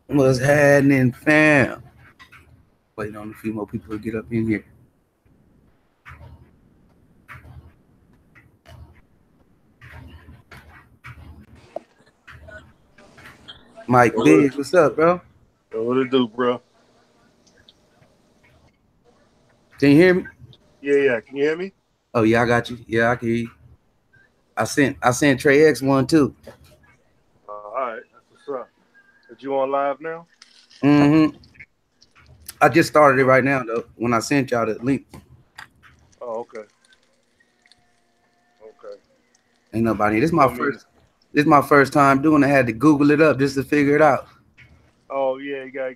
What's happening, fam? Waiting on a few more people to get up in here. Mike Biggs, what's up, bro? What it do, bro? Can you hear me? Yeah. Can you hear me? Oh yeah, I got you. Yeah, I can hear you. I sent Trey X one too. All right, that's what's up. Is you on live now? Mm-hmm. I just started it right now though. When I sent y'all the link, Oh, okay. Okay. ain't nobody. This You my want me to? first. This my first time doing it. I had to Google it up just to figure it out. Oh yeah, you gotta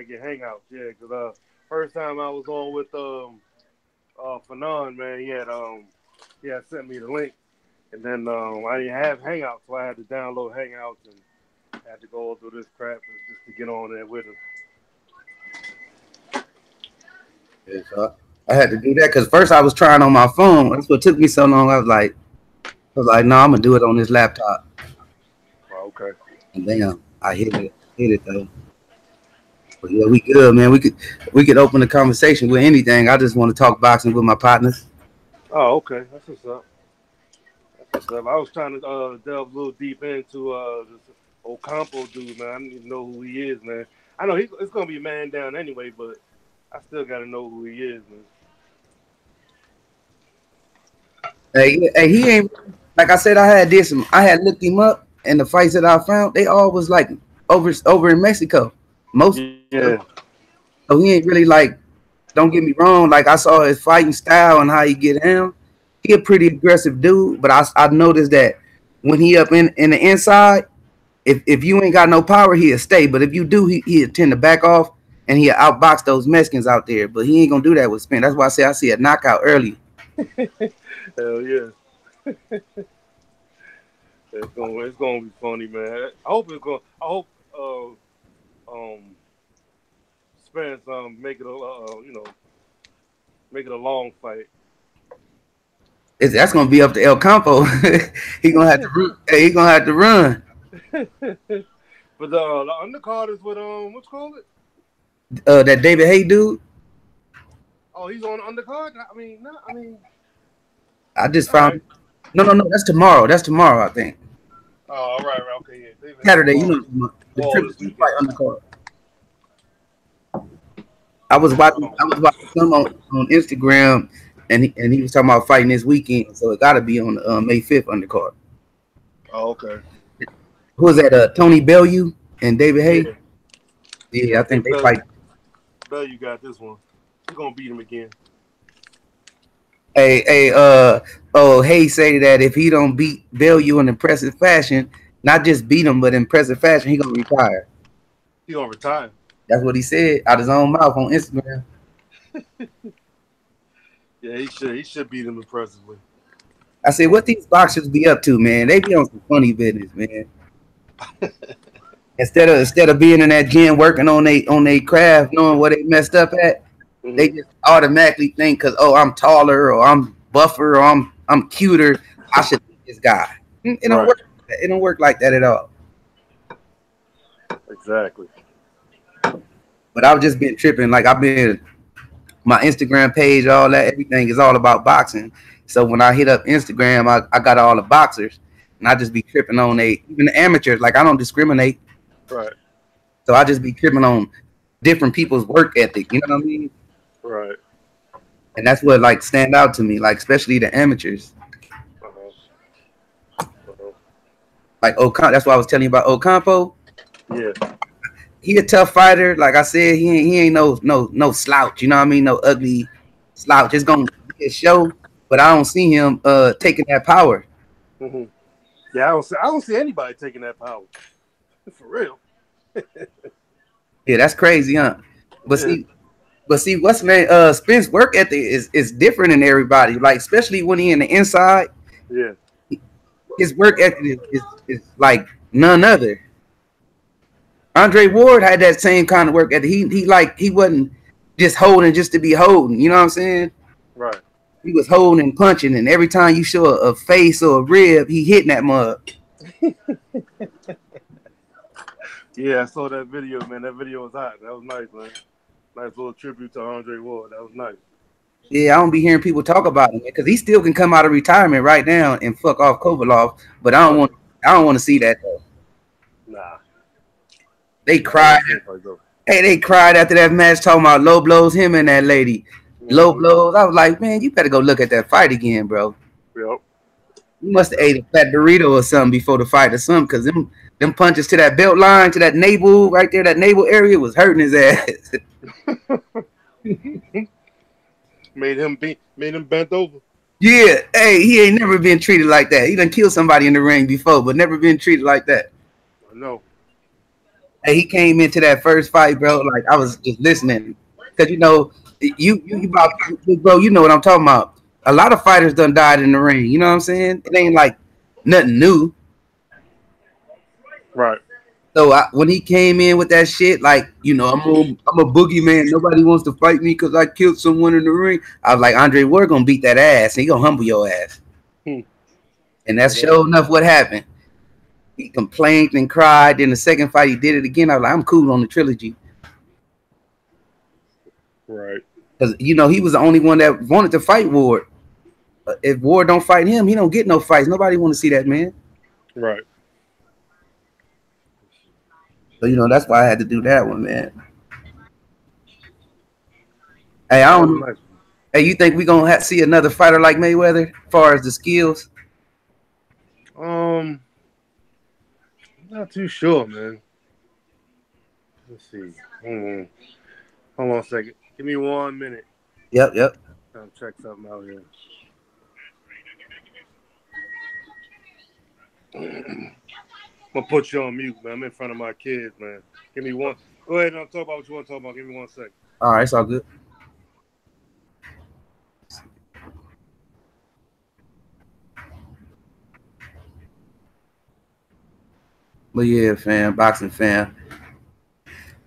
get hangouts. Yeah, cause first time I was on with Fanon, man, he had sent me the link, and then I didn't have hangouts, so I had to download hangouts and had to go through this crap just to get on there with him. Yeah, so I had to do that because first I was trying on my phone. That's what took me so long. No, I'm gonna do it on this laptop. Oh, okay. And then I hit it though. But yeah, we good, man. We could open the conversation with anything. I just want to talk boxing with my partners. Oh, okay. That's what's up. That's what's up. I was trying to delve a little deep into this Ocampo dude, man. I don't even know who he is, man. I know it's gonna be a man down anyway, but I still gotta know who he is, man. Hey, he ain't like I said. I had looked him up, and the fights that I found, they all was like over in Mexico. Most Yeah, so he ain't really like. Don't get me wrong. Like I saw his fighting style and how he get down. He a pretty aggressive dude, but I noticed that when he up in the inside, if you ain't got no power, he'll stay. But if you do, he'll tend to back off and he'll outbox those Mexicans out there. But he ain't gonna do that with Spin. That's why I say I see a knockout early. hell yeah. It's gonna be funny, man. I hope Spence make it make it a long fight. That's gonna be up to El Campo. He gonna have to he gonna have to run. But the undercard is with what's called it? That David Hay dude. Oh, he's on the undercard. I mean, no, I mean, I just all right. found. No. That's tomorrow. That's tomorrow. I think Oh, all right, right, okay, yeah. David Hayes Saturday. You tomorrow. know the Oh, triple this C fight weekend. undercard. I was watching. Oh, I was watching some on Instagram, and he was talking about fighting this weekend. So it got to be on the May 5th undercard. oh, okay. Who was that? Tony Bellew and David Hay. Yeah, Yeah, yeah. I I think think they fight. Bell, you got this one. He's gonna beat him again. Hay say that if he don't beat Bellew in impressive fashion, not just beat him, but impressive fashion, he gonna retire. He gonna retire. That's what he said out his own mouth on Instagram. Yeah, he should. He should beat him impressively. I said, what these boxers be up to, man? They be on some funny business, man. Instead of being in that gym working on they craft, knowing what they messed up at, they Hmm. just automatically think because I'm taller or I'm buffer or I'm cuter, I should beat this guy. It don't Right. work. It don't work like that at all. Exactly. But I've just been tripping. Like I've been my Instagram page, all that, everything is all about boxing. So when I hit up Instagram, I got all the boxers, and I just be tripping on even the amateurs. Like I don't discriminate, Right. so I just be tripping on different people's work ethic. You know what I mean? Right. And that's what like stand out to me, like especially the amateurs. Uh-huh. Uh-huh. Like that's why I was telling you about Ocampo. Yeah. He a tough fighter. Like I said, he ain't no slouch. You know what I mean? No ugly slouch. It's gonna be a show, but I don't see him taking that power. Hmm. Yeah. I don't see anybody taking that power. For real. Yeah, that's crazy, huh? But Yeah. see, what's name? Spence work ethic is different than everybody. Like especially when he in the inside, Yeah. his work ethic is like none other. Andre Ward had that same kind of work ethic. He wasn't just holding just to be holding. You know what I'm saying? Right. He was holding and punching, and every time you show a face or a rib, he hitting that mug. Yeah, I saw that video, man. That video was hot. That was nice, man. Nice little tribute to Andre Ward. That was nice. Yeah, I don't be hearing people talk about him because he still can come out of retirement right now and fuck off Kovalov. But I don't want. I don't want to see that though. Nah. They cried. Hey, they cried after that match talking about low blows, him and that lady. Low blows. I was like, man, you better go look at that fight again, bro. Yep. You must have ate a fat burrito or something before the fight or something, because them punches to that belt line, to that navel right there, that navel area was hurting his ass. made him bent over. Yeah, hey, he ain't never been treated like that. He done killed somebody in the ring before, but never been treated like that. I know. Hey, he came into that first fight, bro. Like I was just listening, because you know, you about, bro. You know what I'm talking about. A lot of fighters done died in the ring. You know what I'm saying? It ain't like nothing new. Right. So when he came in with that shit, like, you know, I'm a boogeyman. Nobody wants to fight me because I killed someone in the ring. I was like, Andre, we're gonna beat that ass, and he gonna humble your ass. And that's sure enough what happened. He complained and cried. Then the second fight, he did it again. I was like, I'm cool on the trilogy. Right. Because, you know, he was the only one that wanted to fight Ward. If Ward don't fight him, he don't get no fights. Nobody want to see that, man. Right. So, you know, that's why I had to do that one, man. Hey, I don't know. Hey, you think we going to see another fighter like Mayweather as far as the skills? Not too sure, man. Let's see. Hold on a second. Give me 1 minute. Yep. I'll check something out here. I'm gonna put you on mute, man. I'm in front of my kids, man. Give me one. Go ahead and talk about what you want to talk about. Give me 1 second. All right, it's all good. But yeah, fam, boxing fam.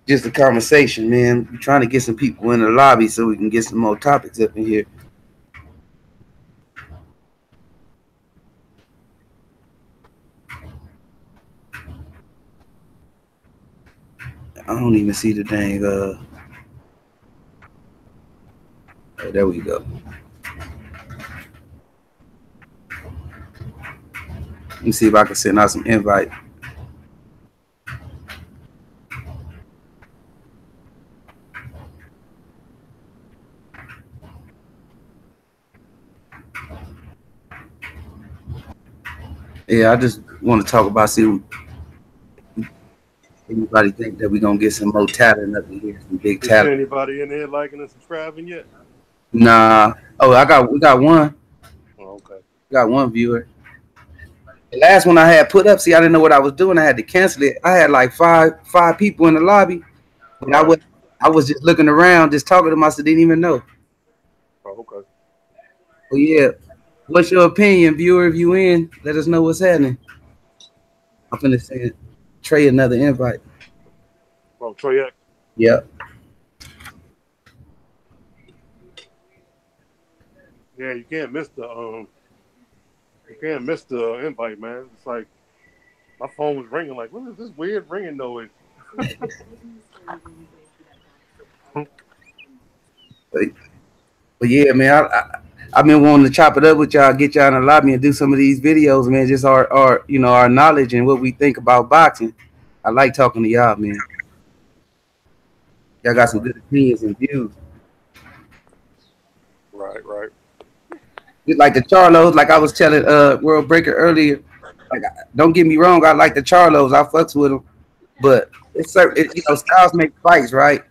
Just a conversation, man. We're trying to get some people in the lobby so we can get some more topics up in here. I don't even see the dang oh, there we go. Let me see if I can send out some invite. Yeah, I just want to talk about, see anybody think that we're gonna get some more talent up in here, some big talent. Is anybody in here liking and subscribing yet? Nah. Oh, we got one. Oh, okay. We got one viewer. The last one I had put up, see, I didn't know what I was doing. I had to cancel it. I had like five people in the lobby, but right. I was just looking around, just talking to myself. Didn't even know. Oh, okay. Well, yeah. What's your opinion, viewer? If you in, let us know what's happening. I'm finna send TRAE another invite. Oh, TRAE. Yep. Yeah, you can't miss the invite, man. It's like my phone was ringing. Like, what is this weird ringing noise? But yeah, man, I've been wanting to chop it up with y'all, get y'all in the lobby and do some of these videos, man. Just our you know, our knowledge and what we think about boxing. I like talking to y'all, man. Y'all got some good opinions and views. Right. Just like the Charlos, like I was telling World Breaker earlier. Like, don't get me wrong, I like the Charlos. I fucks with them, but it's certain, you know, styles make fights, right?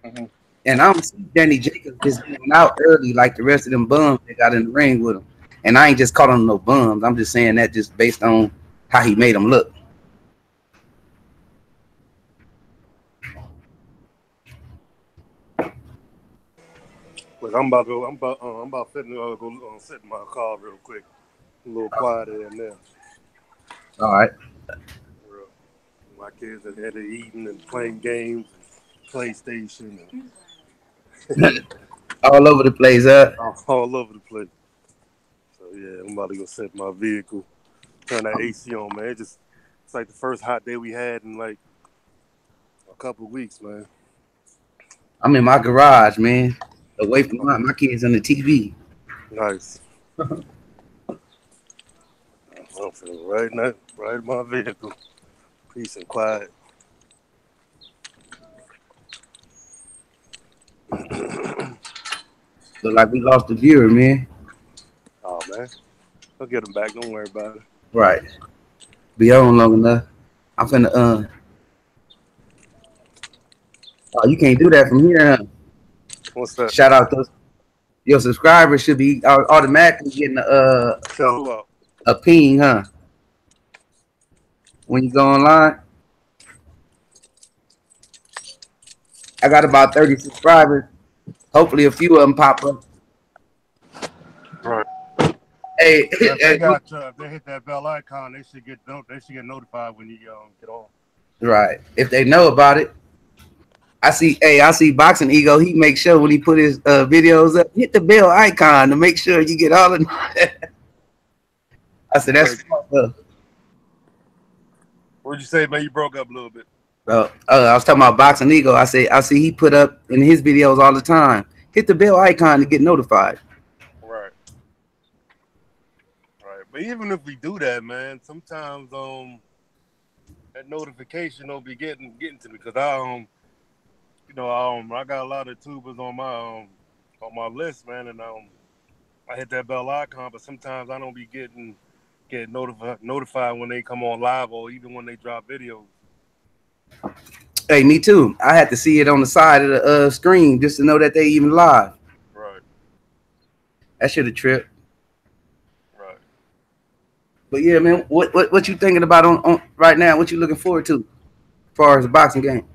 Mm-hmm. And I'm seeing Danny Jacobs just getting out early, like the rest of them bums that got in the ring with him. And I ain't just calling them no bums. I'm just saying that just based on how he made them look. Look, I'm about fitting go sit in my car real quick. A little quiet in there. All right. My kids are there eating and playing games, and PlayStation, and all over the place, all over the place. So yeah, I'm about to go set my vehicle. turn that AC on, man. It's like the first hot day we had in like a couple of weeks, man. I'm in my garage, man, away from my kids on the TV. Nice. I'm feeling right in my vehicle. Peace and quiet. Look like we lost the viewer, man. Oh man, I'll get them back. Don't worry about it. Right. Be on long enough. I'm finna oh, you can't do that from here, huh? What's that? Shout out those your subscribers should be automatically getting a ping, huh? When you go online. I got about 30 subscribers. Hopefully a few of them pop up. Right. Hey, if they hit that bell icon, they should get notified when you get on. Right. If they know about it. I see Boxing Ego. He makes sure when he put his videos up, hit the bell icon to make sure you get all of them. I said that's What'd you say, man? You broke up a little bit. I was talking about Boxing Ego. I see he put up in his videos all the time. Hit the bell icon to get notified. Right. Right. But even if we do that, man, sometimes that notification don't be getting to me because I got a lot of tubers on my list, man, and I hit that bell icon, but sometimes I don't be getting notified when they come on live or even when they drop videos. Hey, me too. I had to see it on the side of the screen just to know that they even live. Right. That should have tripped. Right. But yeah, man, what you thinking about on right now? What you looking forward to as far as the boxing game?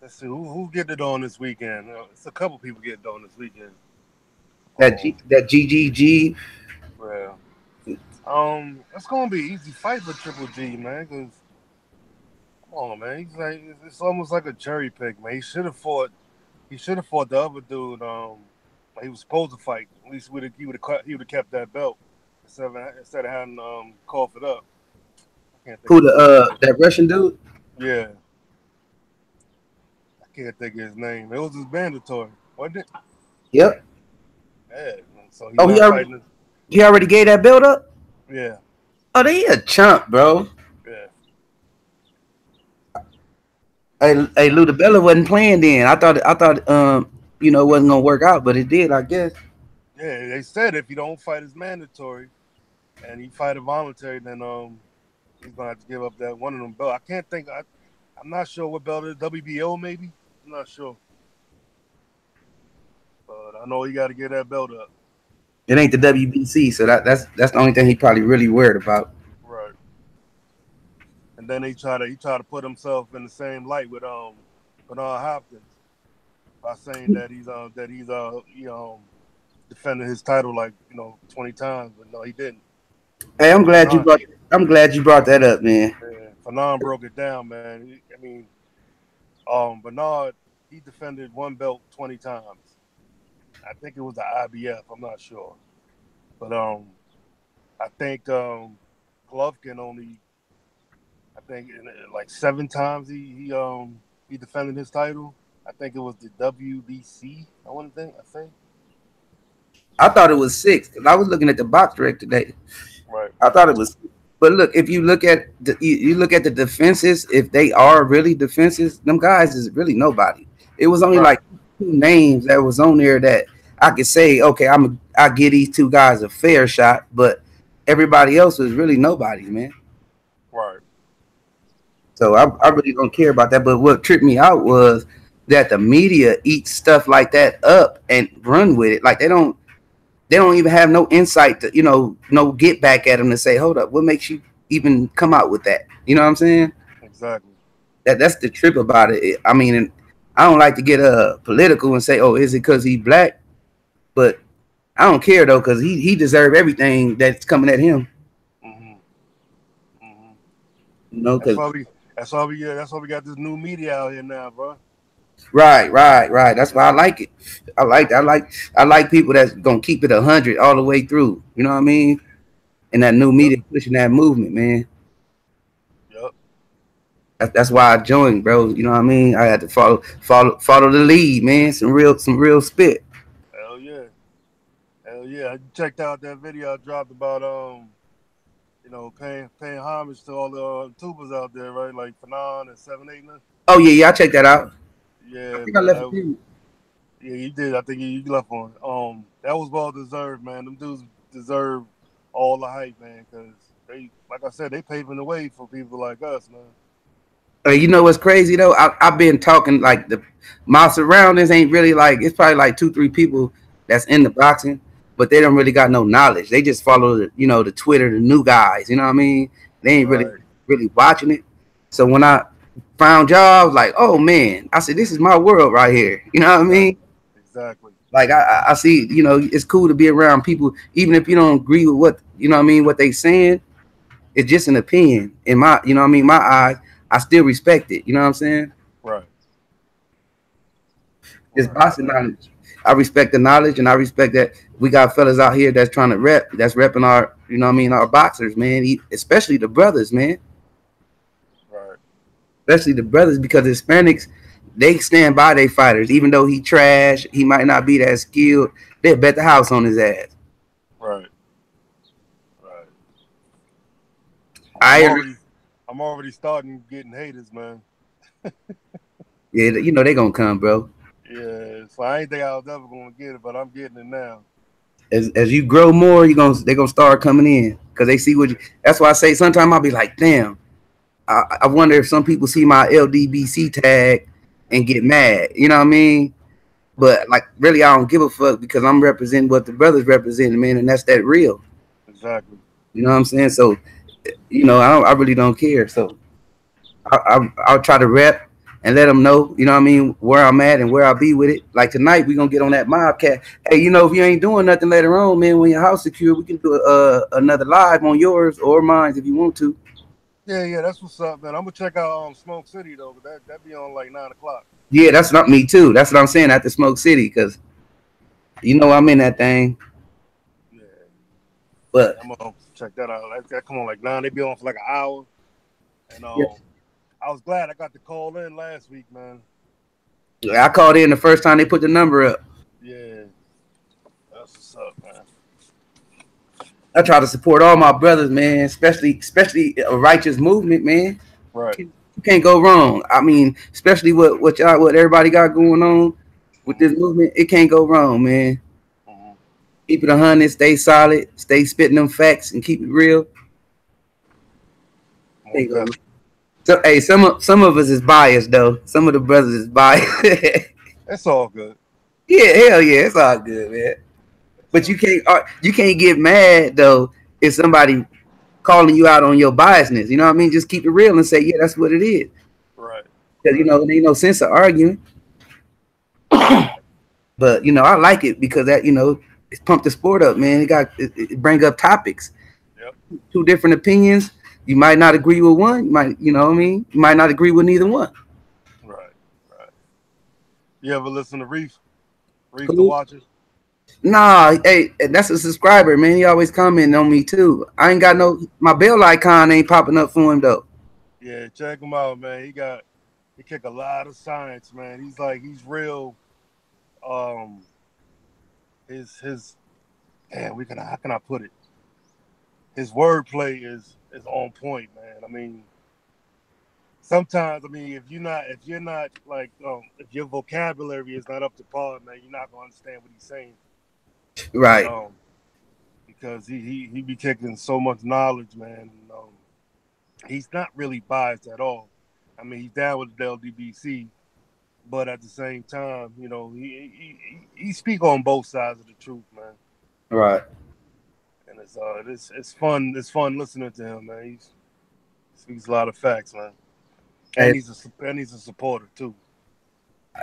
Let's see who getting it on this weekend. It's a couple people getting it on this weekend. That GGG. Well, it's gonna be an easy fight for Triple G, man. Cause come on, man, he's like it's almost like a cherry pick, man. He should have fought the other dude. He was supposed to fight. At least he would have kept that belt instead of having cough it up. Who that Russian dude? Yeah. Can't think of his name. It was his mandatory, wasn't it? Yep. Yeah. So he already gave that belt up? Yeah. Oh, they a chump, bro. Yeah. Hey, Ludabella wasn't playing then. I thought it wasn't gonna work out, but it did, I guess. Yeah, they said if you don't fight his mandatory and you fight a voluntary, then he's gonna have to give up that one of them belts. I can't think. I'm not sure what belt it is. WBO maybe. I'm not sure, but I know he got to get that belt up. It ain't the WBC, so that's the only thing he probably really worried about. Right. And then he try to put himself in the same light with Bernard Hopkins by saying that he's defending his title 20 times, but no, he didn't. Hey, I'm glad you brought that up, man. Yeah, Fanon broke it down, man. I mean, Bernard, he defended one belt 20 times. I think it was the IBF. I'm not sure, but I think Golovkin only, I think like 7 times he defended his title. I think it was the WBC. I think. I thought it was 6 because I was looking at the box direct today. Right. I thought it was. But look, if you look at the defenses, if they are really defenses, them guys is really nobody. It was only like 2 names that was on there that I could say, okay, I give these 2 guys a fair shot, but everybody else was really nobody, man. Right. So I really don't care about that. But what tripped me out was that the media eats stuff like that up and run with it. Like they don't even have no insight to, no get back at them to say, hold up, what makes you even come out with that? You know what I'm saying? Exactly. That's the trip about it. I mean, I don't like to get political and say, oh, is it because he's black? But I don't care though, because he deserves everything that's coming at him. Mm-hmm. Mm-hmm. That's why we got this new media out here now, bro. Right. That's why I like it. I like people that's gonna keep it 100 all the way through. You know what I mean? and that new media pushing that movement, man. Yep. That's why I joined, bro. You know what I mean? I had to follow the lead, man. Some real spit. Hell yeah. Hell yeah. I checked out that video I dropped about paying homage to all the tubers out there, right? Like Fanon and 7 8. Oh yeah, I checked that out. I Yeah, think I man. left a few. Yeah, you did. I think you left one. That was well deserved, man. Them dudes deserve all the hype, man, because they, like I said, they paving the way for people like us, man. You know what's crazy though? I've been talking like my surroundings ain't really like it's probably like 2-3 people that's in the boxing, but they don't really got no knowledge. They just follow the Twitter, the new guys. You know what I mean? They ain't Right. really watching it. So when I found y'all, I was like, oh man, I said this is my world right here. You know what I mean? Exactly. Like I see, it's cool to be around people, even if you don't agree with what they saying. It's just an opinion in my, my eyes. I still respect it. You know what I'm saying? Right. It's boxing knowledge. I respect the knowledge, and I respect that we got fellas out here that's trying to that's repping our, our boxers, man. Especially the brothers, man. Right. Especially the brothers, because Hispanics, they stand by their fighters. Even though he trash, he might not be that skilled. They bet the house on his ass. Right. Right. I'm already starting getting haters, man. Yeah, they gonna come, bro. Yeah, so I ain't think I was ever gonna get it, but I'm getting it now. As you grow more, they're gonna start coming in because they see what you. That's why I say sometimes I'll be like, damn. I wonder if some people see my LDBC tag and get mad. You know what I mean? But like, really, I don't give a fuck because I'm representing what the brothers representing, man, and that's that real. Exactly. You know what I'm saying? So, I really don't care. So, I'll try to rep and let them know, you know what I mean, where I'm at and where I'll be with it. Like tonight, we're gonna get on that mobcat. Hey, if you ain't doing nothing later on, man, when your house secure, we can do another live on yours or mine if you want to. Yeah, that's what's up, man. I'm gonna check out Smoke City though, but that be on like 9 o'clock. Yeah, that's not me too. That's what I'm saying at the Smoke City, because I'm in that thing. Yeah. But I'm gonna check that out. That come on like 9. They be on for like an hour. And I was glad I got the call in last week, man. I called in the first time they put the number up. Yeah. That's what's up, man. I try to support all my brothers, man, especially a righteous movement, man. Right. You can't go wrong. I mean, especially what everybody got going on with this movement, it can't go wrong, man. Mm-hmm. Keep it 100, stay solid, stay spitting them facts, and keep it real. So, hey, some of us is biased though. Some of the brothers is biased. It's all good. Yeah, hell yeah, it's all good, man. But you can't get mad though if somebody calling you out on your biasness. You know what I mean? Just keep it real and say, yeah, that's what it is. Right. Because there ain't no sense of arguing. But I like it because that it's pumped the sport up, man. It bring up topics. Yep. 2 different opinions. You might not agree with one. You might not agree with neither one. Right. You ever listen to Reef? Reef Cool. The Watchers? Nah, hey, that's a subscriber, man. He always commenting on me too. I ain't got my bell icon ain't popping up for him though. Yeah, check him out, man. He kick a lot of science, man. He's real. His damn, how can I put it? His wordplay is on point, man. I mean, sometimes, if you're not like, if your vocabulary is not up to par, man, you're not gonna understand what he's saying. Right. Because he be kicking so much knowledge, man. He's not really biased at all. I mean, he's down with the LDBC, but at the same time, he speak on both sides of the truth, man. Right. And it's fun. It's fun listening to him, man. He speaks a lot of facts, man. And he's a supporter too.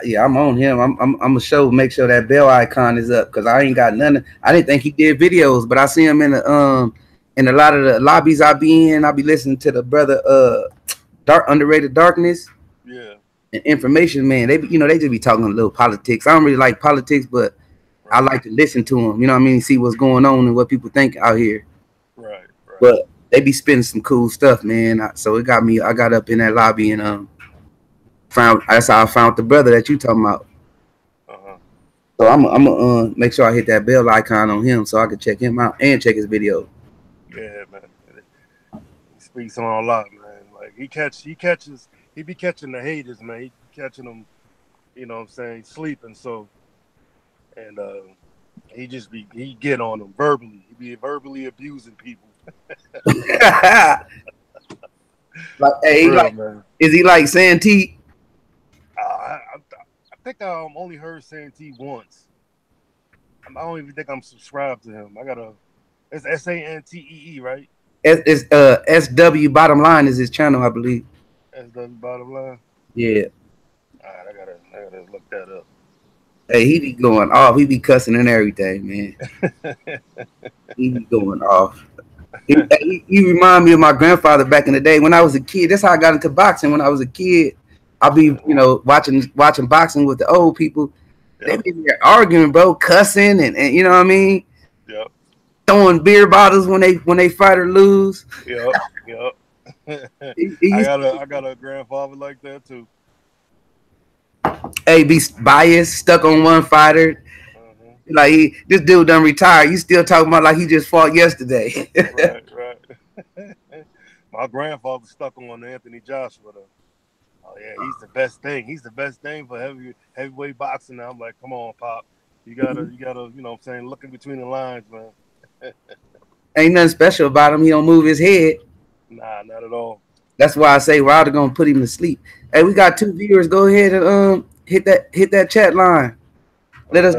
Yeah, I'm on him. I'm gonna make sure that bell icon is up because I ain't got none. I didn't think he did videos, but I see him in a lot of the lobbies I be in. I be listening to the brother Underrated Darkness. Yeah. And Information, man. They just be talking a little politics. I don't really like politics, but I like to listen to them. You know what I mean? See what's going on and what people think out here. Right. But they be spending some cool stuff, man. So it got me. I got up in that lobby and found. That's how I found the brother that you talking about. So I'm gonna make sure I hit that bell icon on him so I can check him out and check his video. Yeah, man. He speaks on a lot, man. Like he be catching the haters, man. He be catching them, you know what I'm saying, sleeping. So, and he get on them verbally. He be verbally abusing people. Like, hey, Real, is he like Santee? I think I only heard Santee once. I don't even think I'm subscribed to him. It's SANTEE, right? It's SW Bottom Line is his channel, I believe. SW Bottom Line. Yeah. All right, I gotta look that up. Hey, he be going off. He be cussing and everything, man. He be going off. He remind me of my grandfather back in the day when I was a kid. That's how I got into boxing. When I was a kid, I'll be, watching boxing with the old people. Yep. They be there arguing, bro, cussing and you know what I mean? Yep. Throwing beer bottles when they fight or lose. Yep. I got a grandfather like that too. Hey, be biased, stuck on one fighter. Like this dude done retired. You still talking about like he just fought yesterday. Right. My grandfather stuck on Anthony Joshua though. Oh yeah, he's the best thing. He's the best thing for heavyweight boxing. Now I'm like, come on, Pop. You gotta, you know what I'm saying, looking between the lines, man. Ain't nothing special about him. He don't move his head. Nah, not at all. That's why I say Wilder gonna put him to sleep. Hey, we got 2 viewers. Go ahead and hit that chat line. Let us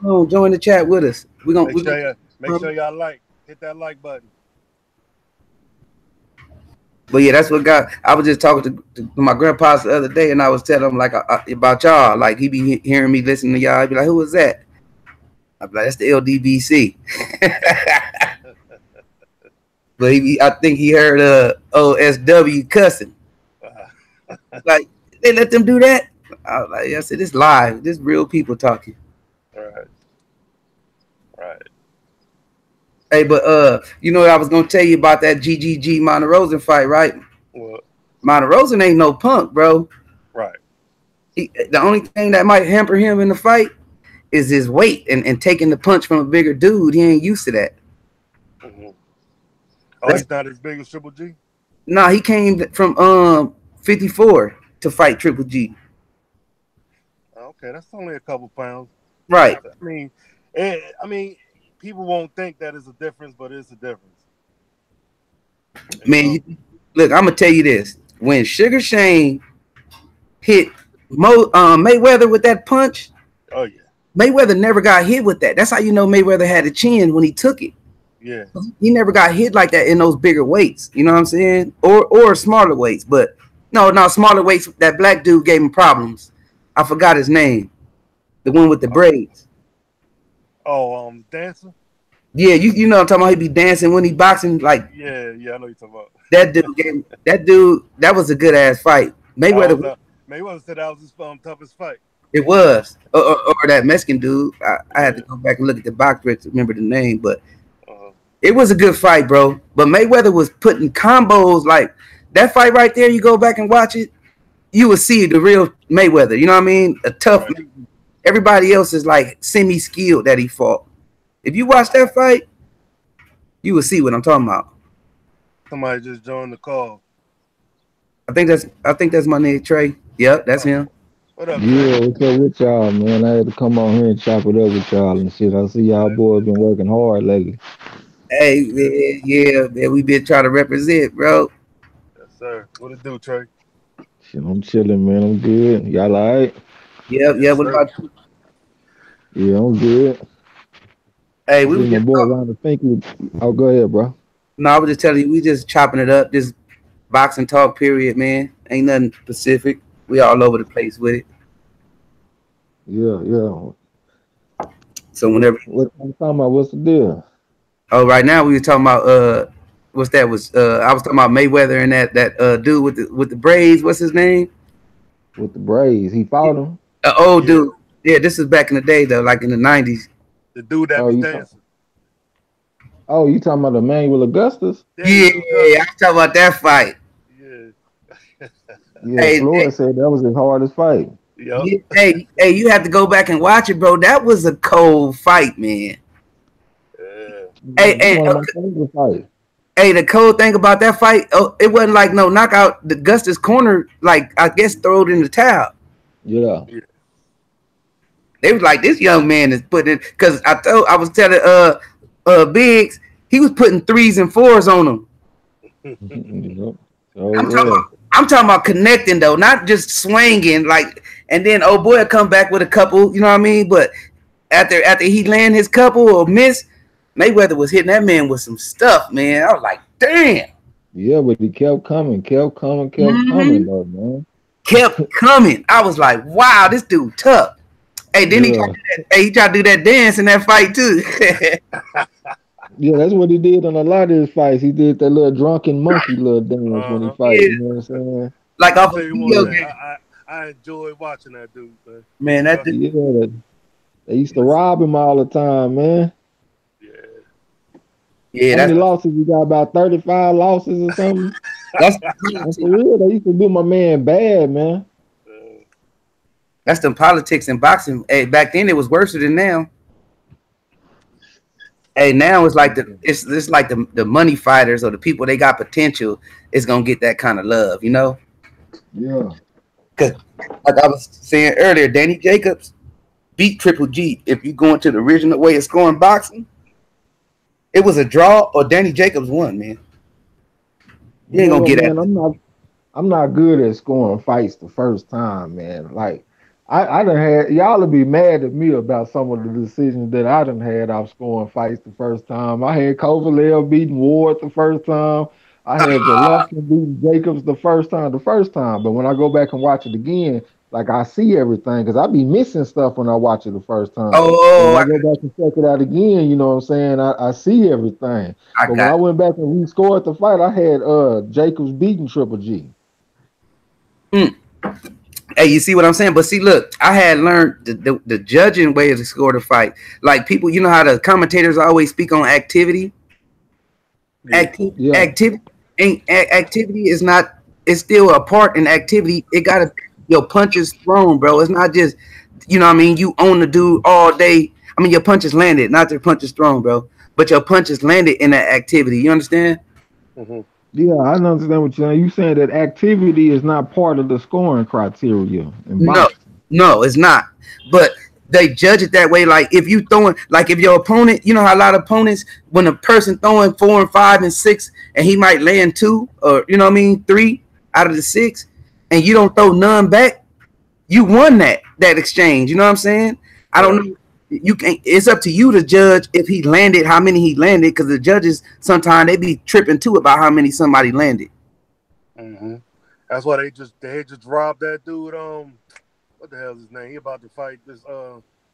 know. Join the chat with us. Make sure y'all hit that like button. But yeah, that's what got. I was just talking to my grandpa the other day, and I was telling him like about y'all. Like he be hearing me listening to y'all. He'd be like, "Who was that?" I'd be like, "That's the LDBC." But I think he heard OSW cussing. Like they let them do that. I was like, I said, "This live. This real people talking." Right. Hey, but you know what I was gonna tell you about that GGG Monterosen fight, right? What? Monterosen ain't no punk, bro. Right. The only thing that might hamper him in the fight is his weight and taking the punch from a bigger dude. He ain't used to that. Mm-hmm. Oh, he's not as big as Triple G? Nah, he came from 54 to fight Triple G. Okay, that's only a couple pounds. Right. I mean, people won't think that is a difference, but it's a difference. Man, look, I'm gonna tell you this: when Sugar Shane hit Mayweather with that punch, oh yeah, Mayweather never got hit with that. That's how you know Mayweather had a chin when he took it. Yeah, he never got hit like that in those bigger weights. You know what I'm saying? Or smaller weights, but no, smaller weights. That black dude gave him problems. I forgot his name. The one with the braids. Oh, Dancer? Yeah, you know what I'm talking about. He be dancing when he boxing. Like yeah, I know you're talking about. That dude, that was a good ass fight. Mayweather said that was his toughest fight. It was. Or that Mexican dude. I had to go back and look at the box to remember the name, but it was a good fight, bro. But Mayweather was putting combos like that fight right there. You go back and watch it, you will see the real Mayweather. You know what I mean? A tough. Right. Everybody else is like semi-skilled that he fought. If you watch that fight, you will see what I'm talking about. Somebody just joined the call. I think that's my name, TRAE. Yep, that's him. What up, yeah, what's up with y'all, man? I had to come on here and chop it up with y'all and shit. I see y'all boys been working hard lately. Hey, man, yeah, man, we been trying to represent, bro. Yes, sir. What it do, TRAE? Shit, I'm chilling, man. I'm good. Y'all all right? Yeah. What about you? Yeah, I'm good. Hey, we my boy around the Finky. Oh, go ahead, bro. No, I was just telling you, we just chopping it up. This boxing talk period, man. Ain't nothing specific. We all over the place with it. Yeah. So whenever what I'm talking about, what's the deal? Oh, right now we were talking about what's that? I was talking about Mayweather and that dude with the braids. What's his name? With the braids, he fought him. Old dude. Yeah, this is back in the day though, like in the 90s. The dude that was dancing. Oh, you talking about Emmanuel Augustus? Yeah, I'm talking about that fight. Yeah. Yeah, Hey, Floyd said that was his hardest fight. Yep. hey, you have to go back and watch it, bro. That was a cold fight, man. Yeah. Hey, It's one of my favorite fights. hey, the cold thing about that fight, it wasn't like no knockout. The Gustus corner, like I guess, throw it in the towel. Yeah. They was like, this young man is putting it, because I was telling Biggs, he was putting 3s and 4s on him. Yep. Oh, I'm talking about connecting though, not just swinging like. And then oh boy, come back with a couple. You know what I mean? But after he land his couple or miss, Mayweather was hitting that man with some stuff, man. I was like, damn. yeah, but he kept coming, coming though, man. Kept coming. I was like, wow, this dude tough. Hey, then he tried to do that dance in that fight too. Yeah, that's what he did on a lot of his fights. He did that little drunken monkey little dance when he fight. You know what I'm saying? Like off a video game. I enjoy watching that dude, man. Man, that dude. Yeah, they used to rob him all the time, man. Yeah, how many losses you got? About 35 losses or something? That's for real. They used to do my man bad, man. That's the politics in boxing. Hey, back then it was worse than now. Hey, now it's like it's like the money fighters or the people they got potential is gonna get that kind of love, you know? Yeah. Cause like I was saying earlier, Danny Jacobs beat Triple G. If you go into the original way of scoring boxing, it was a draw or Danny Jacobs won, man. You ain't gonna get it. I'm not good at scoring fights the first time, man. Like I done had y'all will be mad at me about some of the decisions that I done had off scoring fights the first time. I had Kovalev beating Ward the first time. I had Golovkin beating Jacobs the first time. But when I go back and watch it again, like I see everything because I be missing stuff when I watch it the first time. Oh, when I go back and check it out again, you know what I'm saying? I see everything. But when I went back and rescored the fight, I had Jacobs beating Triple G. Hey, you see what I'm saying? But see, look, I had learned the judging way to score the fight. Like people, you know how the commentators always speak on activity. Activity is not. It's still a part in activity. It gotta your punches thrown, bro. It's not just you know what I mean. You own the dude all day. I mean, your punches landed, not your punches thrown, bro. But your punches landed in that activity. You understand? Mm-hmm. Yeah, I understand what you're saying. You saying that activity is not part of the scoring criteria in boxing. No, it's not. But they judge it that way. Like if you throwing, like if your opponent, you know how a lot of opponents, when a person throwing 4 and 5 and 6, and he might land 2 or you know what I mean 3 out of the 6, and you don't throw none back, you won that exchange. You know what I'm saying? I don't know. You can't. It's up to you to judge if he landed, how many he landed, because the judges sometimes they be tripping too about how many somebody landed. Mm-hmm. That's why they just robbed that dude. What the hell is his name? He about to fight this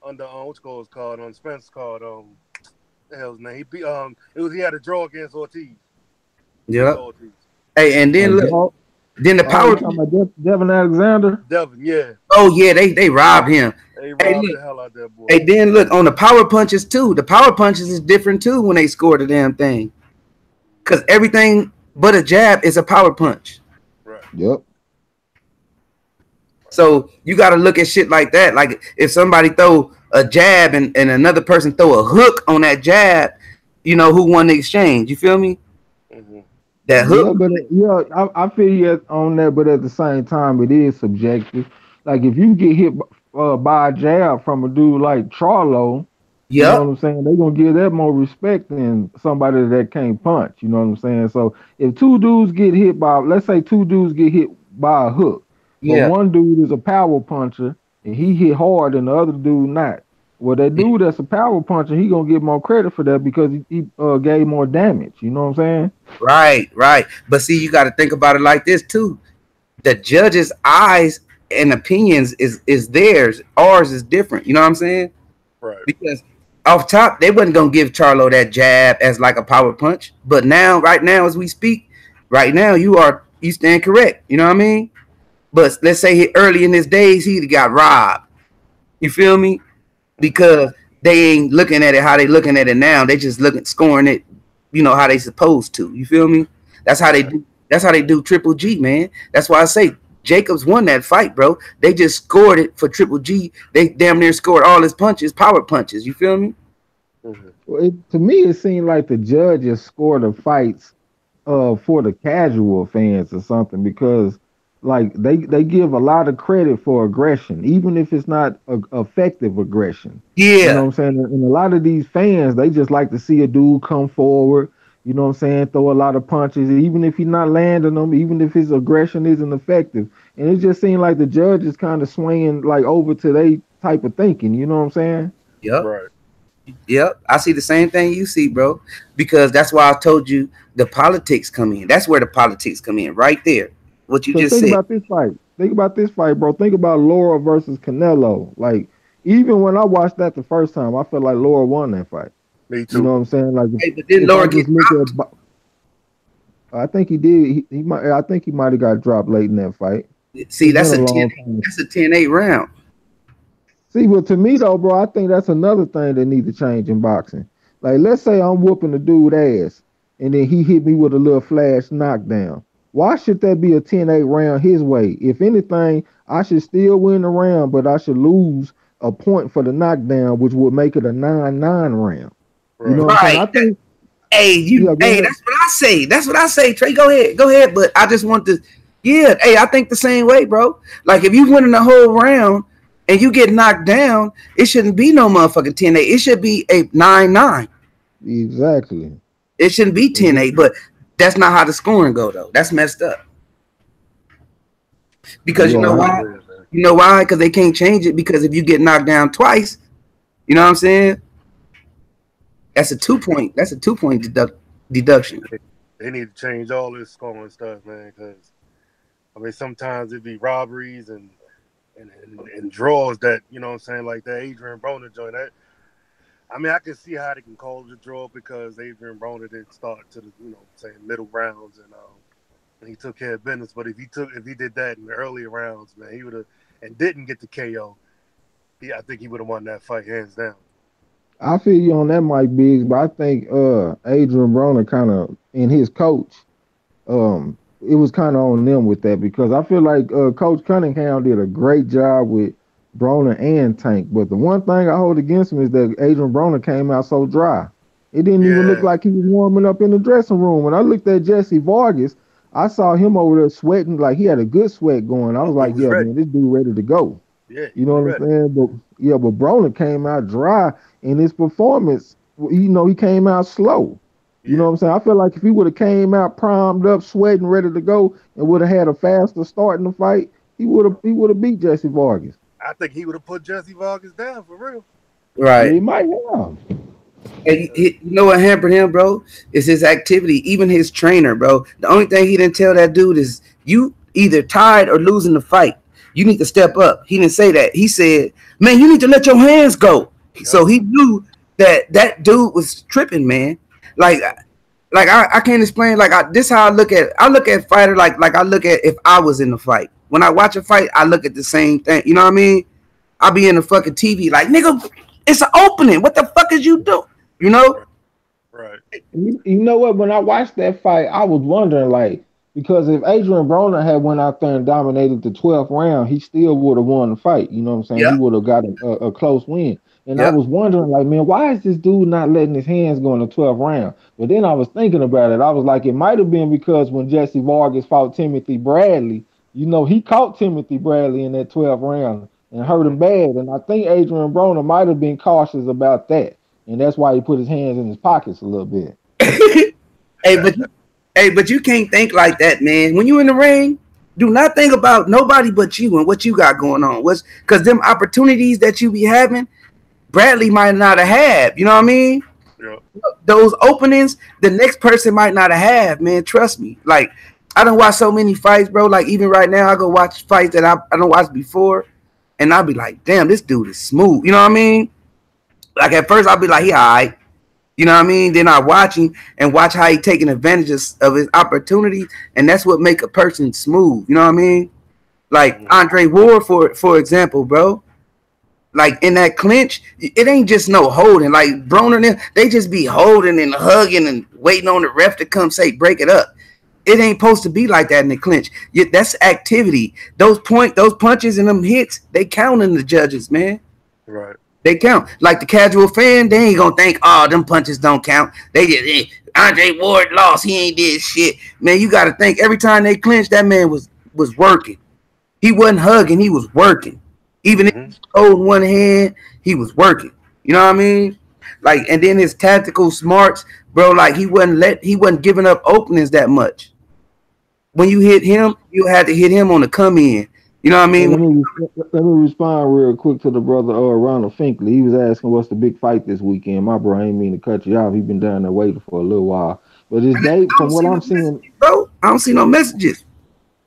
under what's called on Spence called the hell's name? He beat he had a draw against Ortiz. Yeah. Hey, and then look. Then the power. Devin Alexander. Devin, yeah. Oh yeah, they robbed him. They robbed the hell out of that boy. Hey, then look on the power punches too. The power punches is different too when they score the damn thing, because everything but a jab is a power punch. Right. Yep. So you got to look at shit like that. Like if somebody throw a jab and another person throw a hook on that jab, you know who won the exchange. You feel me? Mm-hmm. That hook. I feel you on that, but at the same time, it is subjective. Like if you get hit by a jab from a dude like Charlo, you know what I'm saying? They're gonna give that more respect than somebody that can't punch. You know what I'm saying? So if two dudes get hit by, let's say two dudes get hit by a hook, but one dude is a power puncher and he hit hard and the other dude not. Well, that dude that's a power puncher, he gonna get more credit for that because he gave more damage. You know what I'm saying? Right. But see, you got to think about it like this too. The judge's eyes and opinions is theirs. Ours is different. You know what I'm saying? Right. Because off top, they wasn't gonna give Charlo that jab as like a power punch. But now, right now, as we speak, right now, you stand correct. You know what I mean? But let's say early in his days, he got robbed. You feel me? Because they ain't looking at it how they looking at it now. They just scoring it you know, how they supposed to. You feel me? That's how they do. That's how they do Triple G, man. That's why I say Jacobs won that fight, bro. They just scored it for Triple G. They damn near scored all his punches, power punches. You feel me? Well, to me, it seemed like the judges scored the fights for the casual fans or something, because like they give a lot of credit for aggression, even if it's not effective aggression. Yeah. You know what I'm saying? And a lot of these fans, they just like to see a dude come forward, you know what I'm saying, throw a lot of punches, even if he's not landing them, even if his aggression isn't effective. And it just seemed like the judge is kind of swinging like over to their type of thinking, you know what I'm saying? Yep. Right. Yep. I see the same thing you see, bro. Because that's why I told you the politics come in. That's where the politics come in, right there. What you just think said. about this fight. Think about this fight, bro. Think about Laura versus Canelo. Like, even when I watched that the first time, I felt like Laura won that fight. Me too. You know what I'm saying? Like, Hey, but didn't Laura get dropped? I think he did. He might. I think he might have got dropped late in that fight. See, that's a 10-8 round. See, but to me though, bro, I think that's another thing that needs to change in boxing. Like, let's say I'm whooping the dude ass, and then he hit me with a little flash knockdown. Why should that be a 10-8 round his way? If anything, I should still win the round, but I should lose a point for the knockdown, which would make it a 9-9 round. Right. You know what I'm saying? I think. Hey, that's what I say. That's what I say, Trey. Go ahead. But I just want to, I think the same way, bro. Like, if you winning the whole round and you get knocked down, it shouldn't be no motherfucking 10-8. It should be a 9-9. Exactly. It shouldn't be 10-8, but that's not how the scoring go, though. That's messed up. Because you know why? You know why? Because they can't change it. Because if you get knocked down twice, you know what I'm saying? That's a 2-point. That's a 2-point deduction. They need to change all this scoring stuff, man. Because I mean, sometimes it be robberies and draws that, you know what I'm saying, like that Adrian Broner joint. That, I mean, I can see how they can call it a draw because Adrian Broner didn't start to the, you know, saying middle rounds and he took care of business. But if he did that in the earlier rounds, man, he would have, and didn't get the KO. I think he would have won that fight hands down. I feel you on that, Mike BIGGz, but I think Adrian Broner kind of, and his coach, it was kind of on them with that, because I feel like Coach Cunningham did a great job with Broner and Tank. But the one thing I hold against him is that Adrian Broner came out so dry. It didn't even look like he was warming up in the dressing room. When I looked at Jesse Vargas, I saw him over there sweating, like he had a good sweat going. I was like, man, this dude ready to go. Yeah, you know what I'm saying? But Broner came out dry in his performance. You know, he came out slow. You know what I'm saying? I feel like if he would have came out primed up, sweating, ready to go, and would have had a faster start in the fight, he would have beat Jesse Vargas. I think he would have put Jesse Vargas down for real. Right. Yeah, he might have. And you know what hampered him, bro? Is his activity. Even his trainer, bro. The only thing he didn't tell that dude is, you either tied or losing the fight. You need to step up. He didn't say that. He said, man, you need to let your hands go. Yep. So he knew that dude was tripping, man. Like I can't explain. Like, this how I look at fighter. Like I look at if I was in the fight. When I watch a fight, I look at the same thing. You know what I mean? I be in the fucking TV like, nigga, it's an opening. What the fuck is you doing? You know? Right. You know what? When I watched that fight, I was wondering, like, because if Adrian Broner had went out there and dominated the 12th round, he still would have won the fight. You know what I'm saying? Yep. He would have got a close win. And I was wondering, like, man, why is this dude not letting his hands go in the 12th round? But then I was thinking about it. I was like, it might have been because when Jesse Vargas fought Timothy Bradley, you know, he caught Timothy Bradley in that 12th round and hurt him bad. And I think Adrian Broner might have been cautious about that. And that's why he put his hands in his pockets a little bit. But you can't think like that, man. When you in the ring, do not think about nobody but you and what you got going on. Because them opportunities that you be having, Bradley might not have had. You know what I mean? Yeah. Those openings, the next person might not have, man. Trust me. Like, I don't watch so many fights, bro. Like, even right now, I go watch fights that I don't watch before, and I'll be like, damn, this dude is smooth. You know what I mean? Like, at first, I'll be like, he all right. You know what I mean? Then I watch him and watch how he taking advantage of his opportunities, and that's what make a person smooth. You know what I mean? Like Andre Ward, for example, bro. like in that clinch, it ain't just no holding. Like Broner and them, they just be holding and hugging and waiting on the ref to come say break it up. It ain't supposed to be like that in the clinch. That's activity. Those punches and them hits, they count in the judges, man. Right. They count. Like the casual fan, they ain't gonna think, oh, them punches don't count. They just Andre Ward lost. He ain't did shit. Man, you got to think every time they clinched, that man was working. He wasn't hugging. He was working. Even if he was holding one hand, he was working. You know what I mean? Like, and then his tactical smarts, bro. Like he wasn't giving up openings that much. When you hit him, you had to hit him on the come in. You know what I mean? Let me respond real quick to the brother Ronald Finkley. He was asking what's the big fight this weekend. My bro, I ain't mean to cut you off. He been down there waiting for a little while. But it's Dave, from what I'm seeing, bro, I don't see no messages.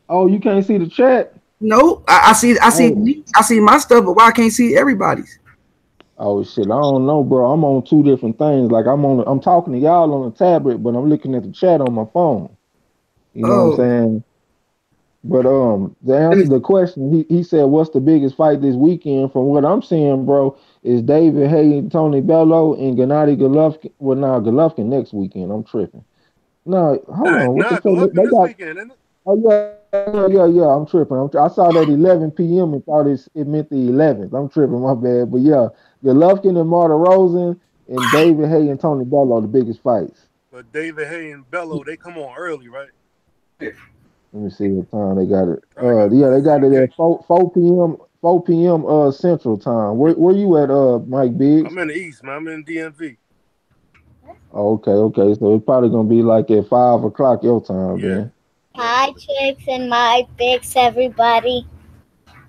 Oh, you can't see the chat? No, I see my stuff, but why I can't see everybody's? Oh shit, I don't know, bro. I'm on two different things. Like I'm talking to y'all on a tablet, but I'm looking at the chat on my phone. You know what I'm saying? But to answer the question, he said, "What's the biggest fight this weekend?" From what I'm seeing, bro, is David Haye and Tony Bello and Gennady Golovkin. Well, now Golovkin next weekend. I'm tripping. No, hold on. What the fuck? They got weekend, isn't it? Oh yeah. I'm tripping. I saw that 11 p.m. and thought it meant the 11th. I'm tripping. My bad. But yeah, Golovkin and Marta Rosen and David Haye and Tony Bello the biggest fights. But David Haye and Bello, they come on early, right? Yeah. Let me see what time they got it. Yeah, they got it at 4 p.m. Central Time. Where you at, Mike BIGz? I'm in the East, man. I'm in DMV. Okay. So it's probably gonna be like at 5 o'clock your time, man. Hi, chicks and my BIGz, everybody.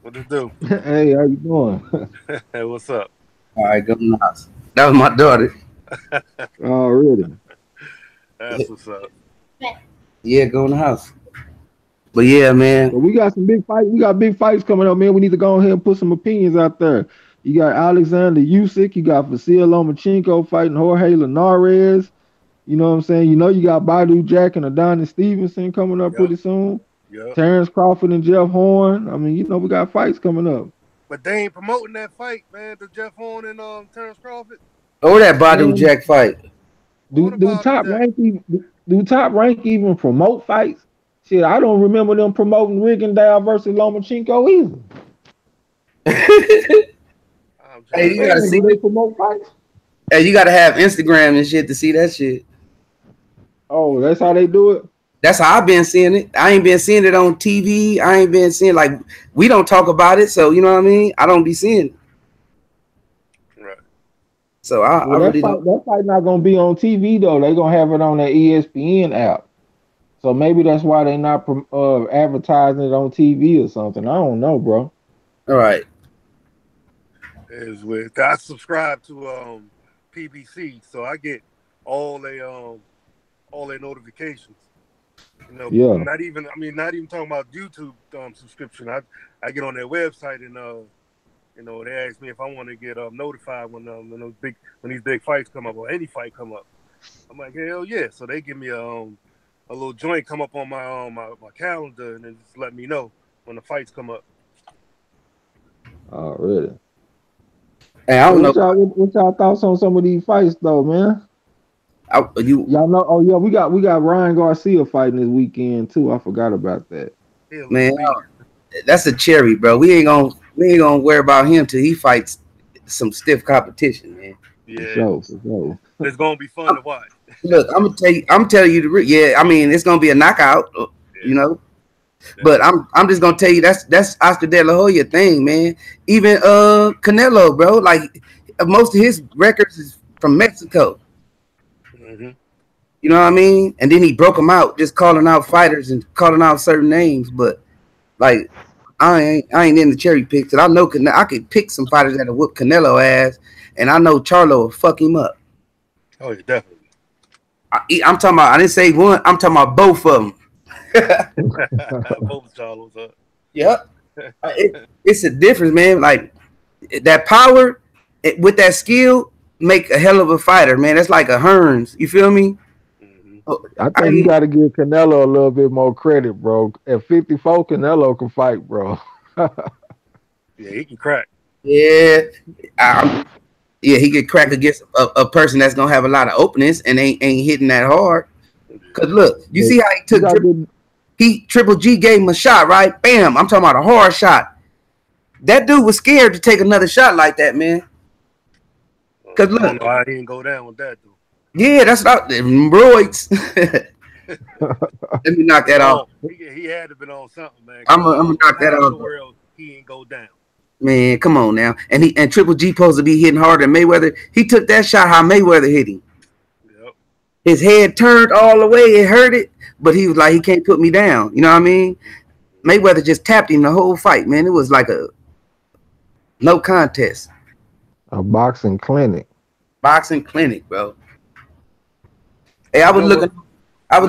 What it do? Hey, how you doing? Hey, what's up? All right, go nuts. That was my daughter. Oh, really? That's what's up. Yeah, go in the house. But yeah, man. But we got some big fights. We got big fights coming up, man. We need to go ahead and put some opinions out there. You got Alexander Usyk. You got Vasyl Lomachenko fighting Jorge Linares. You know what I'm saying? You know you got Badu Jack and Adonis Stevenson coming up pretty soon. Yep. Terrence Crawford and Jeff Horn. I mean, you know we got fights coming up. But they ain't promoting that fight, man. The Jeff Horn and Terrence Crawford. Oh, that Badu Jack fight. Do Top Rank even promote fights? Shit, I don't remember them promoting Rigondeaux versus Lomachenko either. Hey, you gotta see they promote fights. Hey, you gotta have Instagram and shit to see that shit. Oh, that's how they do it? That's how I've been seeing it. I ain't been seeing it on TV. I ain't been seeing, like, we don't talk about it, so you know what I mean? I don't be seeing it. Right. So I really don't. That fight not gonna be on TV though. They gonna have it on their ESPN app. So maybe that's why they not advertising it on TV or something. I don't know, bro. All right. Is with I subscribe to PBC, so I get all their notifications. You know, not even talking about YouTube subscription. I get on their website and you know, they ask me if I want to get notified when these big fights come up or any fight come up. I'm like, hell yeah! So they give me a little joint come up on my my calendar and then just let me know when the fights come up. Oh, really? Hey, I don't know. What y'all thoughts on some of these fights though, man? Y'all know? Oh yeah, we got Ryan Garcia fighting this weekend too. I forgot about that. Man, that's a cherry, bro. We ain't gonna worry about him till he fights some stiff competition, man. Yeah, for sure. It's gonna be fun to watch. Look, I'm telling you I mean, it's gonna be a knockout, you know. But I'm just gonna tell you that's Oscar De La Hoya thing, man. Even Canelo, bro, like most of his records is from Mexico. Mm-hmm. You know what I mean? And then he broke them out, just calling out fighters and calling out certain names. But like, I ain't in the cherry picks. And I know I could pick some fighters that'll whoop Canelo ass, and I know Charlo will fuck him up. Oh, yeah, definitely. I'm talking about. I didn't say one. I'm talking about both of them. Both Charlos up. Yep. It's a difference, man. Like that power with that skill make a hell of a fighter, man. That's like a Hearns. You feel me? Mm-hmm. I think you got to give Canelo a little bit more credit, bro. At 54, Canelo can fight, bro. Yeah, he can crack. Yeah, yeah, he could crack against a person that's gonna have a lot of openings and ain't hitting that hard. Cause look, you see how he took Triple G gave him a shot, right? Bam! I'm talking about a hard shot. That dude was scared to take another shot like that, man. Cause look, I don't know how he didn't go down with that though. Yeah, that's not roids. Let me knock that off. He had to have been on something, man. I'm gonna knock that off. He ain't go down. Man, come on now. And Triple G supposed to be hitting harder than Mayweather. He took that shot how Mayweather hit him. Yep. His head turned all the way. It hurt it, but he was like, he can't put me down. You know what I mean? Mayweather just tapped him the whole fight, man. It was like a no contest. A boxing clinic. Boxing clinic, bro. Hey, I was looking. Oh,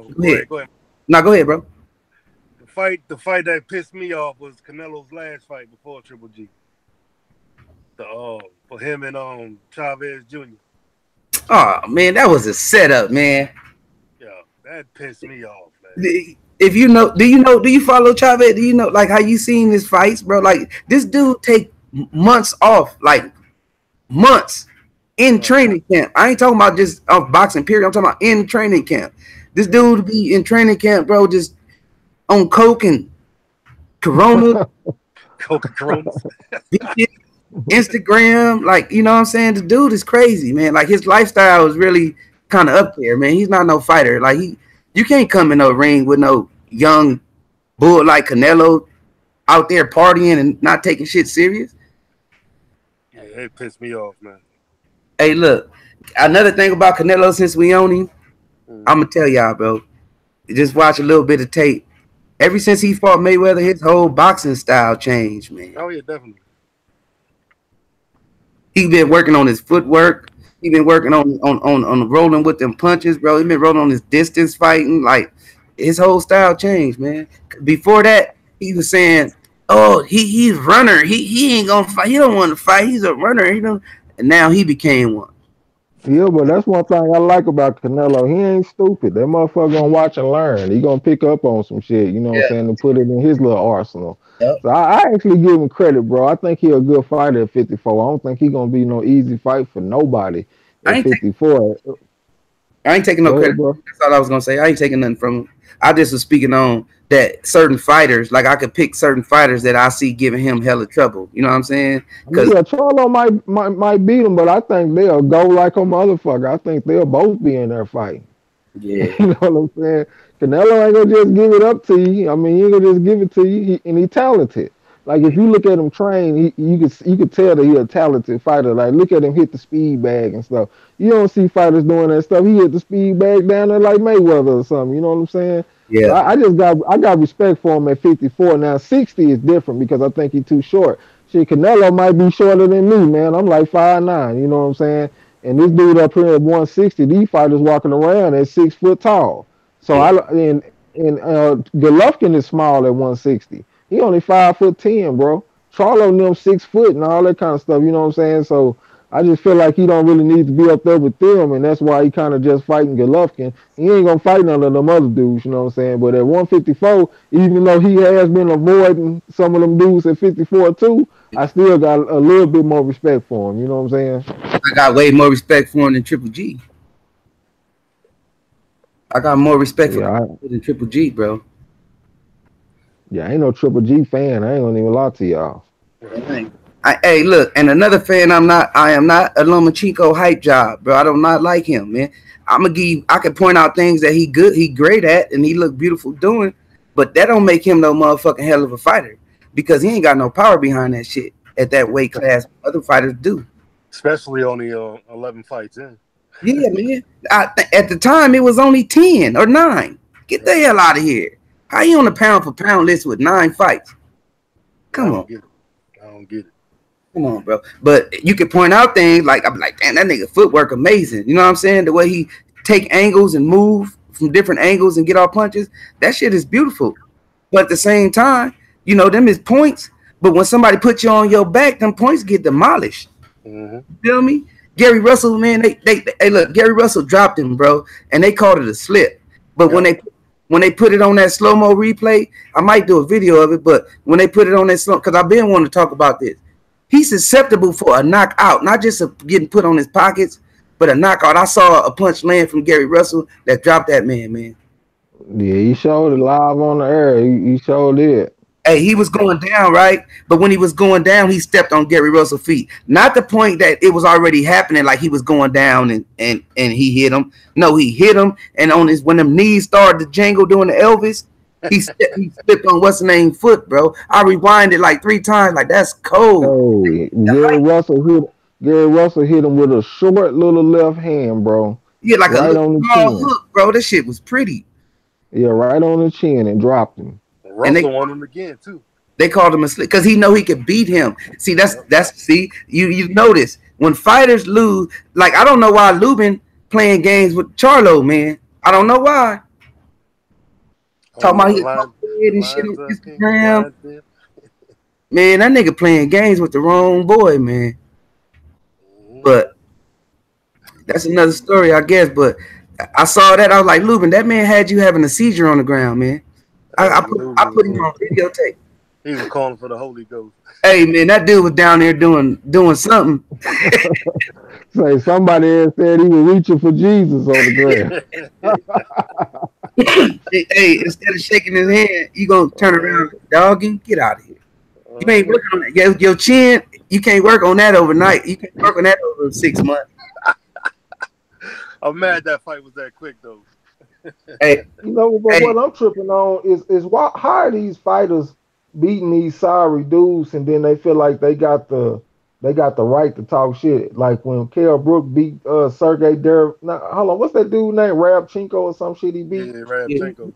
go ahead. No, go ahead, bro. The fight that pissed me off was Canelo's last fight before Triple G. For him and Chavez Jr. Oh man, that was a setup, man. Yeah, that pissed me off, man. If you know, do you follow Chavez? Do you know like how you seen his fights, bro? Like this dude take months off, like months in training camp. I ain't talking about just off boxing period. I'm talking about in training camp. This dude be in training camp, bro, just on coke and Corona, Corona, Instagram, like you know what I'm saying. The dude is crazy, man. Like his lifestyle is really kind of up there, man. He's not no fighter. Like you can't come in no ring with no young bull like Canelo out there partying and not taking shit serious. Yeah, it pissed me off, man. Hey, look, another thing about Canelo since we own him, I'm gonna tell y'all, bro. Just watch a little bit of tape. Ever since he fought Mayweather, his whole boxing style changed, man. Oh yeah, definitely. He been working on his footwork. He been working on rolling with them punches, bro. He been rolling on his distance fighting. Like his whole style changed, man. Before that, he was saying, "Oh, he's a runner. He ain't gonna fight. He don't want to fight. He's a runner. He don't." And now he became one. Yeah, but that's one thing I like about Canelo. He ain't stupid. That motherfucker gonna watch and learn. He gonna pick up on some shit, you know what I'm saying, to put it in his little arsenal. Yep. So I actually give him credit, bro. I think he a good fighter at 54. I don't think he gonna be no easy fight for nobody at 54. I ain't taking no credit, bro. That's all I was gonna say. I ain't taking nothing from him. I just was speaking on that certain fighters, like I could pick certain fighters that I see giving him hella trouble. You know what I'm saying? Because Charlo might beat him, but I think they'll go like a motherfucker. I think they'll both be in there fighting. Yeah, you know what I'm saying? Canelo ain't gonna just give it up to you. I mean, he ain't gonna just give it to you, and he's talented. Like if you look at him train, you could tell that he's a talented fighter. Like look at him hit the speed bag and stuff. You don't see fighters doing that stuff. He hit the speed bag down there like Mayweather or something. You know what I'm saying? Yeah. So I got respect for him at 54. Now 60 is different because I think he's too short. Shit, Canelo might be shorter than me, man. I'm like 5'9". You know what I'm saying? And this dude up here at 160, these fighters walking around at 6 foot tall. So Golovkin is small at 160. He only 5'10", bro. Charlo and them 6 foot and all that kind of stuff. You know what I'm saying? So I just feel like he don't really need to be up there with them, and that's why he kind of just fighting Golovkin. He ain't gonna fight none of them other dudes. You know what I'm saying? But at 154, even though he has been avoiding some of them dudes at 54 too, I still got a little bit more respect for him. You know what I'm saying? I got way more respect for him than Triple G. I got more respect for him than Triple G, bro. Yeah, I ain't no Triple G fan. I ain't gonna even lie to y'all. Hey, look, and another fan I am not a Lomachenko hype job, bro. I do not like him, man. I can point out things that he great at and he look beautiful doing, but that don't make him no motherfucking hell of a fighter because he ain't got no power behind that shit at that weight class. Other fighters do. Especially only 11 fights in. Yeah, man. At the time, it was only 10 or 9. Get the hell out of here. How you on the pound for pound list with 9 fights? Come on. I don't get it. Come on, bro. But you can point out things like, I'm like, damn, that nigga footwork amazing. You know what I'm saying? The way he take angles and move from different angles and get all punches, that shit is beautiful. But at the same time, you know, them is points. But when somebody puts you on your back, them points get demolished. Mm-hmm. You feel me? Gary Russell, man, hey, look, Gary Russell dropped him, bro, and they called it a slip. But when they put it on that slow-mo replay, I might do a video of it, but when they put it on that slow, because I've been wanting to talk about this. he's susceptible for a knockout, not just getting put on his pockets, but a knockout. I saw a punch land from Gary Russell that dropped that man. Yeah, he showed it live on the air. He showed it. Hey, he was going down, right? But when he was going down, he stepped on Gary Russell's feet. Not the point that it was already happening, like he was going down and he hit him. No, he hit him, and when them knees started to jangle doing the Elvis, he slipped on what's the name foot, bro. I rewinded like 3 times, like that's cold. Hey, Gary Russell hit him with a short little left hand, bro. Yeah, like right a on the chin. Hook, bro. This shit was pretty. Yeah, right on the chin and dropped him. Russell won him again too. They called him a slick because he know he could beat him. See, see, you notice when fighters lose, like I don't know why Lubin playing games with Charlo, man. I don't know why. Talking about his and shit on Instagram. Man, that nigga playing games with the wrong boy, man. But that's another story, I guess. But I saw that. I was like, Lubin, that man had you having a seizure on the ground, man. I put him on videotape. He was calling for the Holy Ghost. Hey man, that dude was down there doing something. Say somebody else said he was reaching for Jesus on the ground. Hey, instead of shaking his hand, you gonna turn around, doggy, get out of here. You ain't working on that. Your chin, you can't work on that overnight. You can work on that over 6 months. I'm mad that fight was that quick though. Hey, you know, but what I'm tripping on is how are these fighters beating these sorry dudes, and then they feel like they got the right to talk shit. Like when Kell Brook beat Sergey hold on, what's that dude named Rabchenko or some shit he beat? Yeah, Rabchenko.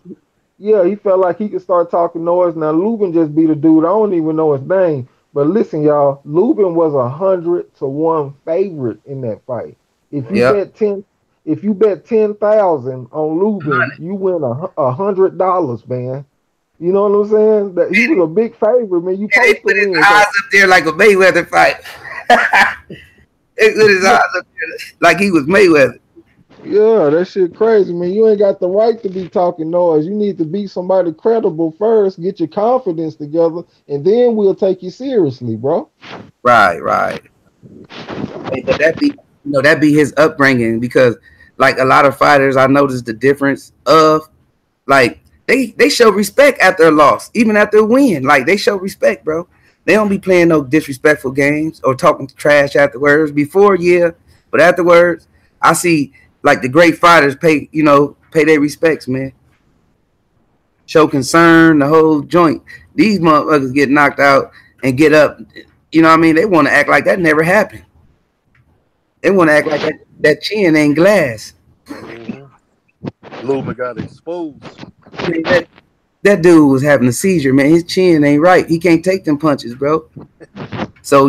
Yeah, he felt like he could start talking noise. Now Lubin just beat a dude. I don't even know his name. But listen, y'all, Lubin was 100-1 favorite in that fight. If you bet 10,000 on Lubin, you win $100, man. You know what I'm saying? That he was a big favorite, man. You they put his eyes up there like a Mayweather fight. They put his eyes up there like he was Mayweather. Yeah, that shit crazy, man. You ain't got the right to be talking noise. You need to be somebody credible first, get your confidence together, and then we'll take you seriously, bro. Right. Hey, but that be his upbringing, because like a lot of fighters, I noticed the difference of like they show respect after a loss, even after a win. Like they show respect, bro. They don't be playing no disrespectful games or talking trash afterwards. Before, yeah, but afterwards, I see like the great fighters pay their respects, man. Show concern, the whole joint. These motherfuckers get knocked out and get up. You know what I mean? They want to act like that never happened. They want to act like that chin ain't glass. Lubin got exposed. That dude was having a seizure, man. His chin ain't right. He can't take them punches, bro. So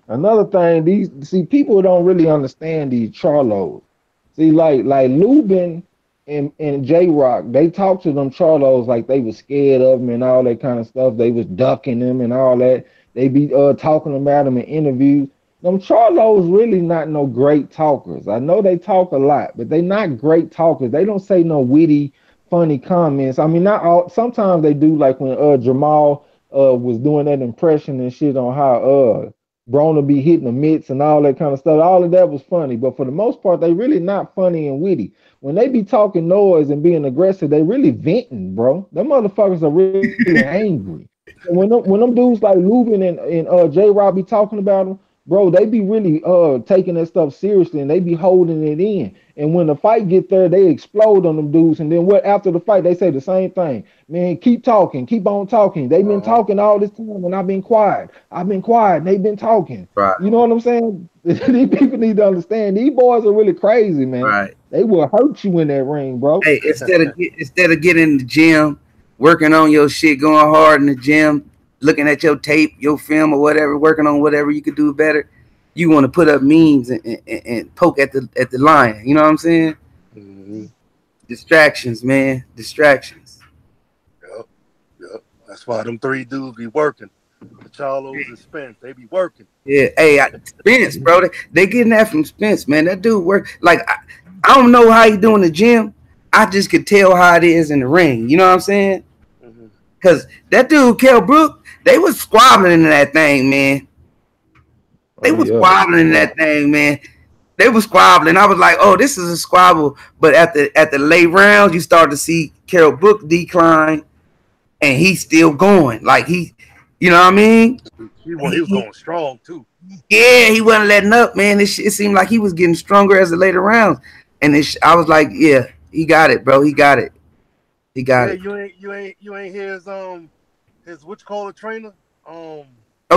another thing, these people don't really understand these Charlos. See, like Lubin and J-Rock, they talk to them Charlos like they was scared of them and all that kind of stuff. They was ducking them and all that. They be talking about them in interviews. Them Charlos really not no great talkers. I know they talk a lot, but they not great talkers. They don't say no witty, funny comments. I mean, not all. Sometimes they do, like when Jamal was doing that impression and shit on how Broner be hitting the mitts and all that kind of stuff. All of that was funny, but for the most part, they really not funny and witty. When they be talking noise and being aggressive, they really venting, bro. Them motherfuckers are really angry. And when them dudes like Lubin and J-Rob be talking about them, bro, they be really taking that stuff seriously and they be holding it in. And when the fight get there, they explode on them dudes. And then after the fight, they say the same thing. Man, keep talking, keep on talking. They've been talking all this time and I've been quiet. And they've been talking. Right. You know what I'm saying? These people need to understand. These boys are really crazy, man. Right. They will hurt you in that ring, bro. Hey, instead of getting in the gym, working on your shit, going hard in the gym, looking at your tape, your film or whatever, working on whatever you could do better, you want to put up memes and poke at the lion. You know what I'm saying? Mm-hmm. Distractions, man. Distractions. Yep. That's why them 3 dudes be working. The Charlos and Spence, they be working. Yeah, hey, Spence, bro. They getting that from Spence, man. That dude work. Like, I don't know how he do in the gym. I just could tell how it is in the ring. You know what I'm saying? Cause that dude, Kell Brook, they was squabbling in that thing, man. They was squabbling in that thing, man. They was squabbling. I was like, oh, this is a squabble. But at the late rounds, you start to see Kell Brook decline, and he's still going. Like you know what I mean? He was going strong too. Yeah, he wasn't letting up, man. It seemed like he was getting stronger as the later rounds, and I was like, yeah, he got it, bro. He got it. He got it. You ain't hear his what you call a trainer? Oh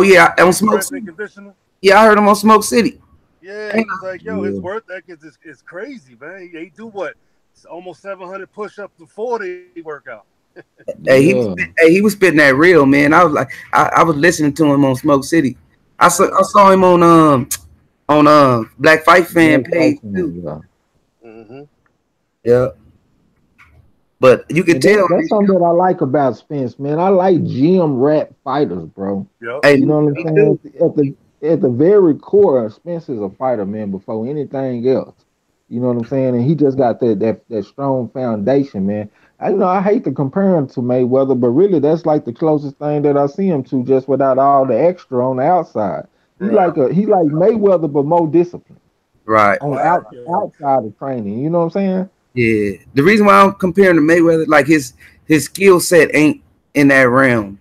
yeah, on Smoke City. Yeah, I heard him on Smoke City. Yeah, he was like, yo, his work ethic is crazy, man. He do what? It's almost 700 push-ups before they workout. He was spitting that real, man. I was like, I was listening to him on Smoke City. I saw him on Black Fight Fan page too. Yeah. But you can tell that's something that I like about Spence, man. I like gym rat fighters, bro. Yep. Hey, you know what I'm saying? At the very core, Spence is a fighter, man, before anything else. You know what I'm saying? And he just got that strong foundation, man. I hate to compare him to Mayweather, but really that's like the closest thing that I see him to, just without all the extra on the outside. He like Mayweather, but more disciplined. Right. Outside of training. You know what I'm saying? Yeah. The reason why I'm comparing to Mayweather, like his skill set ain't in that realm.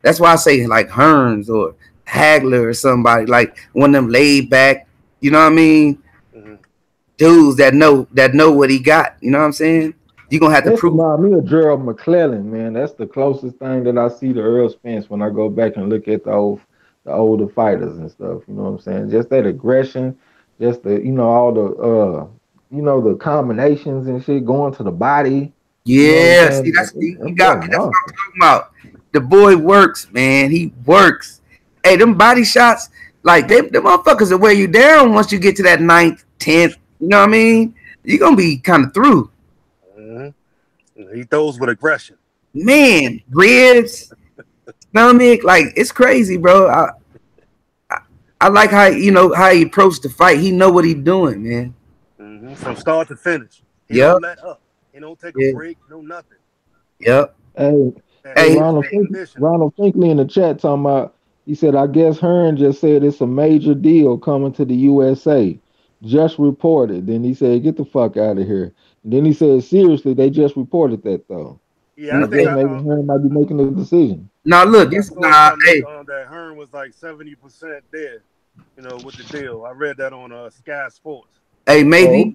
That's why I say like Hearns or Hagler or somebody, like one of them laid back, you know what I mean? Dudes that know what he got. You know what I'm saying? You're gonna have to prove. Me a Gerald McClellan, man. That's the closest thing that I see to Earl Spence when I go back and look at the older fighters and stuff. You know what I'm saying? Just that aggression, just the all the the combinations and shit going to the body. Yeah, see, that's what I'm talking about. The boy works, man. He works. Hey, them body shots, like them motherfuckers will wear you down once you get to that 9th, 10th. You know what I mean? You're gonna be kind of through. He throws with aggression. Man, ribs, stomach, like it's crazy, bro. I like how how he approached the fight. He know what he's doing, man. From start to finish. He don't let up. He don't take a break. No nothing. Yep. Hey, Ronald Finkley in the chat talking about. He said, I guess Hearn just said it's a major deal coming to the USA. Just reported. Then he said, get the fuck out of here. And then he said, seriously, they just reported that though. Yeah, I think maybe Hearn might be making a decision. Now look, that Hearn was like 70% dead, with the deal. I read that on Sky Sports. Hey, maybe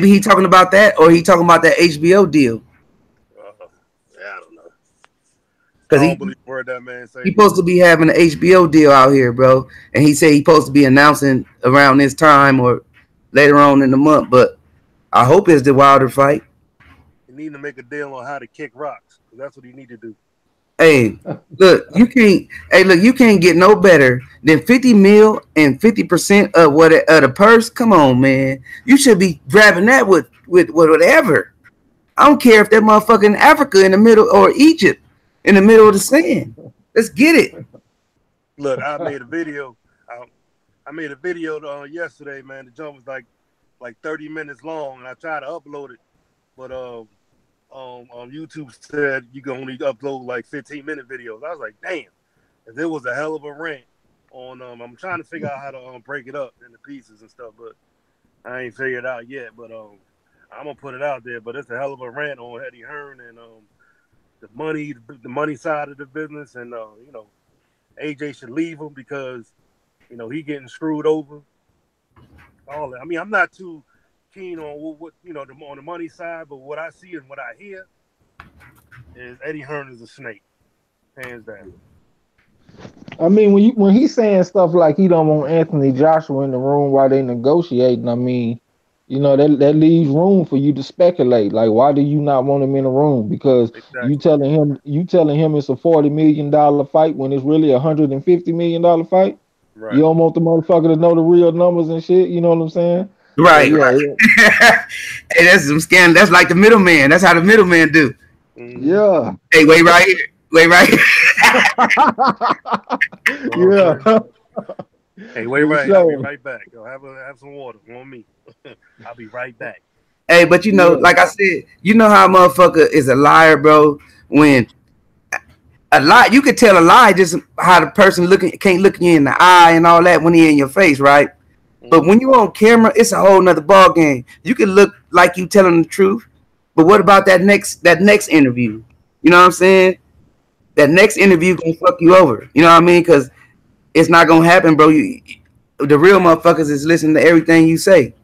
he talking about that, or he talking about that HBO deal. I don't know. Because I don't believe the word that man say. He's supposed to be having an HBO deal out here, bro. And he said he's supposed to be announcing around this time or later on in the month. But I hope it's the Wilder fight. You need to make a deal on how to kick rocks. That's what you need to do. Hey, look, you can't get no better than 50 mil and 50% of the purse. Come on, man. You should be grabbing that with whatever. I don't care if that motherfucker in Africa in the middle or Egypt in the middle of the sand. Let's get it. Look, I made a video. I made a video yesterday, man. The jump was like 30 minutes long, and I tried to upload it, but YouTube said you can only upload like 15-minute videos. I was like, damn. If it was a hell of a rant on I'm trying to figure out how to break it up into pieces and stuff, but I ain't figured it out yet. But I'm gonna put it out there. But it's a hell of a rant on Eddie Hearn and the money side of the business, and AJ should leave him because he getting screwed over. All that. I mean, I'm not too keen on what on the money side, but what I see and what I hear is Eddie Hearn is a snake, hands down. I mean, when he's saying stuff like he don't want Anthony Joshua in the room while they negotiating, I mean, that leaves room for you to speculate. Like, why do you not want him in the room? Because you telling him it's a $40 million fight when it's really a $150 million fight. Right. You don't want the motherfucker to know the real numbers and shit. You know what I'm saying? Right. Hey, that's some scam. That's like the middleman. That's how the middleman do. Yeah. Hey, wait right here. Yeah. Hey, wait right here. I'll be right back. Yo, have some water on me. I'll be right back. Hey, but like I said, you know how a motherfucker is a liar, bro, when a lie, you could tell a lie just how the person can't look you in the eye and all that when he in your face, right? But when you on camera, it's a whole nother ball game. You can look like you telling the truth, but what about that next interview? You know what I'm saying? That next interview gonna fuck you over. You know what I mean? Because it's not gonna happen, bro. The real motherfuckers is listening to everything you say.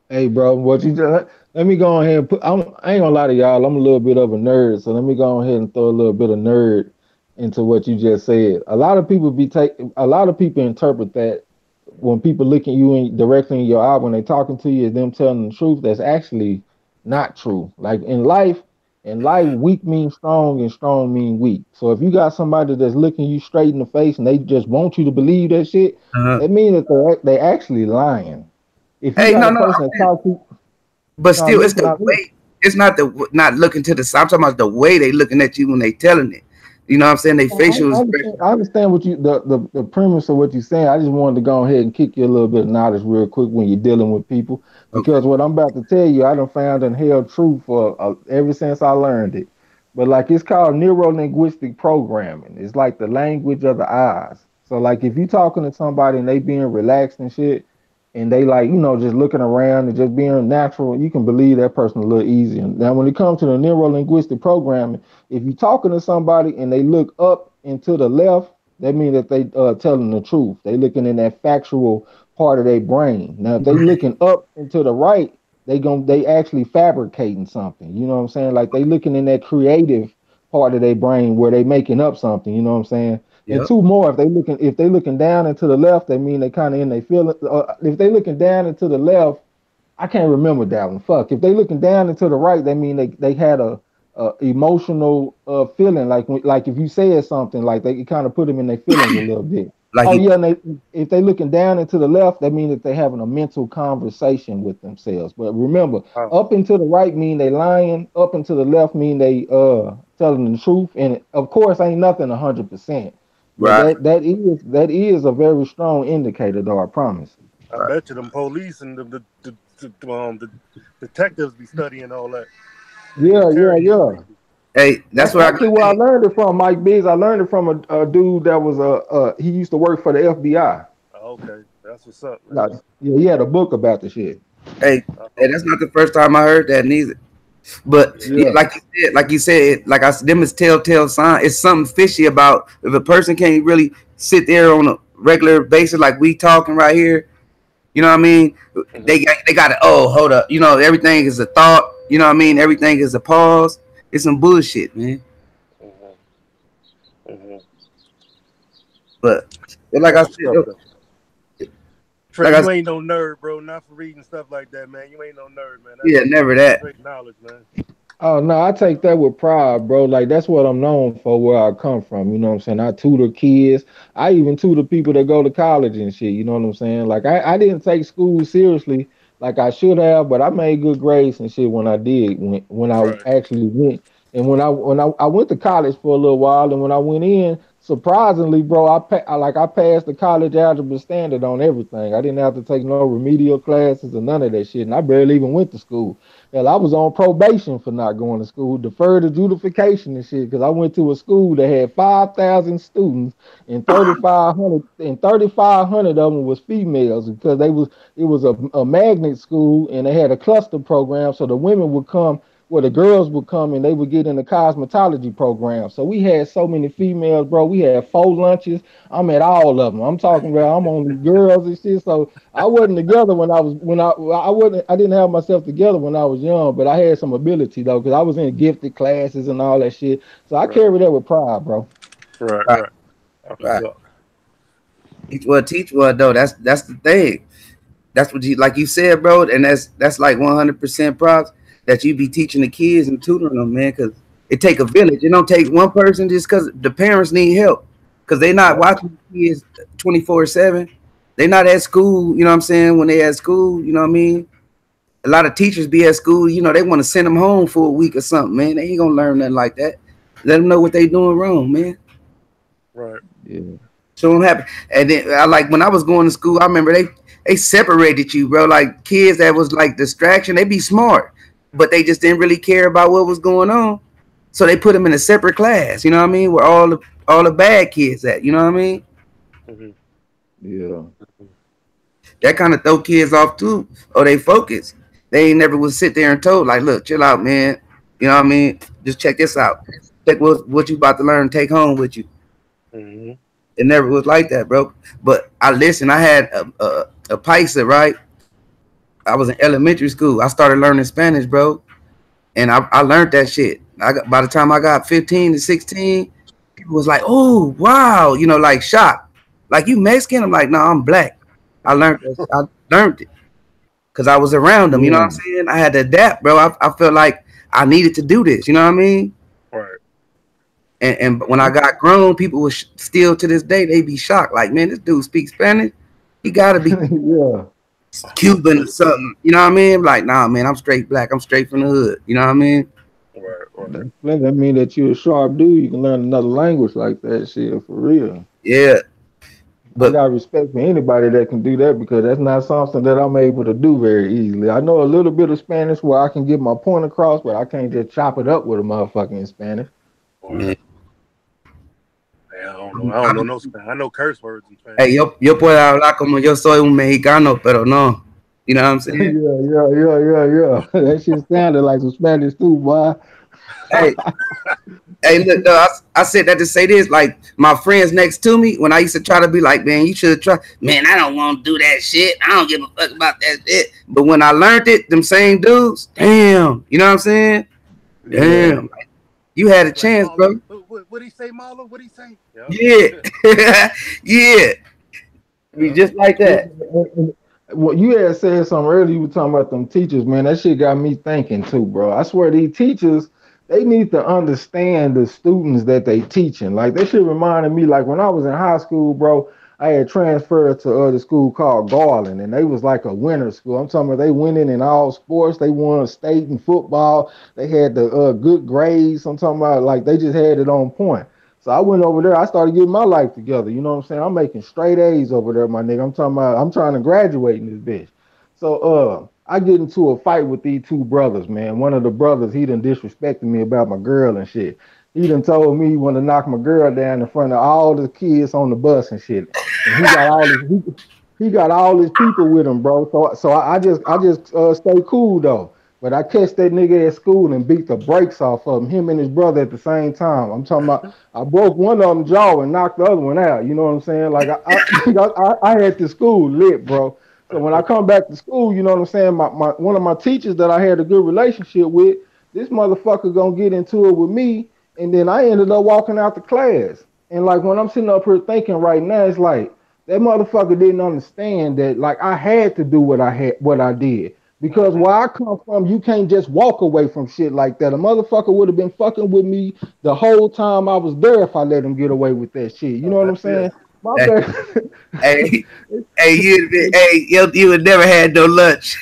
Hey, bro, what you just let me go ahead and I ain't gonna lie to y'all. I'm a little bit of a nerd, so let me go ahead and throw a little bit of nerd into what you just said. A lot of people interpret that when people looking you directly in your eye when they talking to you, is them telling the truth. That's actually not true. Like in life, weak means strong and strong mean weak. So if you got somebody that's looking you straight in the face and they just want you to believe that shit, that means that they actually lying. If you got a person that talk to, but still, it's the way. It's not not looking to the side. I'm talking about the way they looking at you when they telling it. You know what I'm saying? They facial expression. I understand what the premise of what you're saying. I just wanted to go ahead and kick you a little bit of knowledge real quick when you're dealing with people, because what I'm about to tell you, I done found and held true for ever since I learned it. But like, it's called neuro-linguistic programming. It's like the language of the eyes. So like, if you're talking to somebody and they being relaxed and shit, and they like, just looking around and just being natural, you can believe that person a little easier. Now, when it comes to the neuro-linguistic programming, if you're talking to somebody and they look up and to the left, that means that they telling the truth. They looking in that factual part of their brain. Now, if they looking up and to the right, they actually fabricating something. You know what I'm saying? Like, they looking in that creative part of their brain where they making up something. You know what I'm saying? Yep. And two more, if they looking down and to the left, they mean they kind of in their feeling. If they looking down and to the left, I can't remember that one. Fuck. If they looking down and to the right, they mean they had a emotional feeling. Like if you said something, like they kind of put them in their feelings a little bit. And if they looking down and to the left, that means that they having a mental conversation with themselves. But remember, up and to the right mean they lying. Up and to the left mean they telling the truth. And of course, ain't nothing 100%. Right. That is a very strong indicator, though. I promise. I bet you them police and the detectives be studying all that. Yeah. Hey, that's where I learned it from, Mike BIGGz. I learned it from a dude that was he used to work for the FBI. Okay, that's what's up, man. Yeah, he had a book about the shit. Hey, that's not the first time I heard that neither. But like you said, them is telltale sign. It's something fishy about if a person can't really sit there on a regular basis like we talking right here. You know what I mean? They got to, hold up. Everything is a thought. You know what I mean? Everything is a pause. It's some bullshit, man. But like I said, you ain't no nerd, bro. Not for reading stuff like that, man. You ain't no nerd, man. That's never that. Great knowledge, man. Oh no, I take that with pride, bro. Like, that's what I'm known for, where I come from. You know what I'm saying? I tutor kids. I even tutor people that go to college and shit. You know what I'm saying? Like, I didn't take school seriously like I should have, but I made good grades and shit when I did. When I actually went, and when I went to college for a little while, and when I went in, surprisingly, bro, I passed the college algebra standard on everything. I didn't have to take no remedial classes or none of that shit, and I barely even went to school. Hell, I was on probation for not going to school, deferred adjudication and shit, because I went to a school that had 5,000 students and 3,500 of them was females, because it was a magnet school, and they had a cluster program, so the women would come. Well, the girls would come and they would get in the cosmetology program. So we had so many females, bro. We had 4 lunches. I'm at all of them. I'm talking about I'm on the girls and shit. So I wasn't together I didn't have myself together when I was young, but I had some ability though, because I was in gifted classes and all that shit. So I carry that with pride, bro. Right. Teach what though. That's the thing. That's what like you said, bro, and that's like 100% props. That you be teaching the kids and tutoring them, man, because it take a village. It don't take one person just because the parents need help, because they not watching the kids 24/7. They not at school, you know what I'm saying? When they at school, you know what I mean? A lot of teachers be at school, they want to send them home for a week or something, man. They ain't gonna learn nothing like that. Let them know what they doing wrong, man. Right. Yeah. So I'm happy. And then when I was going to school, I remember they separated you, bro. Like kids that was like distraction, they be smart, but they just didn't really care about what was going on. So they put him in a separate class, you know what I mean, where all the bad kids at, you know what I mean? Yeah. That kind of throw kids off too, or they focus. They ain't never would sit there and told, like, look, chill out, man. You know what I mean? Just check this out. Check what you about to learn, take home with you. It never was like that, bro. But I listened. I had a paisa, right? I was in elementary school. I started learning Spanish, bro. And I learned that shit. By the time I got 15 to 16, people was like, oh, wow. You know, like shocked. Like, you Mexican? I'm like, no, I'm black. I learned it because I was around them. You know what I'm saying? I had to adapt, bro. I felt like I needed to do this. You know what I mean? Right. And when I got grown, people were still to this day, they be shocked. Like, man, this dude speaks Spanish. He got to be Cuban or something. You know what I mean? Like, nah, man, I'm straight black. I'm straight from the hood. You know what I mean? Right. That mean that you're a sharp dude. You can learn another language like that shit, for real. Yeah. But I got respect for anybody that can do that, because that's not something that I'm able to do very easily. I know a little bit of Spanish where I can get my point across, but I can't just chop it up with a motherfucker in Spanish. Yeah. I don't know no Spanish. I know curse words in Spanish. Hey, yo puedo hablar como yo soy un mexicano, pero no. You know what I'm saying? Yeah. That shit sounded like some Spanish too, boy. Hey, look, I said that to say this. Like, my friends next to me, when I used to try to be like, man, you should try. Man, I don't want to do that shit. I don't give a fuck about that shit. But when I learned it, them same dudes, damn. You know what I'm saying? Damn. Like, you had a chance, bro. What'd he say, Marlo? What'd he say? Yeah. Yeah. Be just like that. Well, you had said something earlier. You were talking about them teachers, man. That shit got me thinking too, bro. I swear these teachers, they need to understand the students that they teaching. Like, that shit reminded me, like, when I was in high school, bro, I had transferred to the school called Garland, and they was like a winter school. I'm talking about they winning in all sports. They won state in football. They had the good grades. I'm talking about, like, they just had it on point. So I went over there. I started getting my life together. You know what I'm saying? I'm making straight A's over there, my nigga. I'm talking about, I'm trying to graduate in this bitch. So I get into a fight with these two brothers, man. One of the brothers, he done disrespected me about my girl and shit. He done told me he want to knock my girl down in front of all the kids on the bus and shit. And he got all his people with him, bro. So I just stay cool though. But I catch that nigga at school and beat the brakes off of him and his brother at the same time. I'm talking about, I broke one of them jaw and knocked the other one out. You know what I'm saying? Like, I had the school lit, bro. So when I come back to school, you know what I'm saying? One of my teachers that I had a good relationship with, this motherfucker gonna get into it with me, and then I ended up walking out the class. And like, when I'm sitting up here thinking right now, it's like that motherfucker didn't understand that, like, I had to do what I did. Because where I come from, you can't just walk away from shit like that. A motherfucker would have been fucking with me the whole time I was there if I let him get away with that shit. You know what I'm saying? My hey, you would never had no lunch.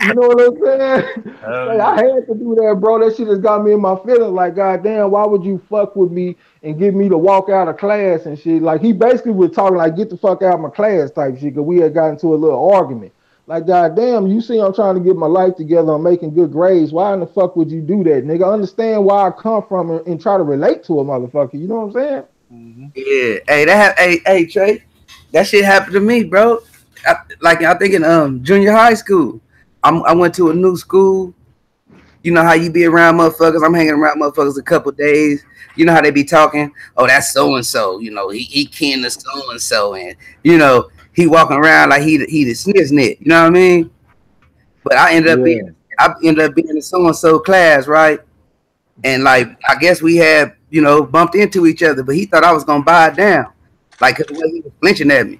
You know what I'm saying? Like, I had to do that, bro. That shit has got me in my feelings. Like, goddamn, why would you fuck with me and get me to walk out of class and shit? Like, he basically was talking like, get the fuck out of my class type shit, because we had got into a little argument. Like, goddamn, you see I'm trying to get my life together. I'm making good grades. Why in the fuck would you do that, nigga? Understand where I come from and try to relate to a motherfucker. You know what I'm saying? Yeah. Hey, Trey, that shit happened to me, bro. I think in junior high school, I went to a new school. You know how you be around motherfuckers. I'm hanging around motherfuckers a couple days. You know how they be talking. Oh, that's so and so. You know, he kin to so and so, and you know, he walking around like he the sniznit, you know what I mean? But I ended up being in so and so class, right? And like, I guess we had, you know, bumped into each other, but he thought I was gonna buy it down, like the way he was flinching at me.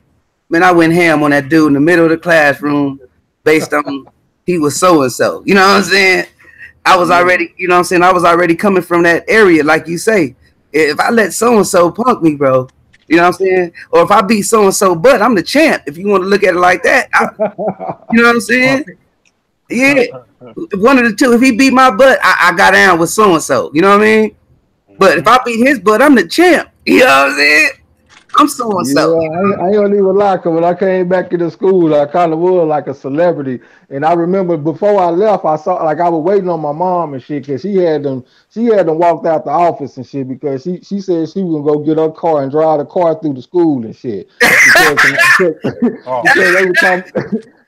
Man, I went ham on that dude in the middle of the classroom, based on he was so and so. You know what I'm saying? I was already, you know what I'm saying? I was already coming from that area, like you say. If I let so and so punk me, bro. You know what I'm saying? Or if I beat so-and-so butt, I'm the champ. If you want to look at it like that. You know what I'm saying? Yeah. One of the two. If he beat my butt, I got down with so-and-so. You know what I mean? But if I beat his butt, I'm the champ. You know what I'm saying? I'm so-and-so. Yeah, I ain't gonna even lie, because when I came back into school, I kind of was like a celebrity And I remember before I left, I saw like I was waiting on my mom and shit because she had them walked out the office and shit because she said she was gonna go get her car and drive the car through the school and shit because because they were talking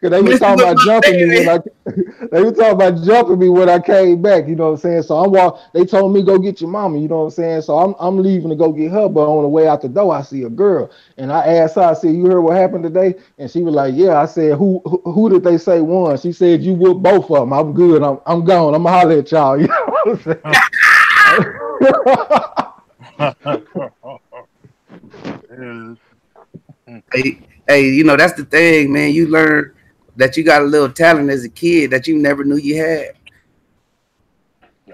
because they were Missing talking with about my jumping me when baby. I they were talking about jumping me when I came back. You know what I'm saying? So they told me go get your mama. You know what I'm saying? So I'm leaving to go get her, but on the way out the door I see a girl and I asked her. I said, "You heard what happened today?" And she was like, "Yeah." I said, "Who did they say won?" She said, "You whooped both of them." I'm good. I'm gone. I'm gonna holler at y'all. You know what Yeah. Hey, you know that's the thing, man. You learn that you got a little talent as a kid that you never knew you had.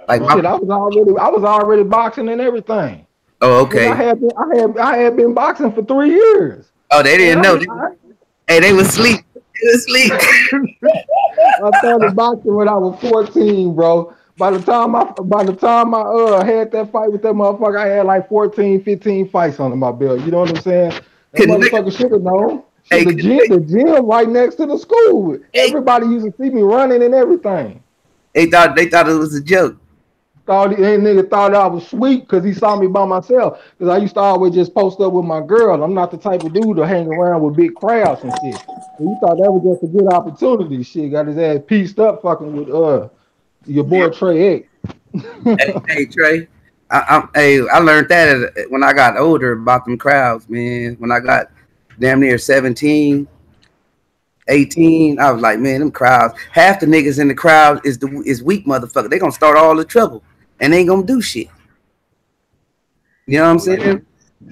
Like I'm my, shit, I was already boxing and everything. oh, Nigga, okay. I had been boxing for 3 years. Oh, they Man, didn't know. Hey, they was asleep. They was asleep. I started boxing when I was 14, bro. By the time I had that fight with that motherfucker, I had like 14, 15 fights under my belt. You know what I'm saying? That Couldn't- motherfucker should have known. Shit, hey, the gym right next to the school. hey, Everybody used to see me running and everything. they thought it was a joke. Nigga thought I was sweet because he saw me by myself. Because I used to always just post up with my girl. I'm not the type of dude to hang around with big crowds and shit. So he thought that was just a good opportunity. Shit, got his ass pieced up fucking with your boy TRAE. Hey, Trey. I learned that when I got older about them crowds, man. When I got damn near 17, 18, I was like, man, them crowds. Half the niggas in the crowd is weak motherfucker. They gonna start all the trouble and they ain't gonna do shit. You know what I'm saying?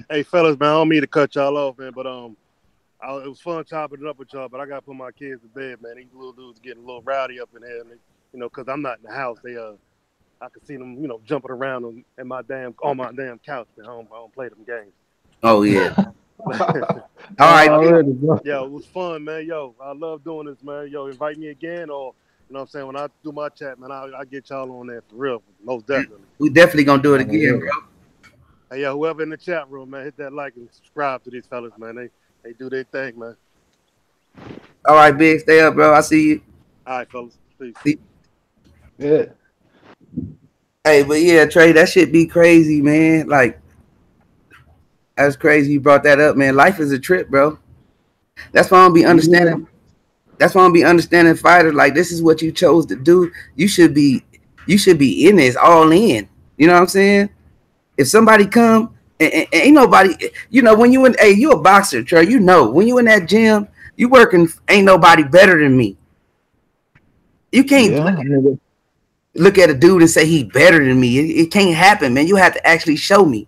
Hey, fellas, man, I don't mean to cut y'all off, man, but it was fun chopping it up with y'all, but I gotta put my kids to bed, man. These little dudes getting a little rowdy up in here, and because I'm not in the house. I can see them, jumping around on my damn couch, man. I don't play them games. Oh yeah. All right. Already, bro. Yo, it was fun, man. Yo, I love doing this, man. Yo, invite me again, or you know what I'm saying, when I do my chat, man, I get y'all on there for real, most definitely. We definitely gonna do it again, bro. Hey, yo, whoever in the chat room, man, hit that like and subscribe to these fellas, man. They do their thing, man. All right, big, stay up, bro. I see you. All right, fellas. Peace. See. Yeah. Hey, but yeah, Trey, that shit be crazy, man. Like, that's crazy you brought that up, man. Life is a trip, bro. That's why I don't be understanding. Yeah. That's why I don't be understanding fighters. Like, this is what you chose to do. You should be in this all in. You know what I'm saying? If somebody come and ain't nobody, when you in, hey, you a boxer, Trey. When you in that gym, you working. Ain't nobody better than me. You can't look at a dude and say he better than me. It can't happen, man. You have to actually show me.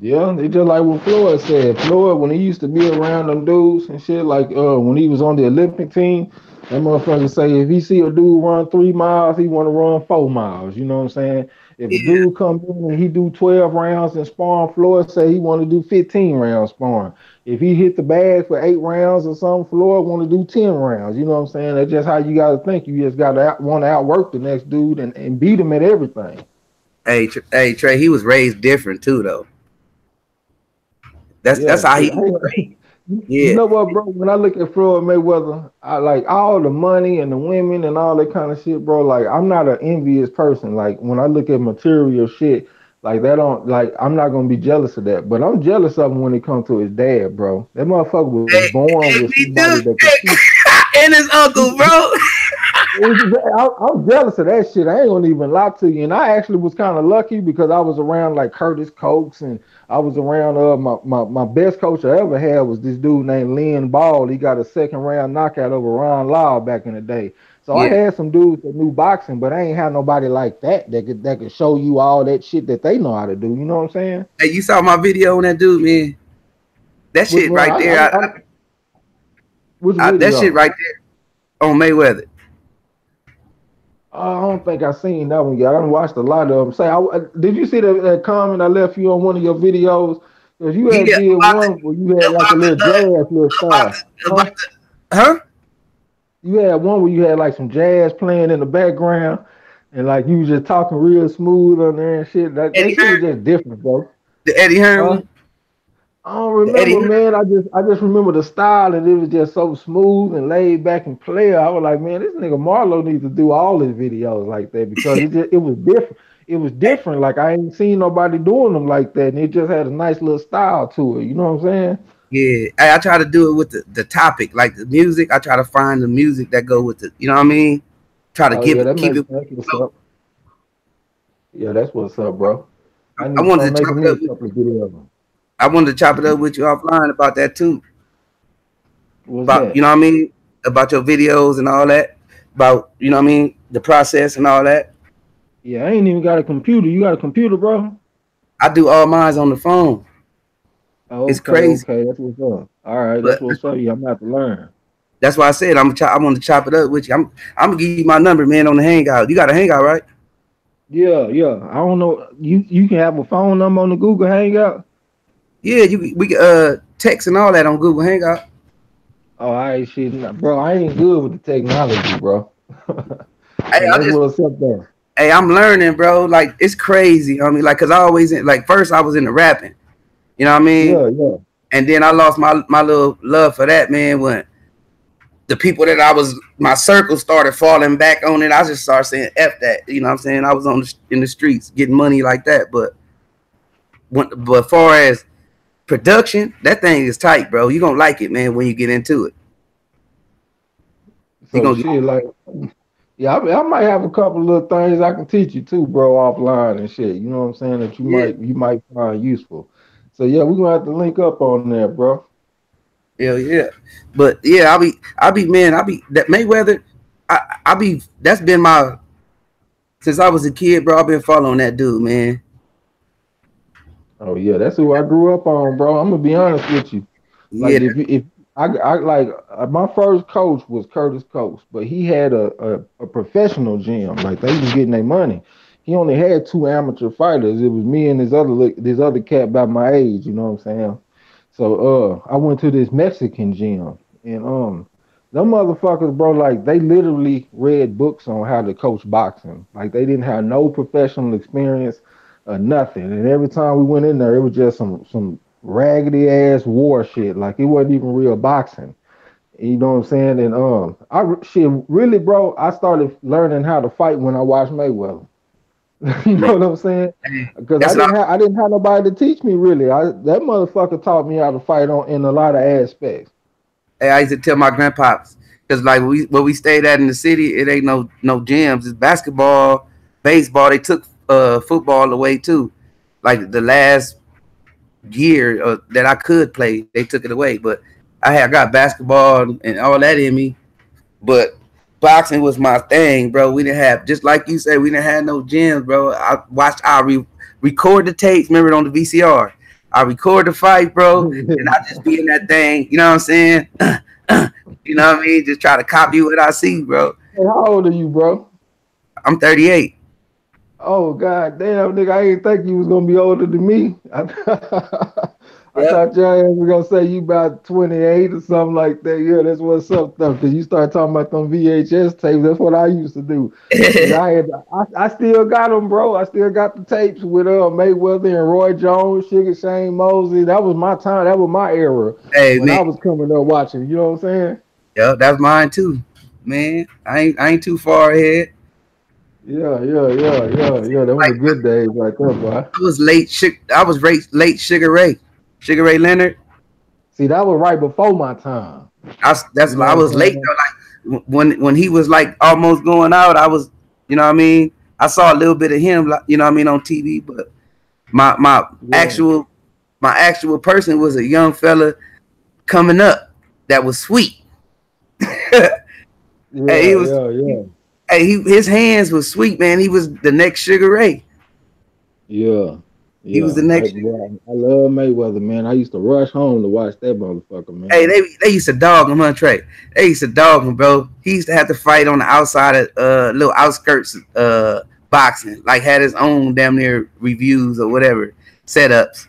Yeah, they just like what Floyd said. Floyd, when he used to be around them dudes and shit, like when he was on the Olympic team, that motherfucker say if he see a dude run 3 miles, he want to run 4 miles. You know what I'm saying? If a Yeah. dude come in and he do 12 rounds and sparring, Floyd say he want to do 15 rounds sparring. If he hit the bag for 8 rounds or something, Floyd want to do 10 rounds. You know what I'm saying? That's just how you got to think. You just got to want to outwork the next dude and beat him at everything. Hey, Trey, he was raised different too, though. That's how he was raised. You Yeah. know what, bro? When I look at Floyd Mayweather, I like all the money and the women and all that kind of shit, bro. Like, I'm not an envious person. Like, when I look at material shit, like that don't like I'm not gonna be jealous of that. But I'm jealous of him when it comes to his dad, bro. That motherfucker was born with Me somebody too. that could see. And his uncle, bro. I'm jealous of that shit. I ain't gonna even lie to you. And I actually was kind of lucky because I was around like Curtis Cokes and I was around my best coach I ever had was this dude named Lynn Ball. He got a second round knockout over Ron Lau back in the day. So I Yeah. had some dudes that knew boxing, but I ain't had nobody like that could show you all that shit that they know how to do. You know what I'm saying? Hey, you saw my video on that dude, man. That Which shit one? right there. Which That shit video? right there on Mayweather. I don't think I seen that one yet. I done watched a lot of them. Did you see that comment I left you on one of your videos? Because you had Yeah, did one where you had like a little jazz little style. Huh? huh? You had one where you had like some jazz playing in the background and like you was just talking real smooth on there and shit. That Eddie shit was Hearn, just different, bro. the Eddie Hearn Huh? one. I don't The remember, Eddie. man. I just remember the style, and it was just so smooth and laid back and player. I was like, man, this nigga Marlo needs to do all his videos like that because it was different. It was different. Like I ain't seen nobody doing them like that, and it just had a nice little style to it. You know what I'm saying? Yeah, I try to do it with the topic, like the music. I try to find the music that go with it. You know what I mean? Try to Oh yeah, that keep makes it. that's what's up. Yeah, that's what's up, bro. I I need to start wanted to chop making it me a up. couple of videos. I wanted to chop it up with you offline about that too. What's About that? you know what I mean? About your videos and all that. About you know what I mean? The process and all that. Yeah, I ain't even got a computer. You got a computer, bro? I do all mine on the phone. It's Okay, crazy, okay, that's what's up. All right, that's but what's up. Yeah, I'm gonna have to learn. that's why I said I want to chop it up with you. I'm gonna give you my number, man, on the Hangout. You got a Hangout, right? Yeah, yeah. I don't know. You can have a phone number on the Google Hangout. Yeah, we can text and all that on Google Hangout. Oh, I ain't shit, bro. I ain't good with the technology, bro. Hey, So that's what's up there. hey, I'm learning, bro. Like it's crazy. I mean, like, cause I always like first I was into rapping. You know what I mean? Yeah, yeah. And then I lost my little love for that, man. When the people that I was my circle started falling back on it, I just started saying F that. You know what I'm saying? I was in the streets getting money like that, but far as production, that thing is tight, bro. You gonna like it, man, when you get into it. You So gonna get shit, like, yeah, I might have a couple of little things I can teach you too, bro, offline and shit. You know what I'm saying? That yeah, you might find useful. So yeah, we're gonna have to link up on there, bro. hell yeah. But yeah, I be that Mayweather. I be that's been my since I was a kid, bro. I've been following that dude, man. Oh yeah, that's who I grew up on, bro. I'm gonna be honest with you. Yeah, Like if I like my first coach was Curtis Coates, but he had a professional gym. Like they was getting their money. He only had two amateur fighters. It was me and this other cat about my age. You know what I'm saying? So I went to this Mexican gym, and them motherfuckers, bro, like they literally read books on how to coach boxing. Like they didn't have no professional experience or nothing. And every time we went in there, it was just some raggedy ass war shit. Like it wasn't even real boxing. You know what I'm saying? And shit really, bro. I started learning how to fight when I watched Mayweather. You man. know what I'm saying? Because That's what I didn't have nobody to teach me really. That motherfucker taught me how to fight on in a lot of aspects. I used to tell my grandpops because like where we stayed at in the city, it ain't no gyms. It's basketball, baseball. They took football away too. Like the last year that I could play, they took it away. But I got basketball and all that in me. But boxing was my thing, bro. We didn't have just like you said, we didn't have no gyms, bro. I record the tapes, remember it on the VCR. I record the fight, bro, and I just be in that thing, you know what I'm saying? You know what I mean? Just try to copy what I see, bro. Hey, how old are you, bro? I'm 38. Oh god damn, nigga, I didn't think you was gonna be older than me. I Yep. thought your ass was gonna say you about 28 or something like that. Yeah, that's what's up though. Cause you start talking about them VHS tapes. That's what I used to do. Nigga, I still got them, bro. I still got the tapes with Mayweather and Roy Jones, Sugar Shane Mosley. That was my time. That was my era Hey when man, I was coming up watching. You know what I'm saying? yeah, that's mine too. Man, I ain't too far ahead. Yeah. Them Like the good days right there, boy. I was late Sugar Ray. Sugar Ray Leonard. See, that was right before my time. That's You know I what was I'm late saying? though. Like when he was like almost going out, I was, you know what I mean. I saw a little bit of him, like, you know what I mean, on TV. But my my Yeah, actual my actual person was a young fella coming up that was sweet. Hey, he was. yeah. Hey, his hands was sweet, man. He was the next Sugar Ray. Yeah, He was yeah. the I next. well, I love Mayweather, man. I used to rush home to watch that motherfucker, Hey, man. they used to dog him, huh, Trey? They used to dog him, bro. He used to have to fight on the outside of little outskirts boxing, like had his own damn near reviews or whatever setups.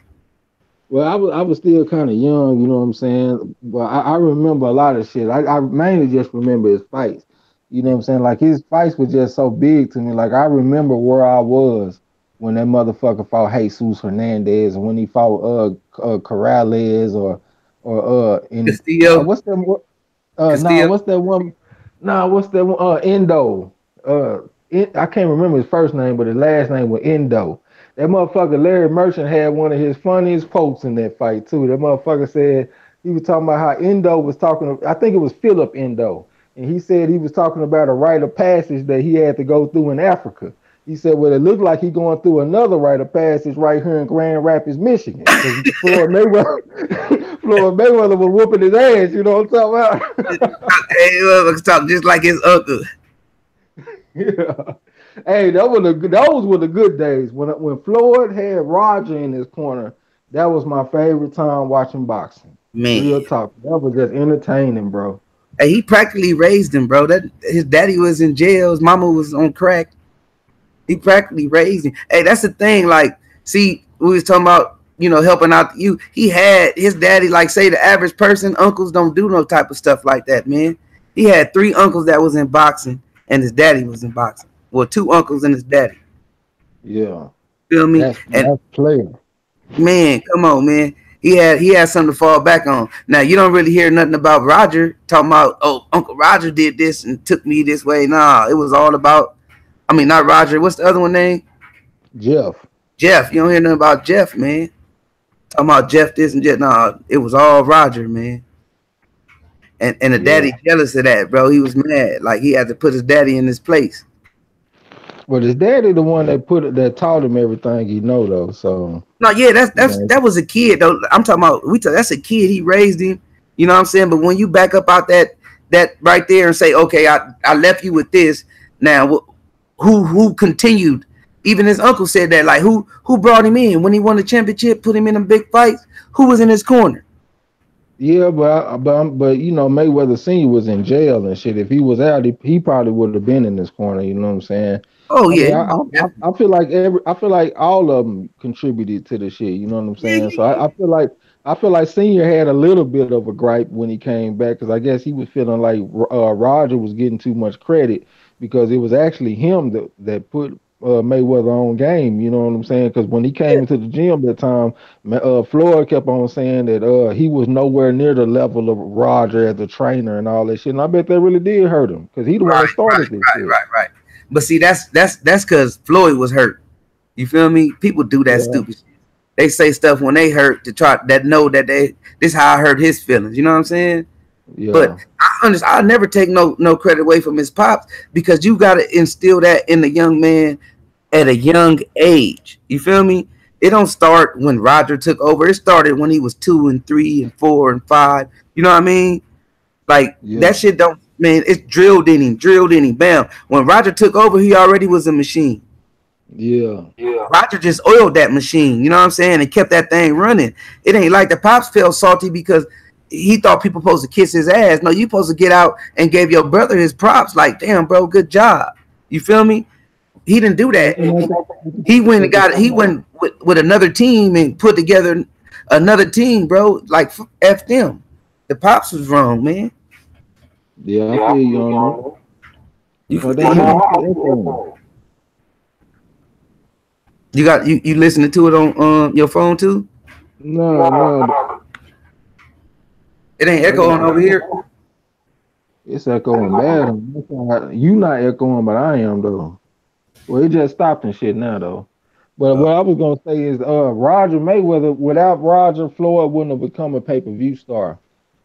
Well, I was still kind of young, you know what I'm saying? But I remember a lot of shit. I mainly just remember his fights. You know what I'm saying? Like his fights were just so big to me. Like I remember where I was. when that motherfucker fought Jesus Hernandez, and when he fought Corrales or in Castillo. what's that? Castillo. What's that one? What's that one? Endo. I can't remember his first name, but his last name was Endo. That motherfucker Larry Merchant had one of his funniest quotes in that fight too. That motherfucker said he was talking about how Endo was talking. I think it was Philip Endo, and he said he was talking about a rite of passage that he had to go through in Africa. He said, well, it looked like he going through another rite of passage right here in Grand Rapids, Michigan. Because Floyd Mayweather was whooping his ass, you know what I'm talking about? Hey, look, talk just like his uncle. Yeah. Hey, those were the good days. When Floyd had Roger in his corner, that was my favorite time watching boxing. Man. Real talk. That was just entertaining, bro. Hey, he practically raised him, bro. That his daddy was in jail, his mama was on crack. He practically raised him. Hey, that's the thing. Like, see, we was talking about, you know, helping out you. He had his daddy, like, say the average person, uncles don't do no type of stuff like that, man. He had 3 uncles that was in boxing, and his daddy was in boxing. Well, 2 uncles and his daddy. Yeah. Feel me? That's player. Man, come on, man. He had something to fall back on. Now, you don't really hear nothing about Roger talking about, oh, Uncle Roger did this and took me this way. Nah, it was all about, I mean, not Roger. What's the other one name? Jeff. Jeff. You don't hear nothing about Jeff, man. Talking about Jeff this and Jeff. Nah, it was all Roger, man. And the daddy jealous of that, bro. He was mad. Like, he had to put his daddy in his place. Well, his daddy the one that taught him everything he know though. So no, yeah, that was a kid though. I'm talking about that's a kid. He raised him. You know what I'm saying? But when you back up out that right there and say, okay, I left you with this. Now, who continued? Even his uncle said that. Like, who brought him in when he won the championship? Put him in them big fights. Who was in his corner? Yeah, but you know, Mayweather Senior was in jail and shit. If he was out, he probably would have been in this corner. You know what I'm saying? Oh yeah, I feel like all of them contributed to the shit. You know what I'm saying? So I feel like Senior had a little bit of a gripe when he came back because I guess he was feeling like Roger was getting too much credit because it was actually him that put Mayweather on game. You know what I'm saying? Because when he came into the gym that time, Floyd kept on saying that he was nowhere near the level of Roger as a trainer and all that shit. And I bet that really did hurt him because he the one that started this shit. Right. But see, that's because Floyd was hurt. You feel me? People do that stupid shit. They say stuff when they hurt to try that know that this how I hurt his feelings. You know what I'm saying? Yeah. But I never take no credit away from his pops because you got to instill that in the young man at a young age. You feel me? It don't start when Roger took over. It started when he was 2 and 3 and 4 and 5. You know what I mean? Like that shit don't. Man, it's drilled in him, bam. When Roger took over, he already was a machine. Yeah. Roger just oiled that machine, you know what I'm saying, and kept that thing running. It ain't like the pops felt salty because he thought people supposed to kiss his ass. No, you supposed to get out and gave your brother his props. Like, damn, bro, good job. You feel me? He didn't do that. He went with another team and put together another team, bro. Like, F them. The pops was wrong, man. Yeah, I feel you on that. You listening to it on your phone too? No. It ain't echoing over here. It's echoing bad. You not echoing, but I am though. Well, it just stopped and shit now though. But what I was gonna say is Roger Mayweather, without Roger, Floyd wouldn't have become a pay-per-view star.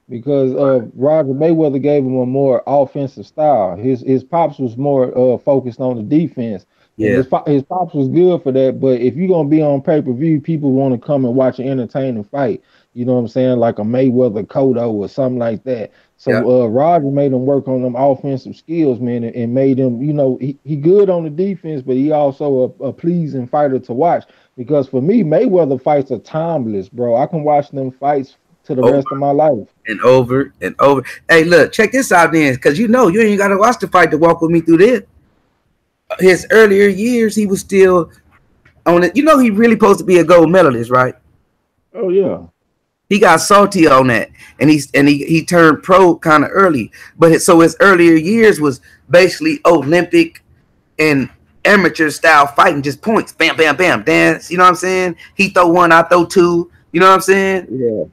Because Roger Mayweather gave him a more offensive style. His pops was more focused on the defense. Yeah. His pops was good for that. But if you're gonna be on pay-per-view, people want to come and watch an entertaining fight. You know what I'm saying? Like a Mayweather Cotto or something like that. So Roger made him work on them offensive skills, man, and made him, you know, he good on the defense, but he also a pleasing fighter to watch. Because for me, Mayweather fights are timeless, bro. I can watch them fights to the rest of my life. And over and over. Hey, look, check this out then, because you ain't got to watch the fight to walk with me through this. His earlier years, he was still on it. You know, he really supposed to be a gold medalist, right? Oh, yeah. He got salty on that, and he turned pro kind of early. But so his earlier years was basically Olympic and amateur style fighting, just points, bam, bam, bam, dance. You know what I'm saying? He throw one, I throw two. You know what I'm saying? Yeah.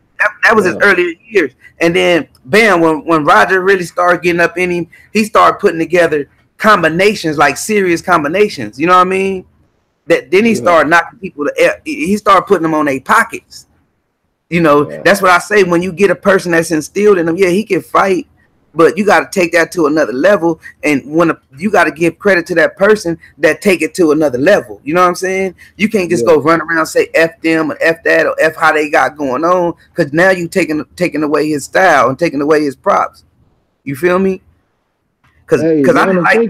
That was his earlier years. And then, bam, when Roger really started getting up in him, he started putting together combinations, like serious combinations. You know what I mean? Then he started knocking people he started putting them on their pockets. You know, that's what I say. When you get a person that's instilled in him, yeah, he can fight, but you got to take that to another level. And you got to give credit to that person that take it to another level. You know what I'm saying? You can't just go run around and say F them or F that or F how they got going on, because now you taking away his style and taking away his props. You feel me? Because I didn't like.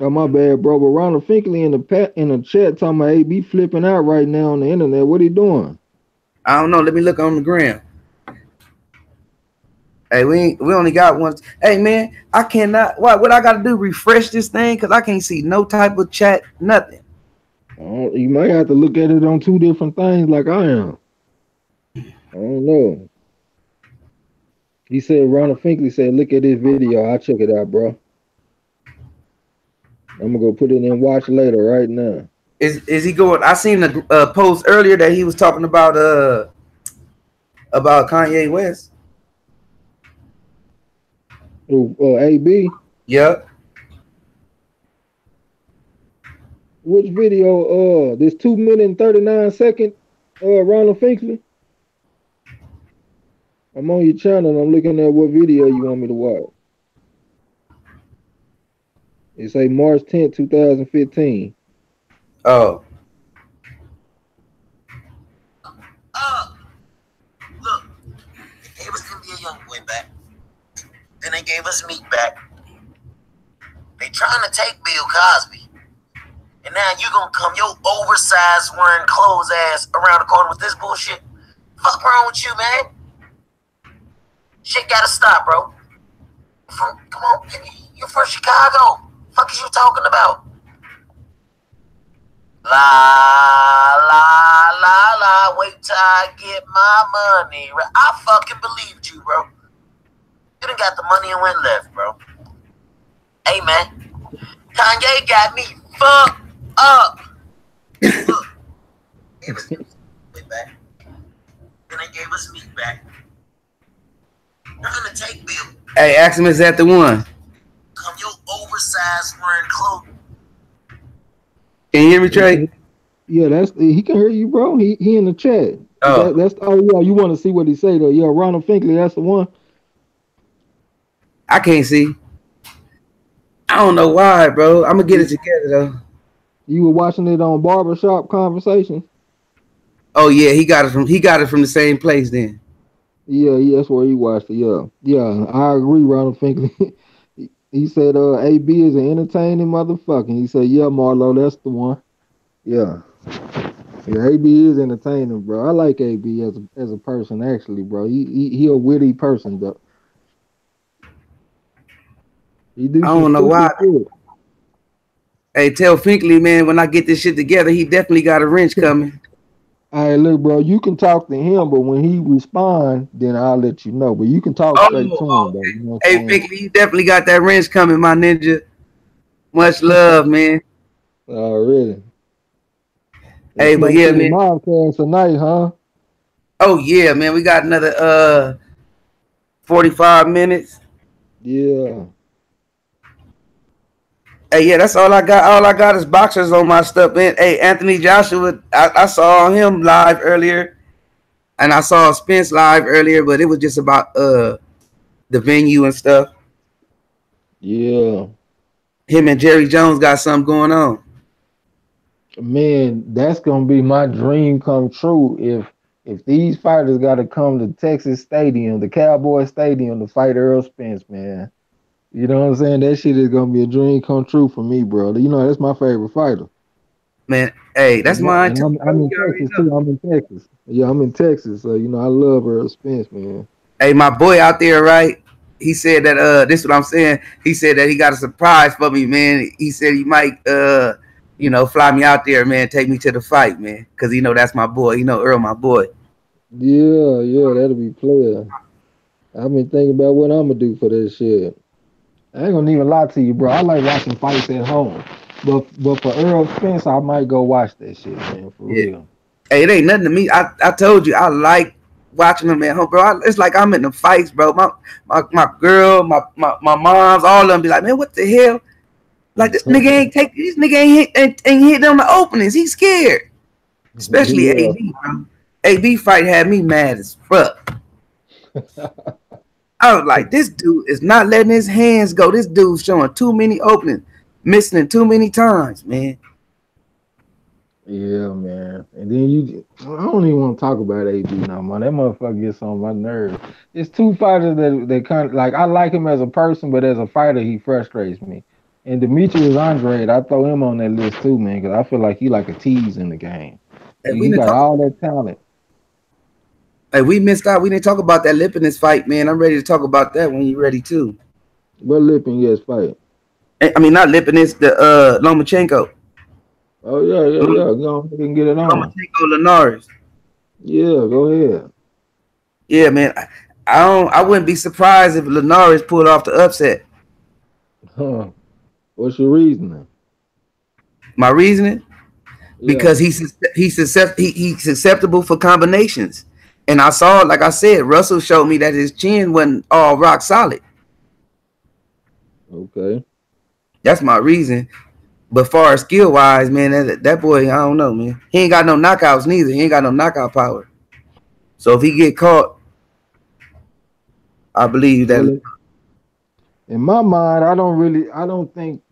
Oh, my bad, bro. But Ronald Finkley in the chat talking about AB flipping out right now on the internet. What he doing? I don't know. Let me look on the gram. Hey, we only got one. Hey, man, I cannot. What I got to do? Refresh this thing because I can't see no type of chat, nothing. You might have to look at it on two different things, like I am. I don't know. He said Ronald Finkley said, "Look at this video. I'll check it out, bro. I'm gonna go put it in watch later right now." Is he going? I seen the post earlier that he was talking about Kanye West. AB. Yep. Which video? This 2 minute 39 second. Ronald Finkley. I'm on your channel. And I'm looking at what video you want me to watch. It say March 10th, 2015. Oh. Look, they gave us NBA Youngboy back. Then they gave us Meek back. They trying to take Bill Cosby. And now you gonna come your oversized wearing clothes ass around the corner with this bullshit? Fuck wrong with you, man? Shit gotta stop, bro. Come on, you from Chicago. Fuck is you talking about? La la la la, wait till I get my money. I fucking believed you, bro. You done got the money and went left, bro. Hey, man. Kanye got me fucked up. Look, gave us way back. Then they gave us Meek back. Trying to take Bill. Hey, ask him, is that the one? Come your oversized wearing clothes. Can you hear me, Trey? Yeah, he can hear you, bro. He in the chat. Oh, yeah. You want to see what he say though? Yeah, Ronald Finkley, that's the one. I can't see. I don't know why, bro. I'm gonna get it together though. You were watching it on Barbershop Conversation? Oh yeah, he got it from the same place then. Yeah, that's where he watched it. Yeah, I agree, Ronald Finkley. He said AB is an entertaining motherfucker. He said, yeah, Marlo, that's the one. Yeah, AB is entertaining, bro. I like AB as a person, actually, bro. He a witty person, though. I don't know why. Shit. Hey, tell Finkley, man, when I get this shit together, he definitely got a wrench coming. Hey, look, bro, you can talk to him, but when he respond, then I'll let you know. But you can talk straight to him, though. You know hey, Finkley, you definitely got that wrench coming, my ninja. Much love, man. Oh, really? Hey, but yeah, man. Podcast tonight, huh? Oh yeah, man. We got another 45 minutes. Yeah. Hey, yeah, that's all I got. All I got is boxers on my stuff. And hey, Anthony Joshua, I saw him live earlier, and I saw Spence live earlier, but it was just about the venue and stuff. Yeah. Him and Jerry Jones got something going on. Man, that's gonna be my dream come true if these fighters gotta come to Texas Stadium, the Cowboy Stadium, to fight Earl Spence, man. You know what I'm saying? That shit is gonna be a dream come true for me, bro. You know, that's my favorite fighter. Man, hey, that's mine too. I'm in Texas too. I'm in Texas. Yeah, I'm in Texas. So, you know, I love Earl Spence, man. Hey, my boy out there, right? He said that this is what I'm saying. He said that he got a surprise for me, man. He said he might fly me out there, man, take me to the fight, man. Cause that's my boy. Earl, my boy. Yeah, that'll be player. I've been thinking about what I'm gonna do for this shit. I ain't gonna even lie to you, bro. I like watching fights at home. But for Earl Spence, I might go watch that shit, man, for Yeah. real. Hey, it ain't nothing to me. I told you I like watching them at home, bro. It's like I'm in the fights, bro. My girl, my moms, all of them be like, man, what the hell? Like this nigga ain't hit them the openings. He's scared. Especially Yeah. AB, bro. AB fight had me mad as fuck. I was like, this dude is not letting his hands go. This dude's showing too many openings, missing it too many times, man. Yeah, man. And then I don't even want to talk about AB now, man. That motherfucker gets on my nerves. It's two fighters that kind of like I like him as a person, but as a fighter, he frustrates me. And Demetrius Andrade, I throw him on that list too, man, because I feel like he like a tease in the game. Hey, He got all that talent. Hey, we missed out. We didn't talk about that Lipinus fight, man. I'm ready to talk about that when you're ready too. What Lipinus fight? I mean, not Lipinus, the Lomachenko. Oh yeah. Go ahead and get it on. Lomachenko Linares. Yeah, go ahead. Yeah, man. I wouldn't be surprised if Linares pulled off the upset. Huh. What's your reasoning? My reasoning? Because he's susceptible for combinations. And I saw, like I said, Russell showed me that his chin wasn't all rock solid. Okay. That's my reason. But far as skill wise, man, that boy, I don't know, man. He ain't got no knockouts neither. He ain't got no knockout power. So if he get caught, I believe that. Well, in my mind, I don't think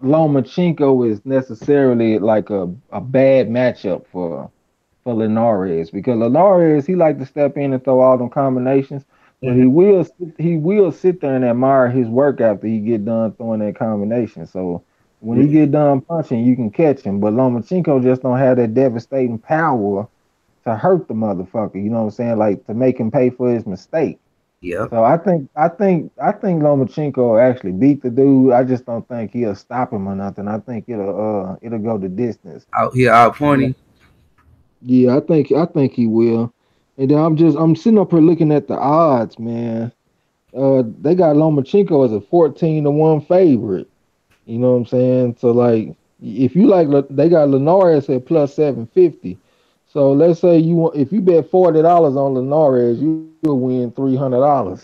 Lomachenko is necessarily like a bad matchup for Linares, because Linares, he like to step in and throw all them combinations, but he will sit there and admire his work after he get done throwing that combination. So when he get done punching, you can catch him. But Lomachenko just don't have that devastating power to hurt the motherfucker. You know what I'm saying? Like to make him pay for his mistake. Yeah. So I think Lomachenko actually beat the dude. I just don't think he'll stop him or nothing. I think it'll go the distance. Out here, out pointing. Yeah, I think he will. And then I'm sitting up here looking at the odds, man. They got Lomachenko as a 14-1 favorite. You know what I'm saying? So like, if you like, they got Linares at plus 750. So let's say if you bet $40 on Linares, you'll win $300.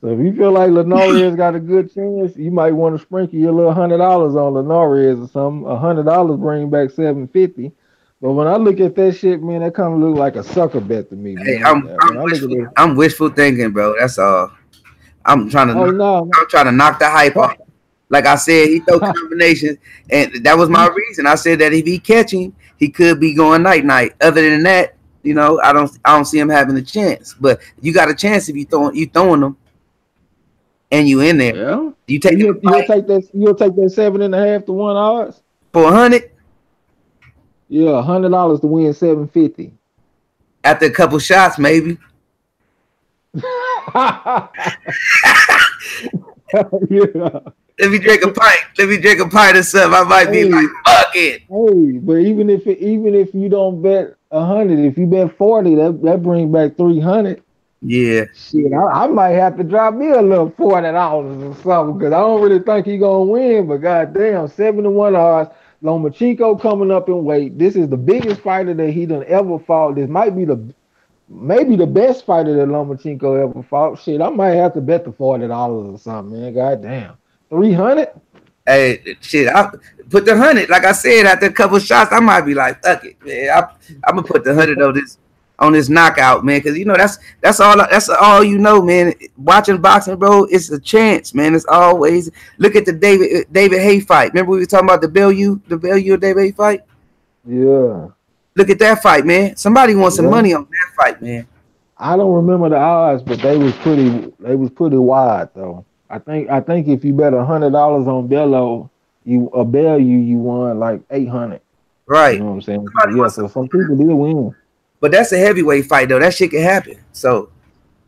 So if you feel like Linares got a good chance, you might want to sprinkle your little $100 on Linares or something. $100 bring back 750. But when I look at that shit, man, that kind of look like a sucker bet to me. Hey, Man. I'm wishful thinking, bro. That's all. I'm trying to. I'm trying to knock the hype off. Like I said, he throw combinations, and that was my reason. I said that if he catch him, he could be going night. Other than that, you know, I don't see him having a chance. But you got a chance if you throwing them, and you in there. Yeah. You'll take that 7.5 to 1 odds for 100. Yeah, $100 to win 750. After a couple shots, maybe. Yeah. Let me drink a pint or something. I might be like, fuck it. Hey, but even if you don't bet 100, if you bet 40, that brings back 300. Yeah. Shit, I might have to drop me a little $40 or something, because I don't really think he's gonna win. But goddamn, 7-1 odds. Lomachenko coming up in weight. This is the biggest fighter that he done ever fought. This might be maybe the best fighter that Lomachenko ever fought. Shit, I might have to bet the $40 or something, man. Goddamn. 300? Hey, shit, I put the 100. Like I said, after a couple shots, I might be like, fuck it, man. I'm gonna put the 100 on this knockout, man, because you know that's all you know, man. Watching boxing, bro, it's a chance, man. It's always look at the David Haye fight. Remember we were talking about the Bellew David Haye fight? Yeah. Look at that fight, man. Somebody wants some money on that fight, man. I don't remember the odds, but they was pretty wide though. I think if you bet $100 on Bellew, you won like 800. Right. You know what I'm saying? Yeah, so some people did win. But that's a heavyweight fight though. That shit can happen. So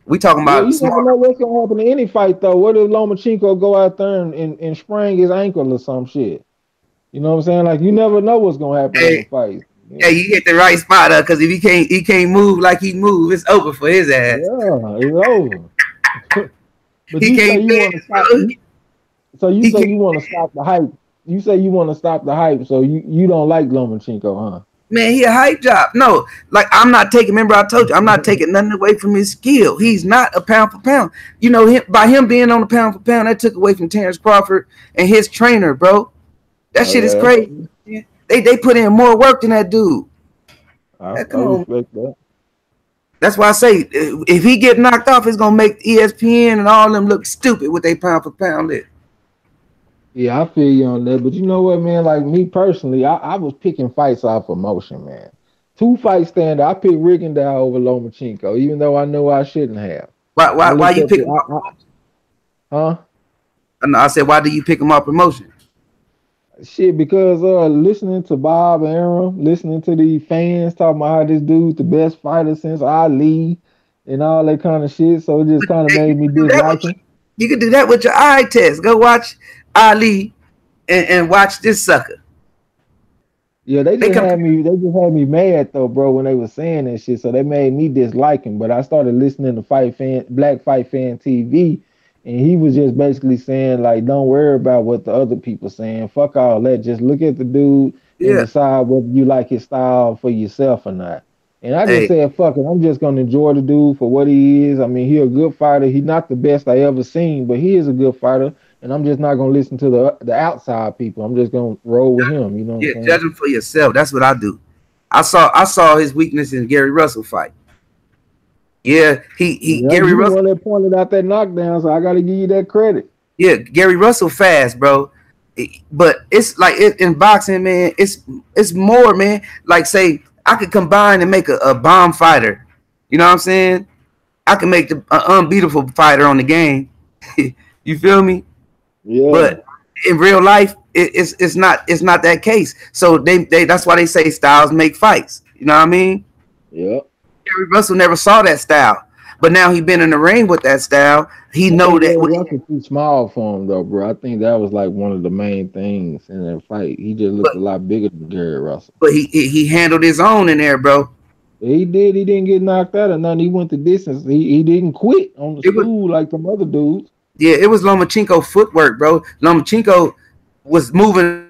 we talking about. You never know what's gonna happen in any fight though. What if Lomachenko go out there and sprain his ankle or some shit? You know what I'm saying? Like you never know what's gonna happen in the fight. Yeah, you hit the right spot up, because if he can't move like he moved, it's over for his ass. Yeah, it's over. But he can't So you He say can't, you want to stop the hype. You say you want to stop the hype. So you don't like Lomachenko, huh? man, he a hype job. No, like I'm not taking. Remember, I told you I'm not taking nothing away from his skill. He's not a pound for pound. You know, by him being on the pound for pound, that took away from Terrence Crawford and his trainer, bro. That Oh shit is yeah, crazy. They put in more work than that dude. I Come on. respect that. That's why I say if he get knocked off, it's gonna make ESPN and all them look stupid with their pound for pound list. Yeah, I feel you on that. But you know what, man? Like me personally, I was picking fights off emotion, man. Two fight stand, I picked Rigondeaux over Lomachenko, even though I know I shouldn't have. Why I why looked you at pick him up? huh? I said why do you pick him up promotion? Shit, because listening to Bob Arum, listening to the fans talking about how this dude's the best fighter since Ali and all that kind of shit. So it just kind of Hey, made me dislike him. you can do that with your eye test. Go watch Ali and watch this sucker. Yeah, They come. they just had me mad though, bro, when they were saying that shit. So they made me dislike him. But I started listening to Black Fight Fan TV, and he was just basically saying, like, don't worry about what the other people saying. Fuck all that. Just look at the dude and Yeah. decide whether you like his style for yourself or not. And I just Hey, said, fuck it, I'm just gonna enjoy the dude for what he is. I mean, he a good fighter. He's not the best I ever seen, but he is a good fighter. And I'm just not gonna listen to the outside people. I'm just gonna roll with him. You know what I'm yeah, saying? judge him for yourself. That's what I do. I saw his weakness in Gary Russell fight. Yeah, he Yeah, Gary you the Russell. one that pointed out that knockdown, so I got to give you that credit. Yeah, Gary Russell fast, bro. But it's like in boxing, man. It's more, man. Like say I could combine and make a bomb fighter. You know what I'm saying? I can make the unbeatable fighter on the game. You feel me? Yeah, But in real life, it's not that case. So they that's why they say styles make fights. You know what I mean? yeah. Gary Russell never saw that style, but now he been in the ring with that style. He I know think that. Gary Russell too small for him though, bro. I think that was like one of the main things in that fight. He just looked But a lot bigger than Gary Russell. but he handled his own in there, bro. He did. He didn't get knocked out or nothing. He went the distance. He didn't quit on the It was stool like some other dudes. Yeah, it was Lomachenko footwork, bro. Lomachenko was moving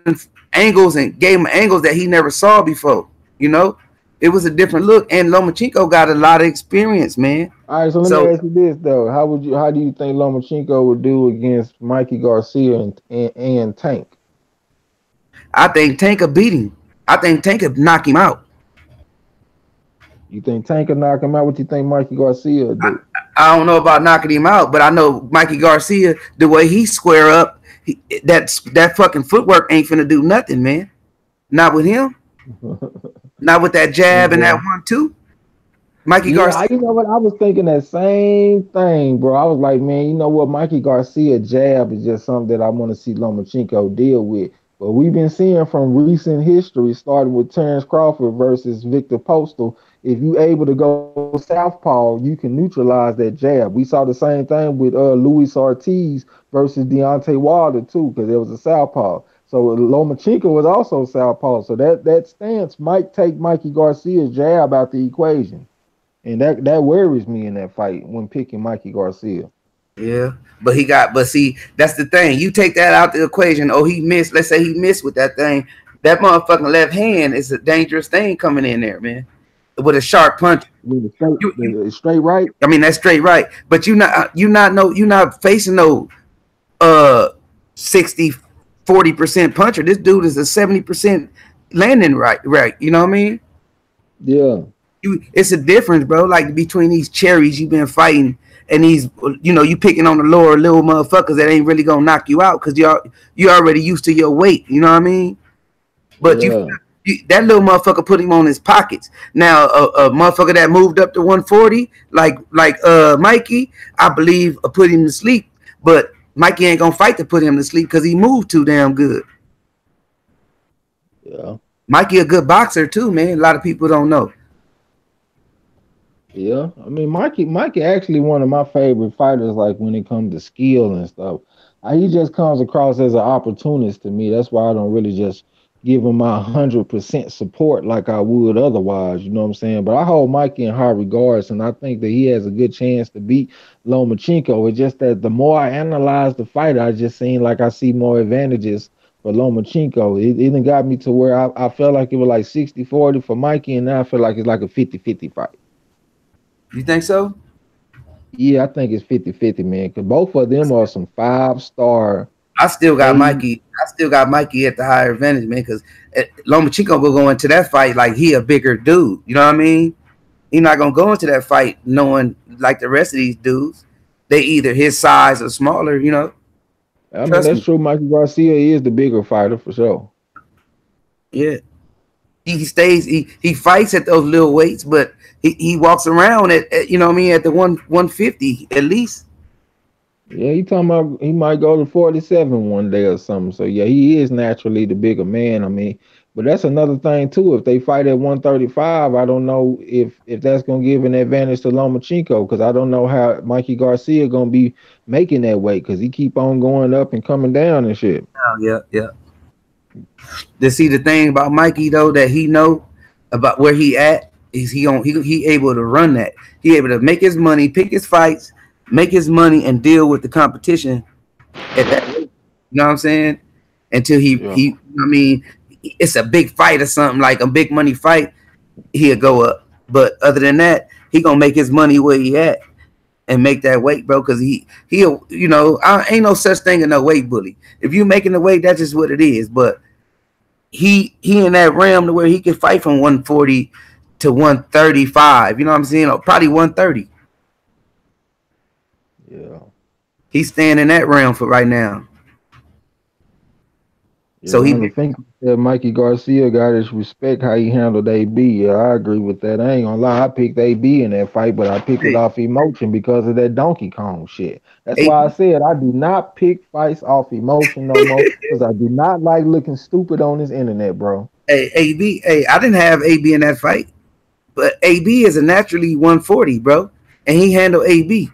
angles and gave him angles that he never saw before. You know, it was a different look, and Lomachenko got a lot of experience, man. All right, so let me So ask you this though: How do you think Lomachenko would do against Mikey Garcia and Tank? I think Tank could beat him. I think Tank could knock him out. You think Tank will knock him out? What you think Mikey Garcia will do? I don't know about knocking him out, but I know Mikey Garcia, the way he square up, that fucking footwork ain't finna do nothing, man. Not with him. Not with that jab and that Yeah. 1-2. Mikey Yeah, Garcia. you know what? I was thinking that same thing, bro. I was like, man, you know what? Mikey Garcia jab is just something that I want to see Lomachenko deal with. But we've been seeing from recent history, starting with Terrence Crawford versus Victor Postal, if you able to go southpaw, you can neutralize that jab. We saw the same thing with Luis Ortiz versus Deontay Wilder too, because it was a southpaw. So Lomachenko was also southpaw. So that stance might take Mikey Garcia's jab out the equation. And that worries me in that fight when picking Mikey Garcia. Yeah, but see, that's the thing. You take that out the equation. Oh, he missed. Let's say he missed with that thing. That motherfucking left hand is a dangerous thing coming in there, man. With a sharp punch. With the straight, You, you the straight right. I mean that's straight right. But you not facing no 60-40% puncher. This dude is a 70% landing right. You know what I mean? Yeah. It's a difference, bro. Like between these cherries you've been fighting and these, you picking on the lower little motherfuckers that ain't really gonna knock you out because you already used to your weight. You know what I mean? But Yeah. that little motherfucker put him on his pockets. Now a motherfucker that moved up to 140, like Mikey, I believe put him to sleep. But Mikey ain't gonna fight to put him to sleep because he moved too damn good. Yeah. Mikey a good boxer too, man. A lot of people don't know. Yeah. I mean, Mikey actually one of my favorite fighters. Like when it comes to skill and stuff, he just comes across as an opportunist to me. That's why I don't really just give him my 100% support like I would otherwise. You know what I'm saying? But I hold Mikey in high regards, and I think that he has a good chance to beat Lomachenko. It's just that the more I analyze the fight, I just seen like I see more advantages for Lomachenko. It done got me to where I felt like it was like 60-40 for Mikey, and now I feel like it's like a 50-50 fight. You think so? Yeah, I think it's 50-50, man, because both of them are some 5-star. I still got Mikey. I still got Mikey at the higher advantage, man, because Lomachenko will go into that fight like he a bigger dude. You know what I mean? He's not gonna go into that fight knowing like the rest of these dudes. They either his size or smaller. You know. I mean, that's true. Mikey Garcia is the bigger fighter for sure. Yeah. He stays. He fights at those little weights, but he walks around at you know what I mean, at the 150 at least. Yeah, he talking about he might go to 47 one day or something. So yeah, he is naturally the bigger man. I mean, but that's another thing too. If they fight at 135, I don't know if that's gonna give an advantage to Lomachenko, because I don't know how Mikey Garcia gonna be making that weight, because he keep on going up and coming down and shit. Oh, yeah. To see the thing about Mikey though, that he know about where he at, is he able to run that. He able to make his money, pick his fights, make his money, and deal with the competition at that rate. You know what I'm saying? Until I mean, it's a big fight or something, like a big money fight, he'll go up. But other than that, he gonna make his money where he at and make that weight, bro. Because he'll, you know, ain't no such thing as no weight bully. If you making the weight, that's just what it is. But he in that realm to where he can fight from 140 to 135. You know what I'm saying? Or probably 130. Yeah. He's staying in that realm for right now. Yeah, so he think that Mikey Garcia got his respect how he handled AB. Yeah, I agree with that. I ain't gonna lie, I picked AB in that fight, but I picked it off emotion because of that Donkey Kong shit. That's why I said I do not pick fights off emotion no more, because I do not like looking stupid on this internet, bro. Hey, AB, I didn't have AB in that fight, but AB is a naturally 140, bro, and he handled AB.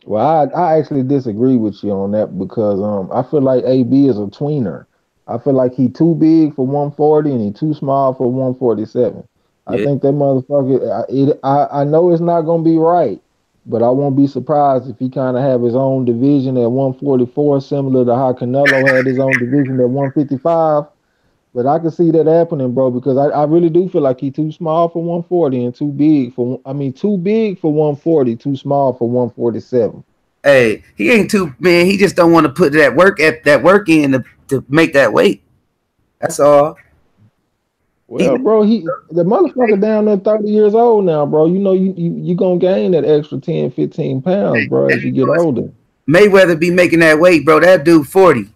Well, I actually disagree with you on that, because I feel like AB is a tweener. I feel like he too big for 140 and he too small for 147. Yeah. I think that motherfucker. I know it's not gonna be right, but I won't be surprised if he kind of have his own division at 144, similar to how Canelo had his own division at 155. But I can see that happening, bro, because I really do feel like he's too small for 140 and too big for 140, too small for 147. Hey, he ain't too, man. He just don't want to put that work in to make that weight. That's all. Well, bro, the motherfucker down there 30 years old now, bro. You know you gonna gain that extra 10, 15 pounds, bro, as you get older. Mayweather be making that weight, bro. That dude 40.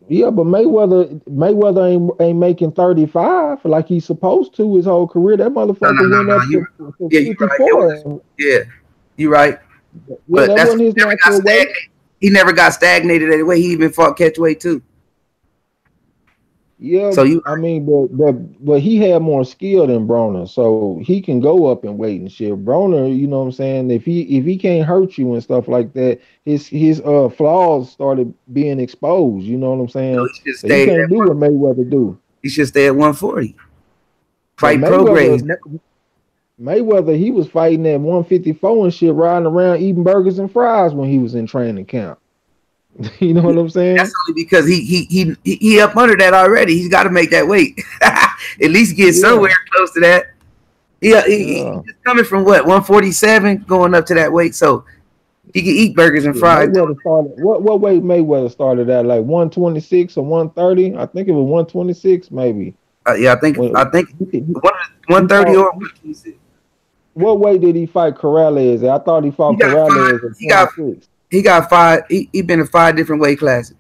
Yeah, but Mayweather ain't making 35 like he's supposed to his whole career. That motherfucker went up to 54. Yeah, you're right. But that wasn't his natural weight. He never got stagnated at the way. He even fought catchweight too. Yeah, so I mean, but he had more skill than Broner, so he can go up and weight and shit. Broner, you know what I'm saying? If he can't hurt you and stuff like that, his flaws started being exposed. You know what I'm saying? So he can't do what Mayweather do. He should stay at 140. Fight progress. Mayweather, he was fighting at 154 and shit, riding around eating burgers and fries when he was in training camp. You know what I'm saying? That's only because he up under that already. He's got to make that weight. At least get somewhere close to that. He's coming from what, 147 going up to that weight, so he can eat burgers and fries. What weight Mayweather started at? Like 126 or 130? I think it was 126, maybe. I think 130 or 126. What weight did he fight Corrales at? I thought he fought Corrales at 26. He got 5. He been in 5 different weight classes.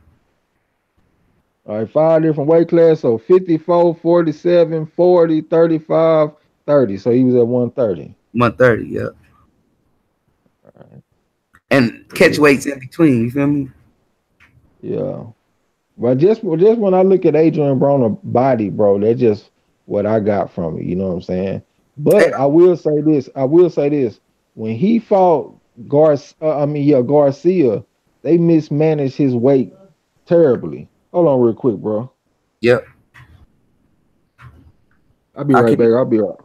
All right, 5 different weight classes. So 54, 47, 40, 35, 30. So he was at 130. 130, yeah. All right. And catch weights in between. You feel me? Yeah. But just when I look at Adrian Broner's body, bro, that's just what I got from it. You know what I'm saying? But I will say this. When he fought Garcia, they mismanaged his weight terribly. Hold on real quick, bro. Yep. I'll be right back. I'll be right.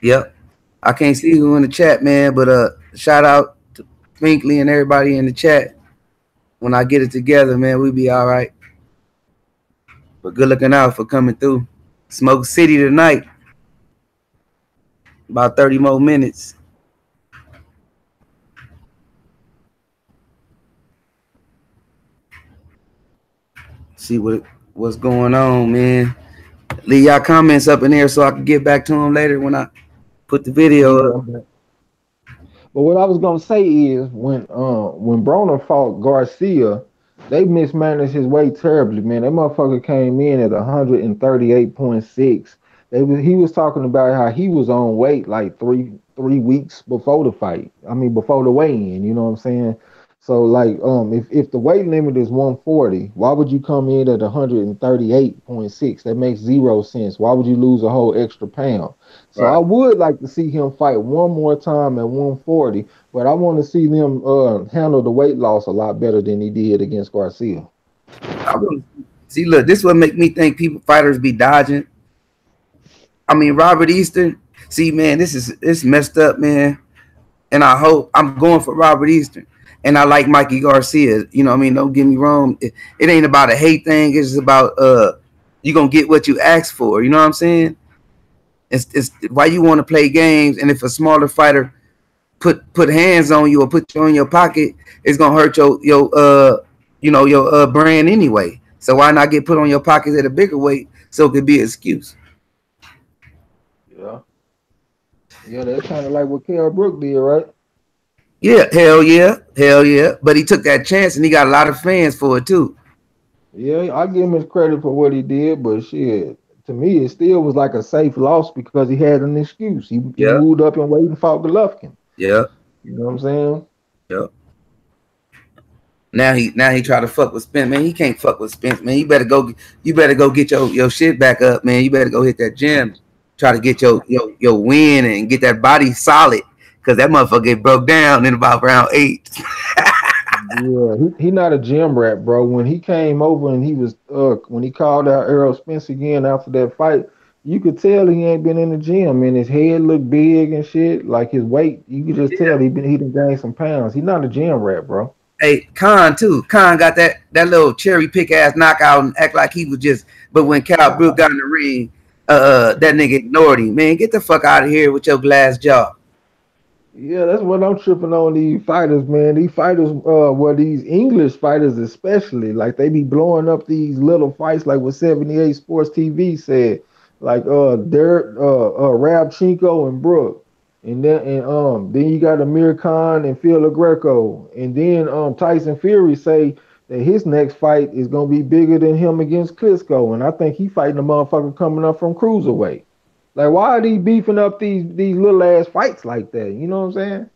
Yep. I can't see who in the chat, man, but shout out to Finkley and everybody in the chat. When I get it together, man, we be all right. But good looking out for coming through. Smoke City tonight. About 30 more minutes. See what's going on, man. Leave y'all comments up in there so I can get back to them later when I put the video up. But what I was gonna say is when Broner fought Garcia, they mismanaged his weight terribly, man. That motherfucker came in at 138.6. He was talking about how he was on weight like three weeks before the fight. I mean before the weigh-in, you know what I'm saying? So like if the weight limit is 140, why would you come in at 138.6? That makes zero sense. Why would you lose a whole extra pound? So right. I would like to see him fight one more time at 140, but I want to see them handle the weight loss a lot better than he did against Garcia. See, look, this would make me think fighters be dodging. I mean, Robert Eastern. See, man, it's messed up, man. And I hope I'm going for Robert Eastern. And I like Mikey Garcia. You know what I mean? Don't get me wrong. It ain't about a hate thing. It's just about you gonna get what you ask for. You know what I'm saying? It's why you want to play games. And if a smaller fighter put hands on you or put you in your pocket, it's gonna hurt your brand anyway. So why not get put on your pockets at a bigger weight so it could be an excuse? Yeah, that's kind of like what Kell Brook did, right? Yeah, hell yeah. But he took that chance and he got a lot of fans for it too. Yeah, I give him his credit for what he did, but shit, to me, it still was like a safe loss because he had an excuse. He moved up and waited and fought Golovkin. Yeah. You know what I'm saying? Yeah. Now he try to fuck with Spence, man. He can't fuck with Spence, man. You better go get your shit back up, man. You better go hit that gym, try to get your win and get that body solid, because that motherfucker get broke down in about round 8. Yeah, he not a gym rat, bro. When he came over and he was when he called out Errol Spence again after that fight, you could tell he ain't been in the gym, and his head looked big and shit. Like his weight, you could just tell he done gained some pounds. He's not a gym rat, bro. Hey, Khan too. Khan got that little cherry pick ass knockout and act like he was just. But when Kell Brook got in the ring, that nigga ignored him. Man, get the fuck out of here with your glass jaw. Yeah, that's what I'm tripping on these fighters, man. These fighters, these English fighters especially, like they be blowing up these little fights, like what 78 Sports TV said, like Rabchenko and Brook, and then you got Amir Khan and Phil LaGreco, and then Tyson Fury say that his next fight is gonna be bigger than him against Klitschko, and I think he fighting a motherfucker coming up from cruiserweight. Like, why are they beefing up these little ass fights like that? You know what I'm saying?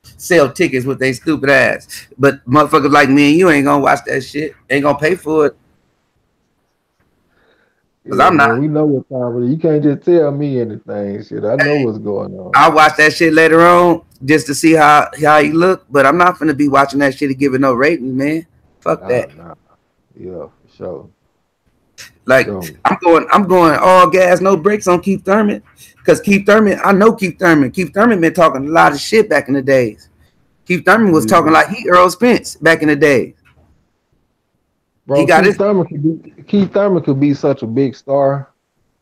Sell tickets with their stupid ass. But motherfuckers like me and you ain't gonna watch that shit. Ain't gonna pay for it. Cause I'm not. Man, we know what time it is. You can't just tell me anything. Shit, I know what's going on. I'll watch that shit later on just to see how he look. But I'm not gonna be watching that shit to give it no rating, man. Fuck that. Nah. Yeah, for sure. Like I'm going all gas, no brakes on Keith Thurman, because Keith Thurman, I know Keith Thurman. Keith Thurman been talking a lot of shit back in the days. Keith Thurman was talking like he Earl Spence back in the days. Bro, Keith Thurman could be such a big star.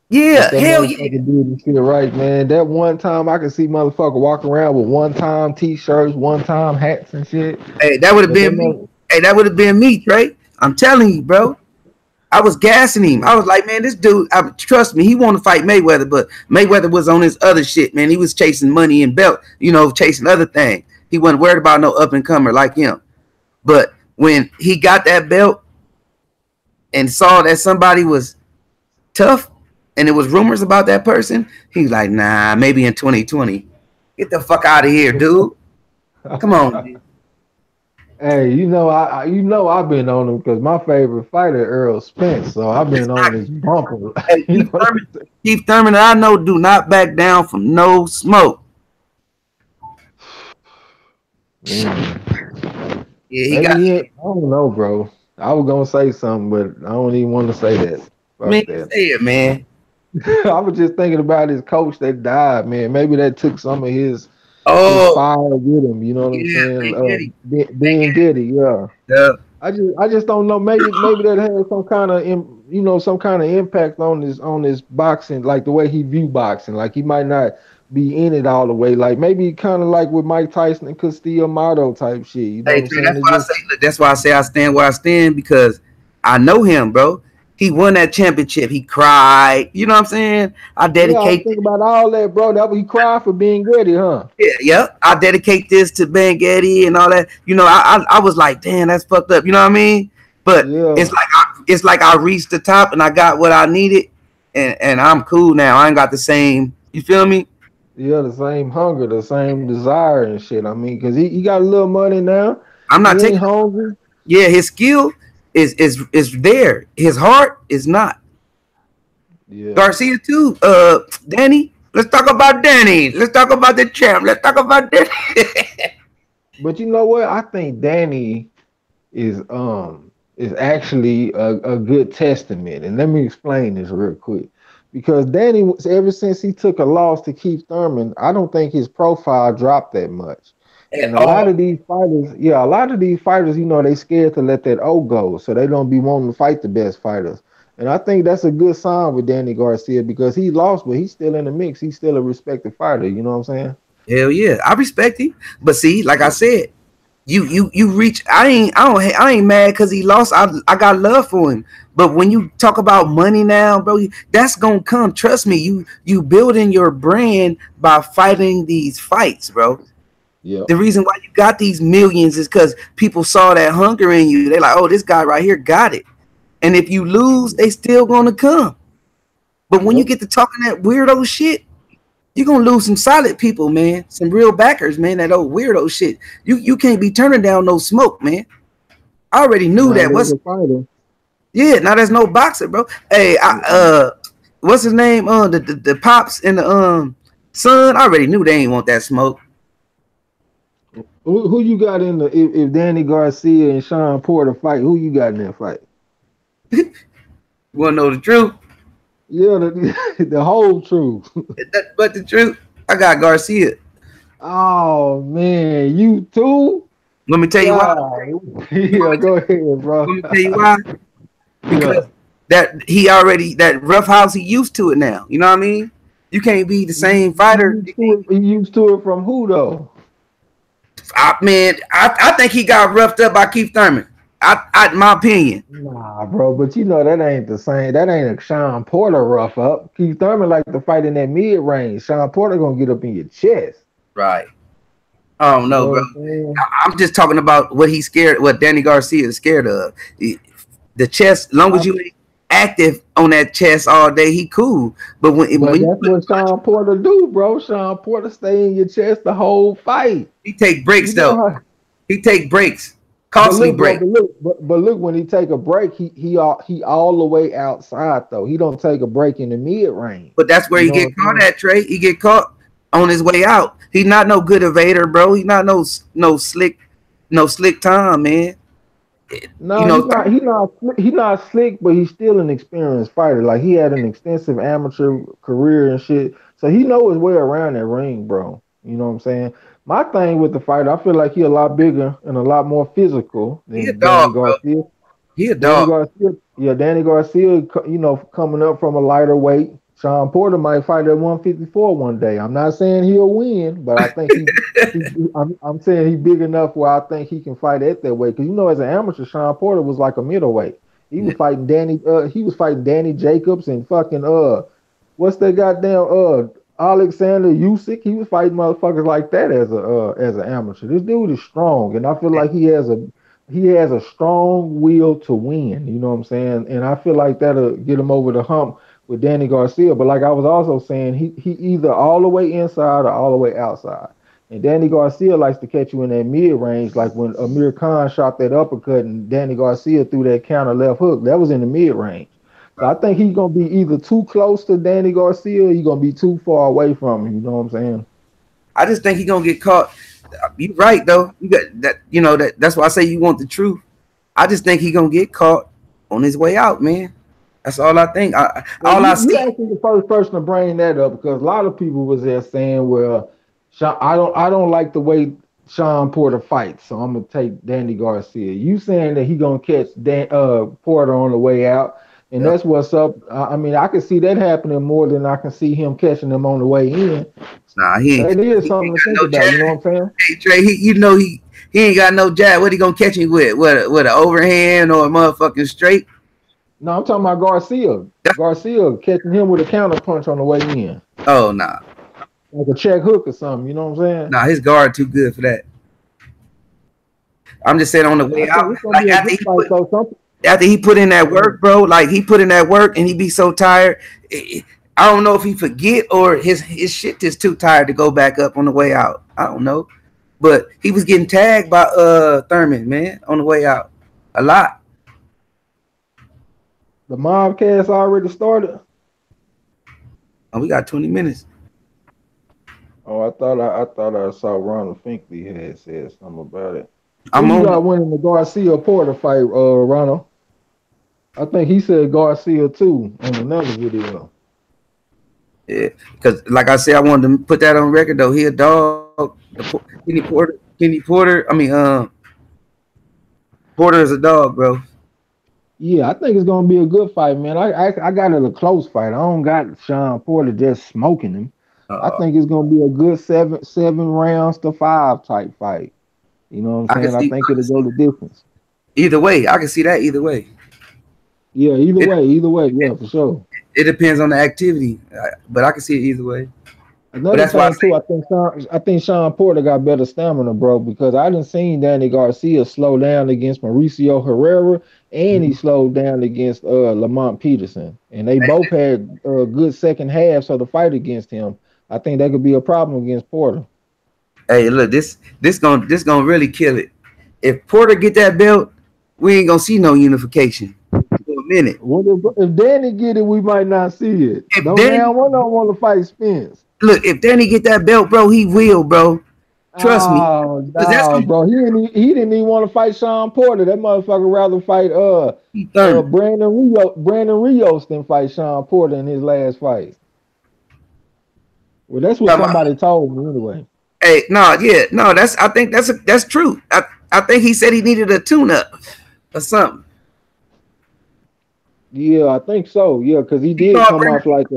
Yeah, hell yeah. Do shit right, man. That one time I could see motherfucker walking around with one-time t-shirts, one-time hats and shit. Hey, that would have been me. Hey, that would have been me, Trey. I'm telling you, bro. I was gassing him. I was like, man, this dude, trust me, he wanted to fight Mayweather, but Mayweather was on his other shit, man. He was chasing money and belt, chasing other things. He wasn't worried about no up-and-comer like him. But when he got that belt and saw that somebody was tough and there was rumors about that person, he was like, nah, maybe in 2020. Get the fuck out of here, dude. Come on, man. Hey, I've been on him because my favorite fighter Earl Spence, so I've been on his bumper. Hey, Keith Thurman, I know, do not back down from no smoke. Man. Yeah, I don't know, bro. I was gonna say something, but I don't even want to say that. Man, say it, man. I was just thinking about his coach that died, man. Maybe that took some of his Oh, fire with him. You know what I'm yeah, saying? Ben Getty. Ben Getty, yeah. Yeah. I just don't know. Maybe that had some kind of some kind of impact on his boxing, like the way he view boxing. Like he might not be in it all the way. Like maybe kind of like with Mike Tyson and Castillo Motto type shit. You know Hey, what I'm Trey, saying? that's why I say I stand where I stand, because I know him, bro. He won that championship. He cried. You know what I'm saying? I Yeah, I was dedicate. thinking about all that, bro. That he cried for being ready, huh? Yeah, yep. I dedicate this to Ben Getty and all that. You know, I was like, damn, that's fucked up. You know what I mean? But Yeah. it's like I reached the top and I got what I needed, and I'm cool now. I ain't got the same. You feel me? Yeah, the same hunger, the same desire and shit. I mean, because he got a little money now. I'm not He ain't taking. hungry. Yeah, his skill is there. His heart is not. Yeah. Garcia too. Danny. Let's talk about Danny. Let's talk about the champ. Let's talk about Danny. But you know what? I think Danny is actually a good testament. And let me explain this real quick. Because Danny was ever since he took a loss to Keith Thurman, I don't think his profile dropped that much. At And a lot all. of these fighters, they scared to let that O go. So they don't be wanting to fight the best fighters. And I think that's a good sign with Danny Garcia because he lost, but he's still in the mix. He's still a respected fighter. You know what I'm saying? Hell yeah, I respect him. But see, like I said, you reach. I ain't mad because he lost. I got love for him. But when you talk about money now, bro, that's gonna come. Trust me. You building your brand by fighting these fights, bro. Yeah. The reason why you got these millions is because people saw that hunger in you. They're like, oh, this guy right here got it. And if you lose, they still gonna come. But when you get to talking that weirdo shit, you're gonna lose some solid people, man. Some real backers, man. That old weirdo shit. You can't be turning down no smoke, man. I already knew that. Yeah, now there's no boxer, bro. Hey, what's his name? The pops and the son. I already knew they ain't want that smoke. Who you got in the if Danny Garcia and Sean Porter fight? Who you got in that fight? You wanna know the truth? Yeah, the whole truth. But the truth, I got Garcia. Oh man, you too? Let me tell you why. Yeah, go ahead, bro. Let me tell you why. Because that rough house, he used to it now. You know what I mean? You can't be the same fighter. He used to it from who though? I think he got roughed up by Keith Thurman. In my opinion. Nah, bro, but you know that ain't the same. That ain't a Sean Porter rough up. Keith Thurman like to fight in that mid range. Sean Porter gonna get up in your chest. Right. I don't know, bro. I'm just talking about what he's scared. What Danny Garcia is scared of. The chest. Long as you ain't active on that chest all day, he cool. But when that's what Sean Porter do, bro. Sean Porter stay in your chest the whole fight. He take breaks though. He take breaks. Costly break. But look, when he take a break, he all the way outside though. He don't take a break in the mid range. But that's where he get caught at, Trey. He get caught on his way out. He's not no good evader, bro. He's not no slick Tom, man. No, he's not slick, but he's still an experienced fighter. Like he had an extensive amateur career and shit, so he knows his way around that ring, bro. You know what I'm saying? My thing with the fighter, I feel like he a lot bigger and a lot more physical than Danny Garcia. He a dog. Danny Garcia, coming up from a lighter weight. Sean Porter might fight at 154 one day. I'm not saying he'll win, but I think I'm saying he's big enough where I think he can fight at that weight. Because as an amateur, Sean Porter was like a middleweight. He was fighting Danny Jacobs and fucking what's that goddamn Alexander Usyk. He was fighting motherfuckers like that as an amateur. This dude is strong, and I feel like he has a strong will to win. You know what I'm saying? And I feel like that'll get him over the hump with Danny Garcia. But like I was also saying, he either all the way inside or all the way outside. And Danny Garcia likes to catch you in that mid range, like when Amir Khan shot that uppercut and Danny Garcia threw that counter left hook. That was in the mid range. So I think he's gonna be either too close to Danny Garcia or he's gonna be too far away from him. You know what I'm saying? I just think he's gonna get caught. You're right though. You got that. That's why I say you want the truth. I just think he's gonna get caught on his way out, man. That's all I think. Well, All I you see. actually the first person to bring that up because a lot of people was there saying, "Well, I don't like the way Sean Porter fights, so I'm gonna take Danny Garcia." You saying that he gonna catch Porter on the way out, and Yep. that's what's up. I mean, I can see that happening more than I can see him catching him on the way in. Nah, That is he something ain't to got think no about. You know jab. what I'm saying? Hey Trey, he ain't got no jab. What he gonna catch me with? What an overhand or a motherfucking straight? No, I'm talking about Garcia. Garcia catching him with a counter punch on the way in, Oh nah. like a check hook or something. You know what I'm saying? Nah, his guard too good for that. I'm just saying on the way I think out, it's gonna be like a good fight though. after he put in that work, bro, like he put in that work and he be so tired. I don't know if he forget or his shit is too tired to go back up on the way out. I don't know. But he was getting tagged by Thurman, man, on the way out. A lot. The Mobcast already started. Oh, we got 20 minutes. Oh, I thought I saw Ronald Finkley had said something about it. I'm Who you on. got winning the Garcia Porter fight, Ronald? I think he said Garcia too on another video. Yeah, because like I said, I wanted to put that on record though. He a dog. Kenny Porter. I mean, Porter is a dog, bro. Yeah, I think it's gonna be a good fight, man. I got it a close fight. I don't got Sean Porter just smoking him. I Uh, think it's gonna be a good seven rounds to 5 type fight. You know what I'm I can saying? I see think it'll go the distance. either way. I can see that either way. Yeah, either It, way, yeah, for sure. it depends on the activity, but I can see it either way. But Another that's why I thing too, say, I think Sean Porter got better stamina, bro, because I didn't seen Danny Garcia slow down against Mauricio Herrera, and he mhm. slowed down against Lamont Peterson, and they both had good second halves of the fight against him. I think that could be a problem against Porter. Hey, look, this gonna really kill it. If Porter get that belt, we ain't gonna see no unification for a minute. What if Danny get it, we might not see it. If Don't Danny now one don't want to fight Spence. look, if Danny get that belt, bro, he will, bro. Trust me, Oh because that's no, gonna bro. He didn't even want to fight Sean Porter. That motherfucker rather fight be Thurman. Brandon Rios than fight Sean Porter in his last fight. Well, that's what Um, somebody told me anyway. Hey, no, yeah, no, I think that's true. I think he said he needed a tune up or something. Yeah, I think so. Yeah, because he He did called come Brandon. off like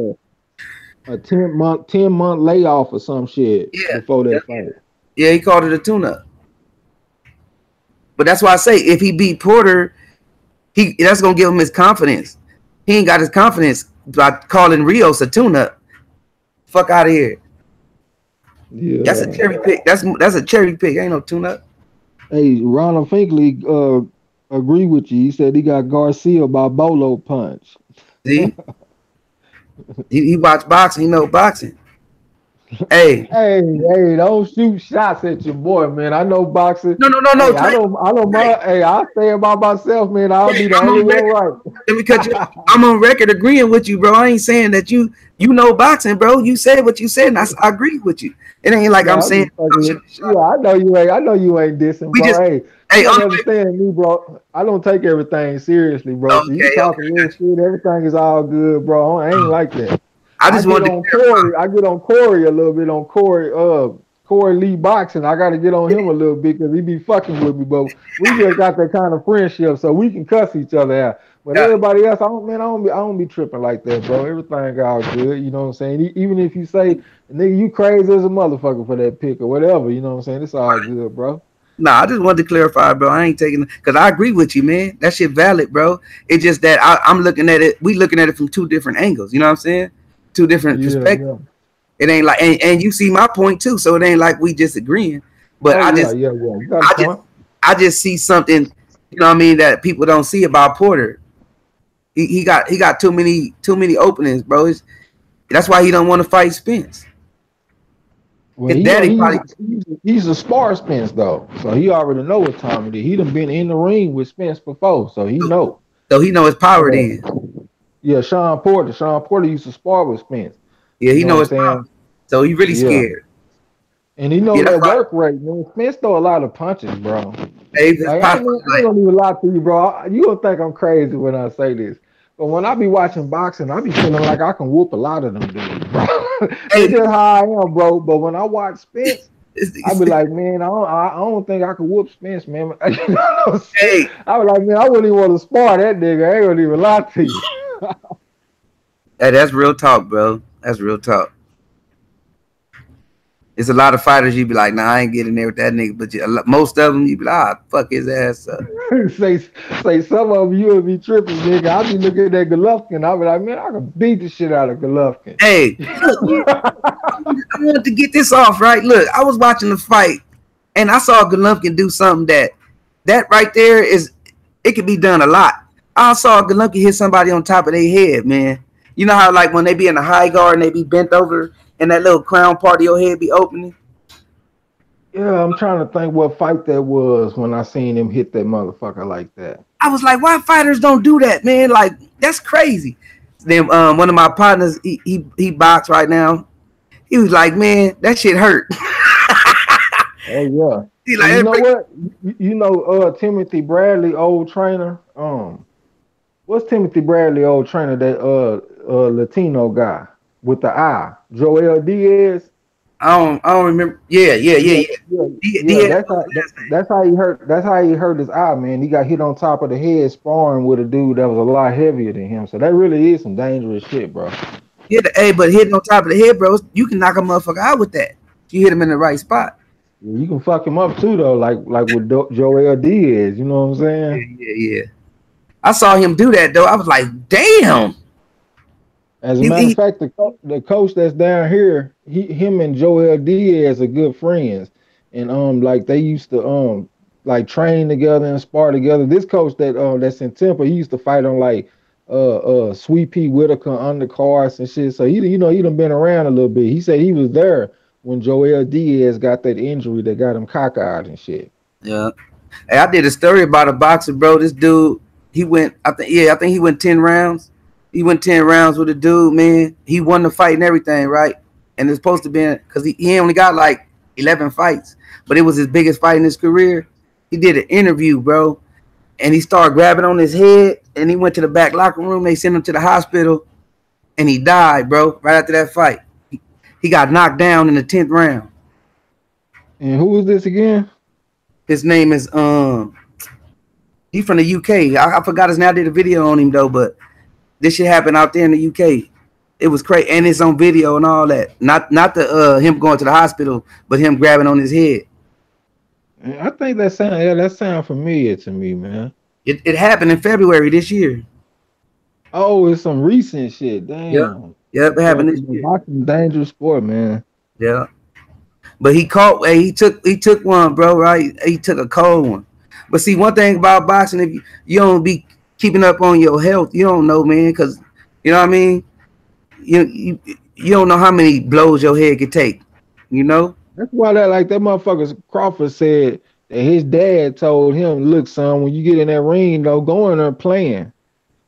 a 10-month layoff or some shit Yeah, before yeah, that fight. yeah, he called it a tune up. But that's why I say if he beat Porter, that's gonna give him his confidence. He ain't got his confidence by calling Rios a tune up. Fuck out of here. That's a Yeah. cherry pick. That's a cherry pick. Ain't no tune up. Hey, Ronald Finkley agree with you. He said he got Garcia by Bolo punch. See, he watch boxing. He know boxing. Hey, Hey, don't shoot shots at your boy, man. I know boxing. no. Hey, I don't Trey, mind. Hey, I'll say about myself, man. I'll Trey, be the I'm only on one record. right. Let me cut you. I'm on record agreeing with you, bro. I ain't saying that you know boxing, bro. You said what you said, and I agree with you. It ain't like I'm No, I'm saying just fucking with. Yeah, I know you ain't dissing, we bro. just. Hey, you Hey, gotta understand me, bro. I don't take everything seriously, bro. So you okay. talking real shit, everything is all good, bro. I ain't like that. I I just get wanted to on clarify. Corey. I get on Corey a little bit on Corey Lee boxing. I got to get on him a little bit because he be fucking with me. But we just got that kind of friendship, so we can cuss each other out. But Yeah, everybody else, I don't be tripping like that, bro. Everything all good. You know what I'm saying? Even if you say, nigga, you crazy as a motherfucker for that pick or whatever. You know what I'm saying? It's all good, bro. nah, I just wanted to clarify, bro. I ain't taking because I agree with you, man. That shit valid, bro. It's just that I'm looking at it. We looking at it from two different angles. You know what I'm saying? Two different Yeah, perspectives. yeah. It ain't like, and you see my point too. So it ain't like we disagreeing. But Oh yeah, yeah, yeah. You got a I just, point. I just see something. You know what I mean? That people don't see about Porter. He got too many openings, bro. That's why he don't want to fight Spence. Well, His he know daddy probably he's a spar Spence though, so he already know what time it is. He done been in the ring with Spence before, so he know. so he know his power Uh, then. yeah, Sean Porter. Sean Porter used to spar with Spence. Yeah, You he know know what I'm his power. saying? So he really Yeah, scared. and he know Yeah, that's that why. work rate, man. Spence throw a lot of punches, bro. Hey, his Like power. I ain't gonna even lie to you, bro. You gonna think I'm crazy when I say this, But when I be watching boxing, I be feeling like I can whoop a lot of them dudes, bro. Hey, That's just how I am, bro. But when I watch Spence, I be like, man, I don't think I can whoop Spence, man. hey, I be like, man, I wouldn't even want to spar that nigga. I ain't gonna even lie to you. hey, that's real talk, bro. That's real talk. It's a lot of fighters you be like, nah, I ain't getting there with that nigga. But most of them, you be like, fuck his ass up. say some of you would be tripping, nigga. I be looking at Golovkin. I be like, man, I can beat the shit out of Golovkin. Hey, look, I wanted to get this off, right? Look, I was watching the fight, and I saw Golovkin do something that right there is, it could be done a lot. I saw Golovkin hit somebody on top of their head, man. You know how like when they be in the high guard and they be bent over and that little crown part of your head be opening? Yeah, I'm trying to think what fight that was when I seen him hit that motherfucker like that. I was like, why fighters don't do that, man? Like, that's crazy. Then one of my partners, he boxed right now. He was like, man, that shit hurt. Oh yeah. He like, you know what? You know Timothy Bradley, old trainer. What's Timothy Bradley, old trainer? That Latino guy with the eye, Joel Diaz. I don't remember. Yeah. That's how he hurt. That's how he hurt his eye, man. He got hit on top of the head sparring with a dude that was a lot heavier than him. So that really is some dangerous shit, bro. Yeah, but hitting on top of the head, bro, you can knock a motherfucker out with that. You hit him in the right spot. Yeah, you can fuck him up too, though, like with Joel Diaz. You know what I'm saying? Yeah. I saw him do that though. I was like, damn. As a matter of fact, the coach that's down here, him and Joel Diaz are good friends, and like they used to like train together and spar together. This coach that's in Temple, he used to fight on like Sweet Pea Whitaker undercards and shit. So he done been around a little bit. He said he was there when Joel Diaz got that injury that got him cockeyed and shit. Yeah. Hey, I did a story about a boxer, bro. This dude, he went, I think he went 10 rounds. He went 10 rounds with a dude, man. He won the fight and everything, right? And it's supposed to be, because he only got like 11 fights, but it was his biggest fight in his career. He did an interview, bro, and he started grabbing on his head, and he went to the back locker room. They sent him to the hospital, and he died, bro, right after that fight. He got knocked down in the 10th round. And who was this again? His name is, he's from the UK. I forgot his name. I did a video on him, though, but this shit happened out there in the UK. It was crazy, and it's on video and all that. Not the him going to the hospital, but him grabbing on his head. I think that sound familiar to me, man. It happened in February this year. Oh, it's some recent shit. Damn. Yep, it happened this year. Boxing dangerous sport, man. Yeah, but he took one, bro. Right, he took a cold one. But see, one thing about boxing, if you don't be keeping up on your health, you don't know, man, because you know what I mean. You don't know how many blows your head could take. You know. That's why that motherfucker Crawford said that his dad told him, "Look, son, when you get in that ring, though, go in there playing."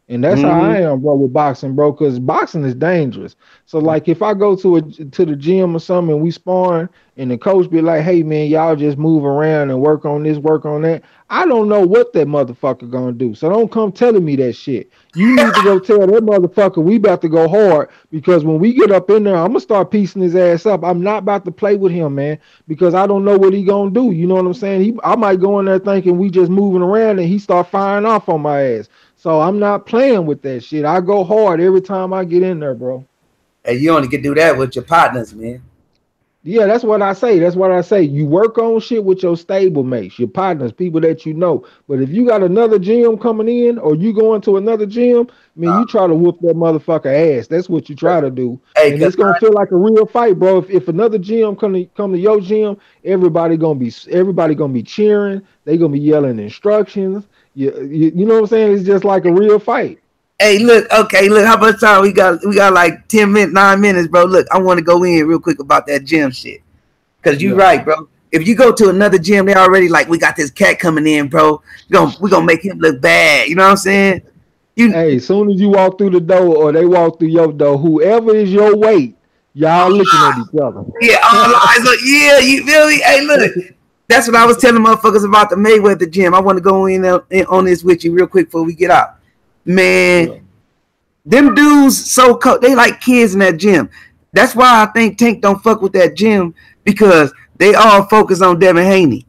And that's how I am, bro, with boxing, bro, because boxing is dangerous. So, like, if I go to the gym or something and we sparring and the coach be like, hey, man, y'all just move around and work on this, work on that, I don't know what that motherfucker gonna do. So don't come telling me that shit. You need to go tell that motherfucker we about to go hard, because when we get up in there, I'm gonna start piecing his ass up. I'm not about to play with him, man, because I don't know what he gonna do. You know what I'm saying? I might go in there thinking we just moving around and he start firing off on my ass. So I'm not playing with that shit. I go hard every time I get in there, bro. And you only can do that with your partners, man. Yeah, that's what I say. That's what I say. You work on shit with your stable mates, your partners, people that you know. But if you got another gym coming in or you going to another gym, you try to whoop that motherfucker ass. That's what you try to do. Hey, and it's gonna feel like a real fight, bro. If another gym come to your gym, everybody gonna be cheering. They gonna be yelling instructions. You know what I'm saying? It's just like a real fight. Hey, look, how much time we got? We got like 9 minutes, bro. Look, I want to go in real quick about that gym shit. Because you're right, bro. If you go to another gym, they already like, we got this cat coming in, bro. We're going to make him look bad. You know what I'm saying? Hey, as soon as you walk through the door or they walk through your door, whoever is your weight, y'all looking at each other. Yeah, all eyes look, yeah, you feel me? Hey, look. That's what I was telling motherfuckers about the Mayweather gym. I want to go in on this with you real quick before we get out. Man, Them dudes so cold. They like kids in that gym. That's why I think Tank don't fuck with that gym, because they all focus on Devin Haney.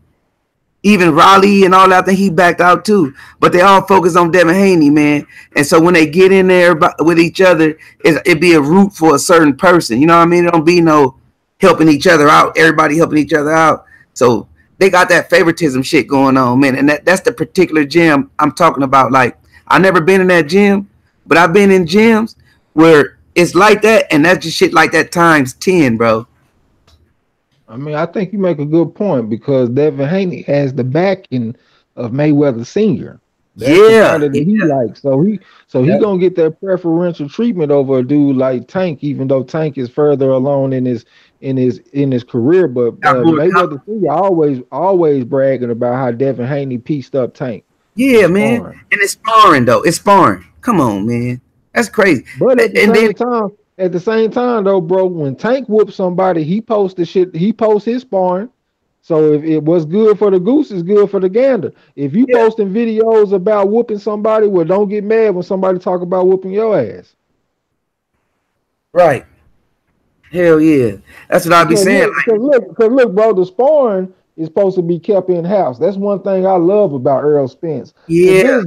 Even Raleigh and all that, I think he backed out too. But they all focus on Devin Haney, man. And so when they get in there with each other, it be a root for a certain person. You know what I mean? It don't be no helping each other out. Everybody helping each other out. So they got that favoritism shit going on, man. And that's the particular gym I'm talking about. Like, I never been in that gym, but I've been in gyms where it's like that, and that's just shit like that times 10, bro. I mean, I think you make a good point, because Devin Haney has the backing of Mayweather Sr. That's the fighter that he likes. So he gonna get that preferential treatment over a dude like Tank, even though Tank is further along in his career. But Mayweather Sr. always bragging about how Devin Haney pieced up Tank. Yeah, man. And it's sparring though. It's sparring. Come on, man. That's crazy. But at the same time though, bro, when Tank whoops somebody, he posts the shit. He posts his sparring. So if it was good for the goose, it's good for the gander. If you posting videos about whooping somebody, well, don't get mad when somebody talk about whooping your ass. Right. Hell yeah. That's what I be saying. Because look, bro, the sparring is supposed to be kept in house. That's one thing I love about Earl Spence. Yeah.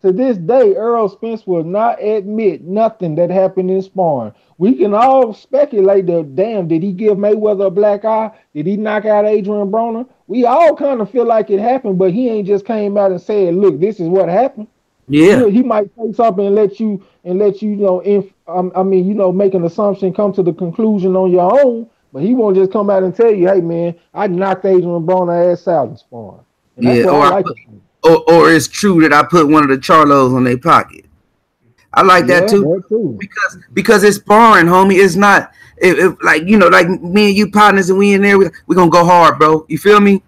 To this day, Earl Spence will not admit nothing that happened in sparring. We can all speculate that, damn, did he give Mayweather a black eye? Did he knock out Adrian Broner? We all kind of feel like it happened, but he ain't just came out and said, look, this is what happened. Yeah. He might say something and let you make an assumption, come to the conclusion on your own, but he won't just come out and tell you, hey, man, I knocked Adrian Broner ass out in sparring. And that's what I like it. Or it's true that I put one of the Charlos on their pocket. I like that too. Because it's sparring, homie. It's not like, you know, like me and you partners and we in there, we're gonna go hard, bro. You feel me?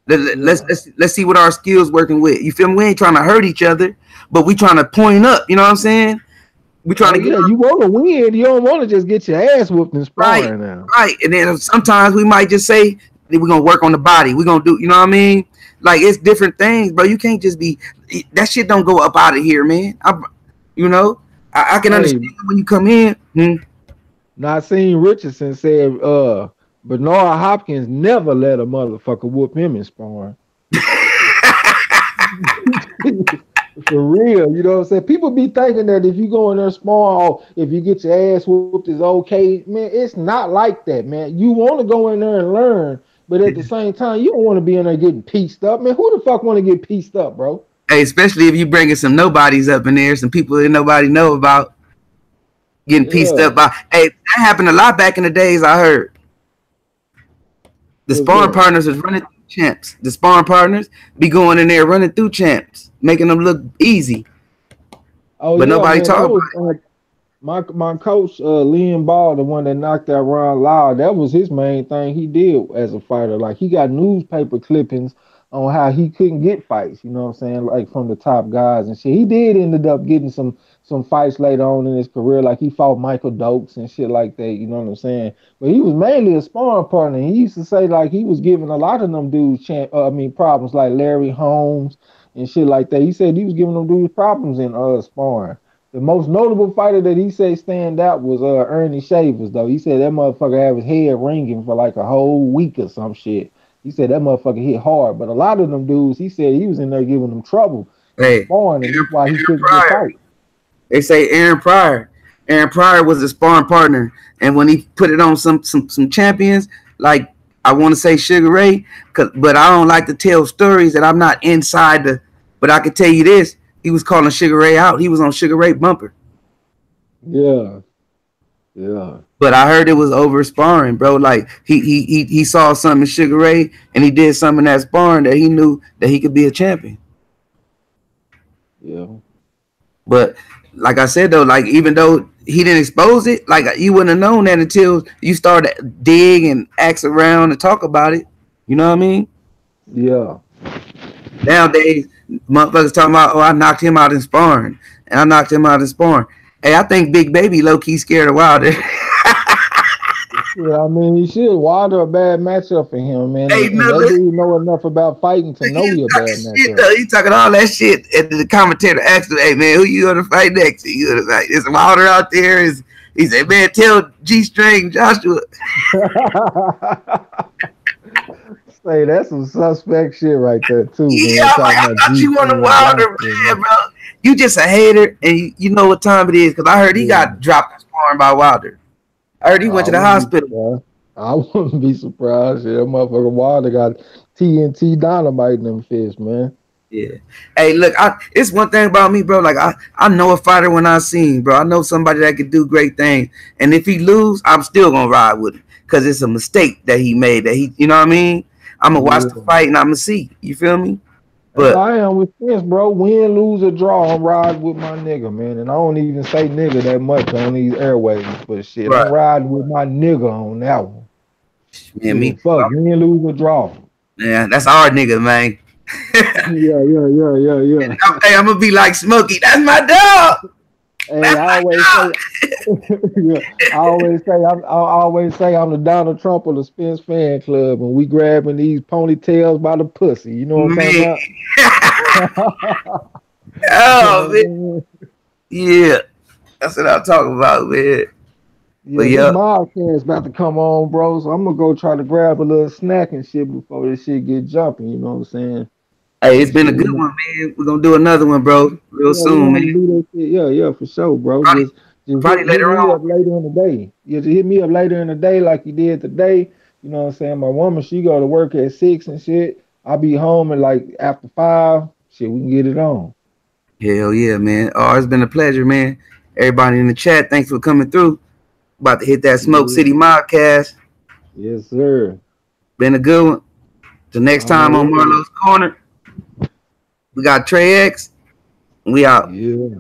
Let's see what our skills working with. You feel me? We ain't trying to hurt each other, but we trying to point up. You know what I'm saying? We trying to get. You want to win. You don't want to just get your ass whooped in sparring now. Right. And then sometimes we might just say we're gonna work on the body. We're gonna do. You know what I mean? Like, it's different things, bro. You can't just be that shit. Don't go up out of here, man. I can understand when you come in. Nassim Richardson said, Bernard Hopkins never let a motherfucker whoop him in sparring. For real, you know what I'm saying? People be thinking that if you go in there sparring, if you get your ass whooped, is okay. Man, it's not like that, man. You want to go in there and learn. But at the same time, you don't want to be in there getting pieced up. Man, who the fuck want to get pieced up, bro? Hey, especially if you bringing some nobodies up in there, some people that nobody know about getting pieced up by. Hey, that happened a lot back in the days, I heard. The sparring partners was running through champs. The sparring partners be going in there running through champs, making them look easy. But nobody talk about it. My coach, Liam Ball, the one that knocked out Ron Lyle, that was his main thing he did as a fighter. Like, he got newspaper clippings on how he couldn't get fights, you know what I'm saying, like from the top guys and shit. He did ended up getting some fights later on in his career, like he fought Michael Dokes and shit like that, you know what I'm saying? But he was mainly a sparring partner. He used to say, like, he was giving a lot of them dudes problems, like Larry Holmes and shit like that. He said he was giving them dudes problems in sparring. The most notable fighter that he said stand out was Ernie Shavers, though. He said that motherfucker had his head ringing for like a whole week or some shit. He said that motherfucker hit hard, but a lot of them dudes, he said he was in there giving them trouble. Hey, sparring, and that's why he couldn't get fight. They say Aaron Pryor was a sparring partner, and when he put it on some champions, like I want to say Sugar Ray, but I don't like to tell stories that I'm not inside the. But I can tell you this. He was calling Sugar Ray out. He was on Sugar Ray bumper. Yeah. But I heard it was over sparring, bro. Like he saw something in Sugar Ray and he did something in that sparring that he knew that he could be a champion. Yeah. But like I said though, like even though he didn't expose it, like you wouldn't have known that until you started to dig and ask around and talk about it. You know what I mean? Yeah. Nowadays, motherfuckers talking about, I knocked him out in sparring. And I knocked him out in sparring. Hey, I think Big Baby low-key scared of Wilder. Yeah, I mean, he should. Wilder a bad matchup for him, man. Hey, And that dude know enough about fighting to know he a bad matchup. He talking all that shit, and the commentator asked him, "Hey man, who you gonna fight next? You gonna fight? Is Wilder out there? He said, man, tell G-String Joshua." Say that's some suspect shit right there too, man. Yeah, I'm like, I thought you want a Wilder, man, bro. You just a hater, and you know what time it is, because I heard he got dropped sparring by Wilder. I heard he went to the hospital. I wouldn't be surprised. Yeah, motherfucker Wilder got TNT dynamite in them fists, man. Yeah. Hey, look, it's one thing about me, bro. Like I know a fighter when I see him, bro. I know somebody that could do great things, and if he lose, I'm still gonna ride with him because it's a mistake that he made. That he, you know what I mean? I'm gonna watch the fight and I'm gonna see. You feel me? But I am with this, bro. Win, lose, or draw, I'm riding with my nigga, man. And I don't even say nigga that much on these airways, but shit, I'm riding with my nigga on that one. Man, me fuck, win, lose, or draw. Yeah, that's our nigga, man. yeah. Hey, I'm gonna be like Smokey. That's my dog. Hey, I always say I'm the Donald Trump of the Spence fan club, and we grabbing these ponytails by the pussy. You know what I'm talking about? Oh man, yeah, that's what I'm talking about, man. Yeah, my podcast about to come on, bro. So I'm gonna go try to grab a little snack and shit before this shit get jumping. You know what I'm saying? Hey, it's been a good one, man. We're gonna do another one, bro, real soon, man. Yeah, for sure, bro. Probably just later on. Later in the day. Yeah, just hit me up later in the day like you did today. You know what I'm saying? My woman, she go to work at 6 and shit. I'll be home at like after 5. Shit, we can get it on. Hell yeah, man. Oh, it's been a pleasure, man. Everybody in the chat, thanks for coming through. About to hit that Smoke City Modcast. Yes, sir. Been a good one. Till next time on Marlo's Corner. We got TRAE. We out. Yeah.